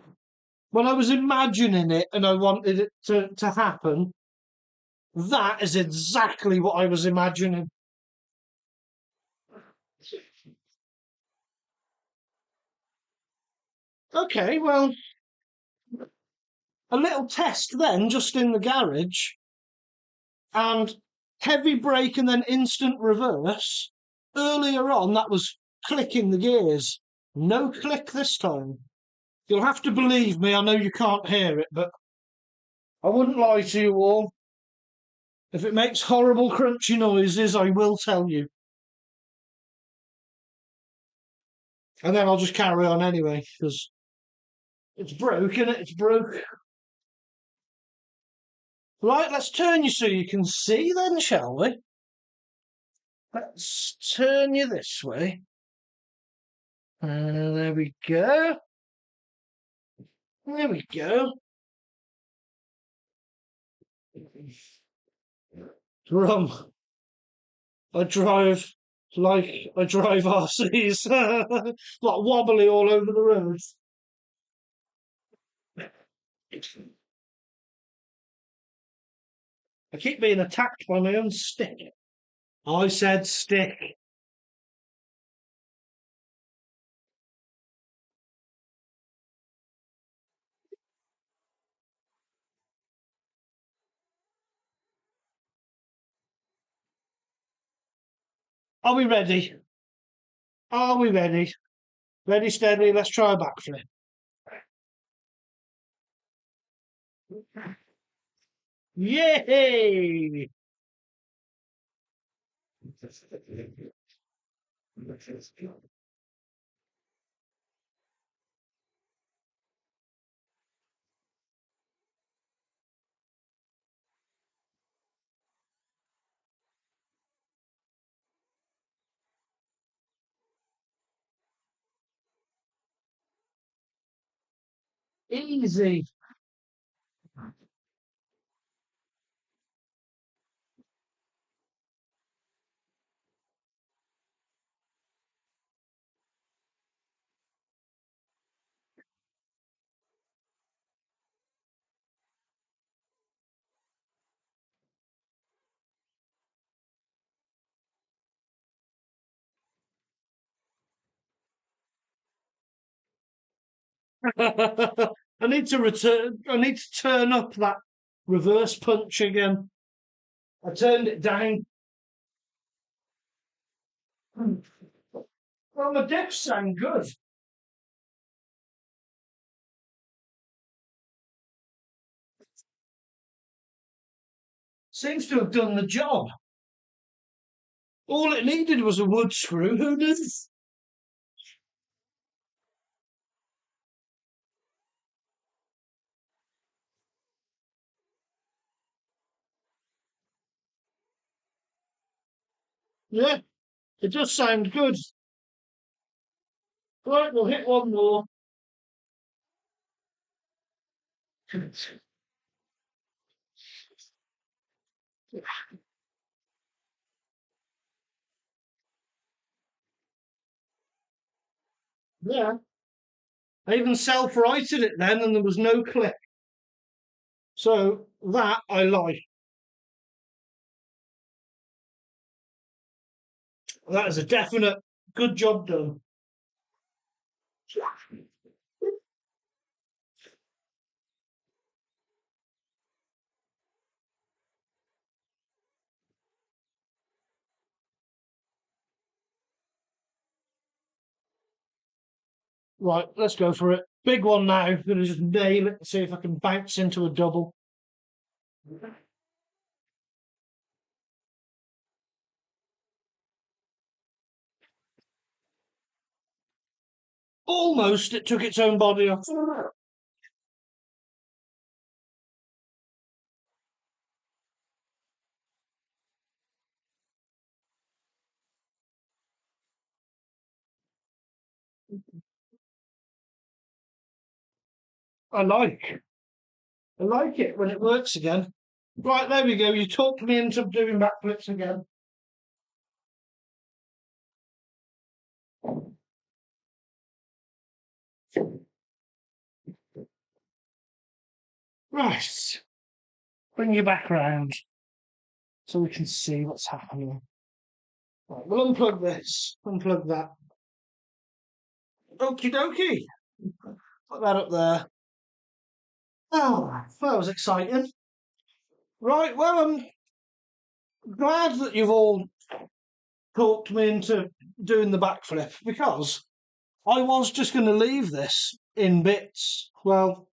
When I was imagining it and I wanted it to happen, that is exactly what I was imagining. Okay, well, a little test then, just in the garage, and heavy brake and then instant reverse. Earlier on, that was clicking the gears. No click this time. You'll have to believe me, I know you can't hear it, but I wouldn't lie to you all. If it makes horrible crunchy noises, I will tell you. And then I'll just carry on anyway, because it's broken, it's broke. Right, let's turn you so you can see then, shall we? Let's turn you this way. There we go. There we go. Rum. I drive RCs. Like wobbly all over the road. I keep being attacked by my own stick. I said stick. Are we ready? Are we ready? Ready, steady, let's try a backflip. Yay! Easy. I need to return. I need to turn up that reverse punch again. I turned it down. Well, my diff sound good. Seems to have done the job. All it needed was a wood screw. Who does? Yeah, it does sound good. Right, we'll hit one more. Yeah, I even self-righted it then, and there was no click. So that I like. That is a definite good job done. Right, let's go for it. Big one now. I'm going to just nail it and see if I can bounce into a double. Almost it took its own body off. I like. I like it when it works again. Right, there we go. You talked me into doing backflips again. Right. Bring you back round so we can see what's happening. Right, we'll unplug this, unplug that. Okie dokie. Put that up there. Oh, that was exciting. Right, well, I'm glad that you've all talked me into doing the backflip because I was just going to leave this in bits. Well,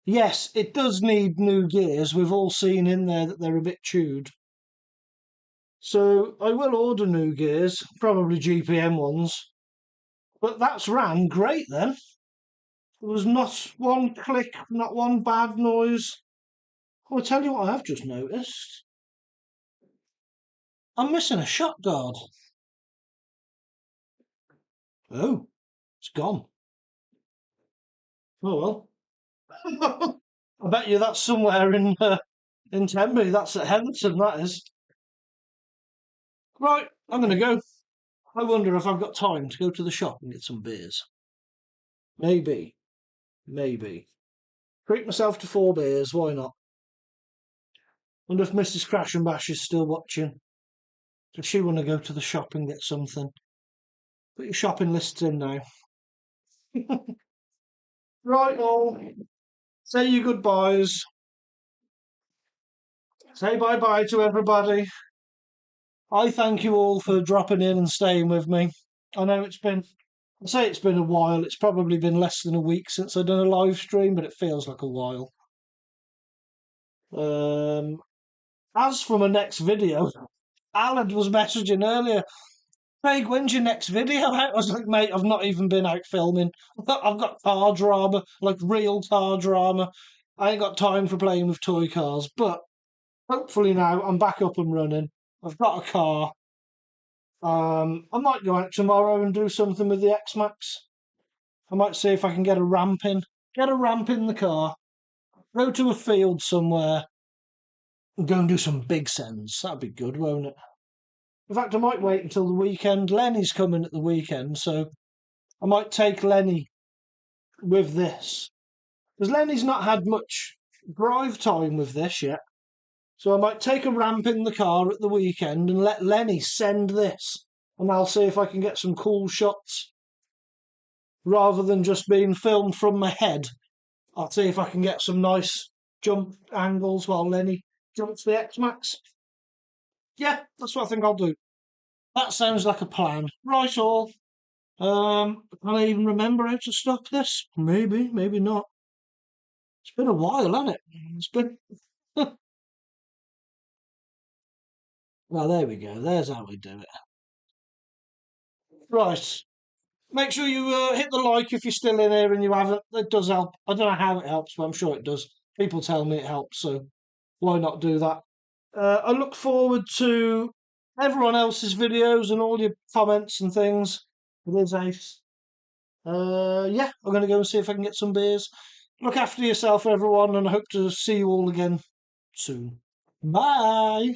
yes, it does need new gears. We've all seen in there that they're a bit chewed. So I will order new gears, probably GPM ones. But that's ran great then. There was not one click, not one bad noise. I'll tell you what I have just noticed. I'm missing a shot guard. Oh, it's gone. Oh well. I bet you that's somewhere in Tenby. That's at Henderson, that is. Right, I'm going to go. I wonder if I've got time to go to the shop and get some beers. Maybe, maybe. Treat myself to 4 beers, why not? Wonder if Mrs. Crash and Bash is still watching. Does she want to go to the shop and get something? Put your shopping lists in now. Right, all. Say your goodbyes. Say bye bye to everybody. I thank you all for dropping in and staying with me. I know I say it's been a while. It's probably been less than a week since I've done a live stream, but it feels like a while. As for my next video, Alan was messaging earlier. Craig, when's your next video out? I was like, mate, I've not even been out filming. I've got car drama, like real car drama. I ain't got time for playing with toy cars, but hopefully now I'm back up and running. I've got a car. I might go out tomorrow and do something with the X-Maxx. I might see if I can get a ramp in. Get a ramp in the car. Go to a field somewhere and go and do some big sends. That'd be good, won't it? In fact, I might wait until the weekend. Lenny's coming at the weekend, so I might take Lenny with this. Because Lenny's not had much drive time with this yet. So I might take a ramp in the car at the weekend and let Lenny send this. And I'll see if I can get some cool shots rather than just being filmed from my head. I'll see if I can get some nice jump angles while Lenny jumps the X-Maxx. Yeah, that's what I think I'll do. That sounds like a plan. Right, all. Can I even remember how to stop this? Maybe, maybe not. It's been a while, hasn't it? It's been. Well, there we go. There's how we do it. Right. Make sure you hit the like if you're still in here and you haven't. It does help. I don't know how it helps, but I'm sure it does. People tell me it helps, so why not do that? I look forward to everyone else's videos and all your comments and things. It is ace. Yeah, I'm going to go and see if I can get some beers. Look after yourself, everyone, and I hope to see you all again soon. Bye.